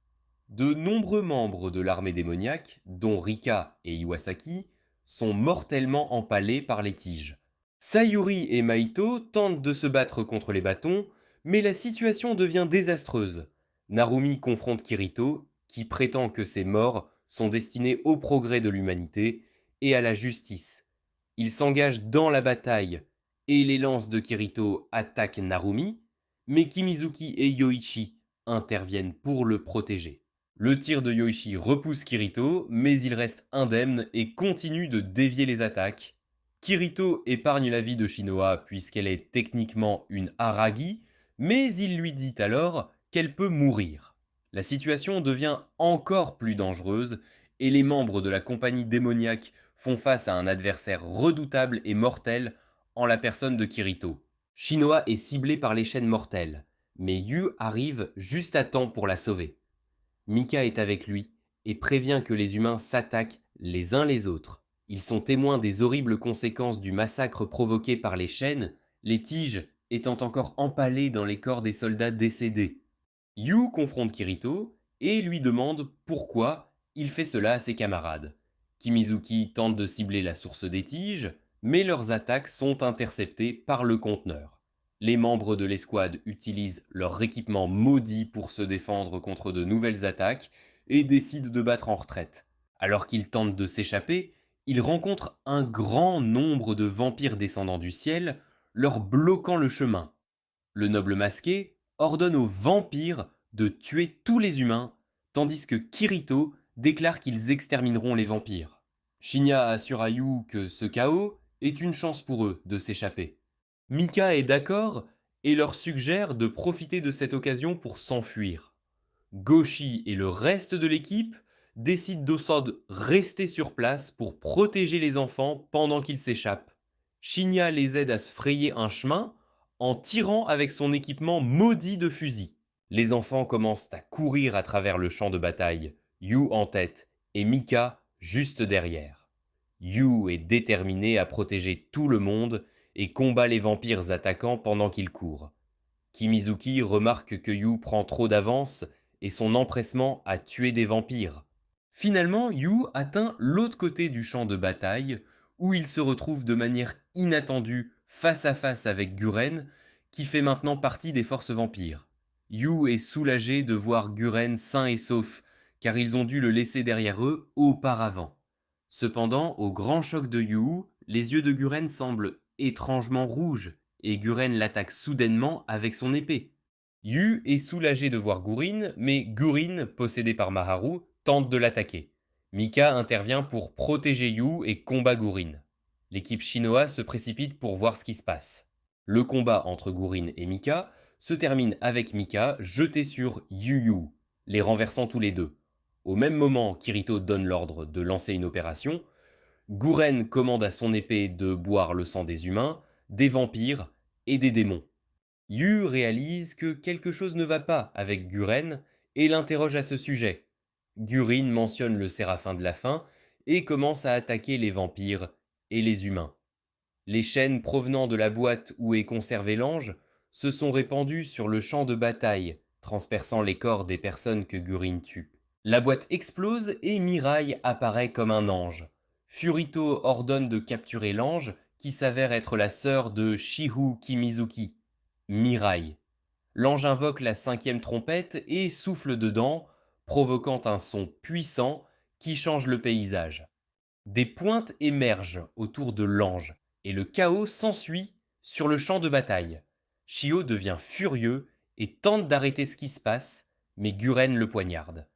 De nombreux membres de l'armée démoniaque, dont Rika et Iwasaki, sont mortellement empalés par les tiges. Sayuri et Maito tentent de se battre contre les bâtons, mais la situation devient désastreuse. Narumi confronte Kirito, qui prétend que ces morts sont destinés au progrès de l'humanité et à la justice. Il s'engage dans la bataille et les lances de Kirito attaquent Narumi, mais Kimizuki et Yoichi interviennent pour le protéger. Le tir de Yoichi repousse Kirito, mais il reste indemne et continue de dévier les attaques. Kirito épargne la vie de Shinoa puisqu'elle est techniquement une Aragi, mais il lui dit alors qu'elle peut mourir. La situation devient encore plus dangereuse et les membres de la compagnie démoniaque font face à un adversaire redoutable et mortel en la personne de Kirito. Shinoa est ciblée par les chaînes mortelles, mais Yu arrive juste à temps pour la sauver. Mika est avec lui et prévient que les humains s'attaquent les uns les autres. Ils sont témoins des horribles conséquences du massacre provoqué par les chaînes, les tiges étant encore empalées dans les corps des soldats décédés. Yu confronte Kirito et lui demande pourquoi il fait cela à ses camarades. Kimizuki tente de cibler la source des tiges, mais leurs attaques sont interceptées par le conteneur. Les membres de l'escouade utilisent leur équipement maudit pour se défendre contre de nouvelles attaques et décident de battre en retraite. Alors qu'ils tentent de s'échapper, ils rencontrent un grand nombre de vampires descendant du ciel, leur bloquant le chemin. Le noble masqué ordonne aux vampires de tuer tous les humains, tandis que Kirito déclare qu'ils extermineront les vampires. Shinya assure à Yu que ce chaos est une chance pour eux de s'échapper. Mika est d'accord et leur suggère de profiter de cette occasion pour s'enfuir. Goshi et le reste de l'équipe décident d'Ossod rester sur place pour protéger les enfants pendant qu'ils s'échappent. Shinya les aide à se frayer un chemin en tirant avec son équipement maudit de fusil. Les enfants commencent à courir à travers le champ de bataille, Yu en tête et Mika juste derrière. Yu est déterminé à protéger tout le monde et combat les vampires attaquants pendant qu'il court. Kimizuki remarque que Yu prend trop d'avance et son empressement à tuer des vampires. Finalement, Yu atteint l'autre côté du champ de bataille, où il se retrouve de manière inattendue face à face avec Guren, qui fait maintenant partie des forces vampires. Yu est soulagé de voir Guren sain et sauf, car ils ont dû le laisser derrière eux auparavant. Cependant, au grand choc de Yu, les yeux de Guren semblent étrangement rouges, et Guren l'attaque soudainement avec son épée. Yu est soulagé de voir Gurin, mais Gurin, possédé par Maharu, tente de l'attaquer. Mika intervient pour protéger Yu et combat Gurin. L'équipe Shinoa se précipite pour voir ce qui se passe. Le combat entre Gurin et Mika se termine avec Mika jeté sur Yu, les renversant tous les deux. Au même moment, Kirito donne l'ordre de lancer une opération. Guren commande à son épée de boire le sang des humains, des vampires et des démons. Yu réalise que quelque chose ne va pas avec Guren et l'interroge à ce sujet. Gurin mentionne le séraphin de la faim et commence à attaquer les vampires et les humains. Les chaînes provenant de la boîte où est conservé l'ange se sont répandues sur le champ de bataille, transperçant les corps des personnes que Gurin tue. La boîte explose et Mirai apparaît comme un ange. Furito ordonne de capturer l'ange, qui s'avère être la sœur de Shihu Kimizuki, Mirai. L'ange invoque la 5e trompette et souffle dedans, provoquant un son puissant qui change le paysage. Des pointes émergent autour de l'ange et le chaos s'ensuit sur le champ de bataille. Shio devient furieux et tente d'arrêter ce qui se passe, mais Guren le poignarde.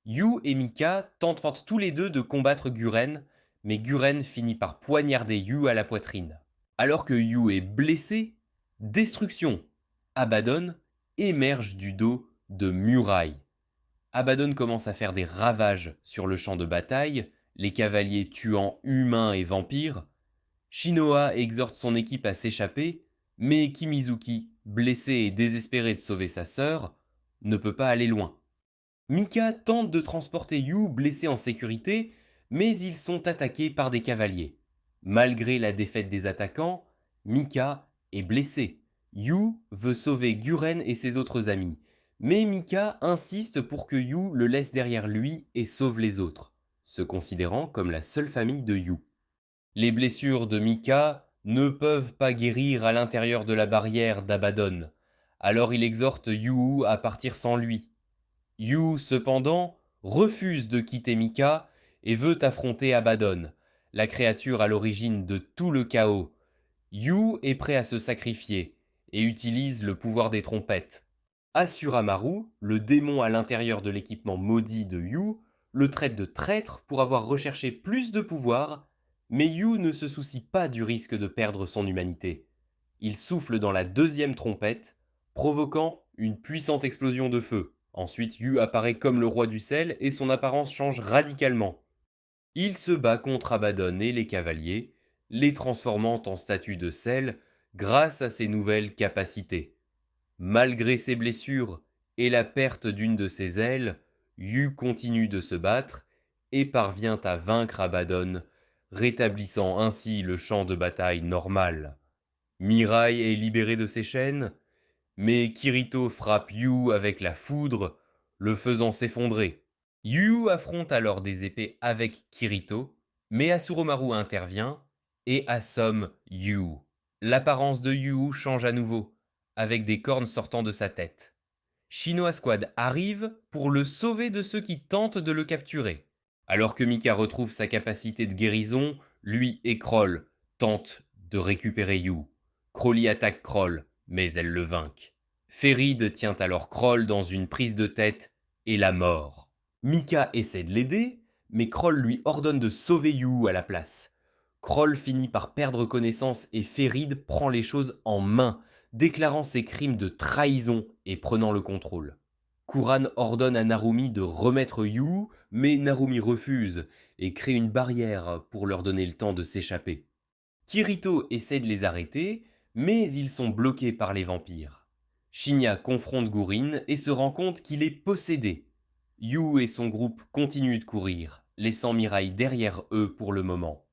Yu et Mika tentent tous les deux de combattre Guren, mais Guren finit par poignarder Yu à la poitrine. Alors que Yu est blessé, destruction. Abaddon émerge du dos de Murai. Abaddon commence à faire des ravages sur le champ de bataille, les cavaliers tuant humains et vampires. Shinoa exhorte son équipe à s'échapper, mais Kimizuki, blessé et désespéré de sauver sa sœur, ne peut pas aller loin. Mika tente de transporter Yu blessé en sécurité, mais ils sont attaqués par des cavaliers. Malgré la défaite des attaquants, Mika est blessé. Yu veut sauver Guren et ses autres amis, mais Mika insiste pour que Yu le laisse derrière lui et sauve les autres, se considérant comme la seule famille de Yu. Les blessures de Mika ne peuvent pas guérir à l'intérieur de la barrière d'Abaddon, alors il exhorte Yu à partir sans lui. Yu, cependant, refuse de quitter Mika et veut affronter Abaddon, la créature à l'origine de tout le chaos. Yu est prêt à se sacrifier et utilise le pouvoir des trompettes. Asuramaru, le démon à l'intérieur de l'équipement maudit de Yu, le traite de traître pour avoir recherché plus de pouvoir, mais Yu ne se soucie pas du risque de perdre son humanité. Il souffle dans la 2e trompette, provoquant une puissante explosion de feu. Ensuite, Yu apparaît comme le roi du sel et son apparence change radicalement. Il se bat contre Abaddon et les cavaliers, les transformant en statues de sel grâce à ses nouvelles capacités. Malgré ses blessures et la perte d'une de ses ailes, Yu continue de se battre et parvient à vaincre Abaddon, rétablissant ainsi le champ de bataille normal. Mirai est libéré de ses chaînes, mais Kirito frappe Yu avec la foudre, le faisant s'effondrer. Yu affronte alors des épées avec Kirito, mais Asuromaru intervient et assomme Yu. L'apparence de Yu change à nouveau, avec des cornes sortant de sa tête. Shinoa Squad arrive pour le sauver de ceux qui tentent de le capturer. Alors que Mika retrouve sa capacité de guérison, lui et Kroll tentent de récupérer Yu. Crowley attaque Kroll, mais elle le vainque. Ferid tient alors Kroll dans une prise de tête et la mord. Mika essaie de l'aider, mais Kroll lui ordonne de sauver Yu à la place. Kroll finit par perdre connaissance et Ferid prend les choses en main, déclarant ses crimes de trahison et prenant le contrôle. Kuran ordonne à Narumi de remettre Yu, mais Narumi refuse et crée une barrière pour leur donner le temps de s'échapper. Kirito essaie de les arrêter, mais ils sont bloqués par les vampires. Shinya confronte Gourin et se rend compte qu'il est possédé. Yu et son groupe continuent de courir, laissant Mirai derrière eux pour le moment.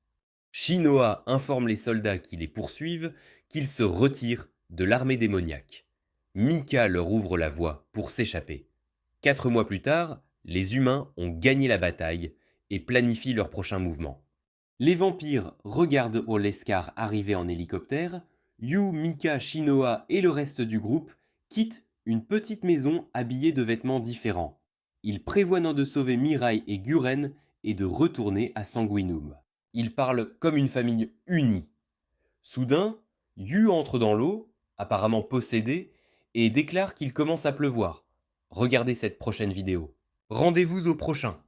Shinoa informe les soldats qui les poursuivent qu'ils se retirent de l'armée démoniaque. Mika leur ouvre la voie pour s'échapper. 4 mois plus tard, les humains ont gagné la bataille et planifient leur prochain mouvement. Les vampires regardent Oleskar arriver en hélicoptère. Yu, Mika, Shinoa et le reste du groupe quittent une petite maison habillée de vêtements différents. Ils prévoient de sauver Mirai et Guren et de retourner à Sanguinum. Ils parlent comme une famille unie. Soudain, Yu entre dans l'eau, apparemment possédé, et déclare qu'il commence à pleuvoir. Regardez cette prochaine vidéo. Rendez-vous au prochain.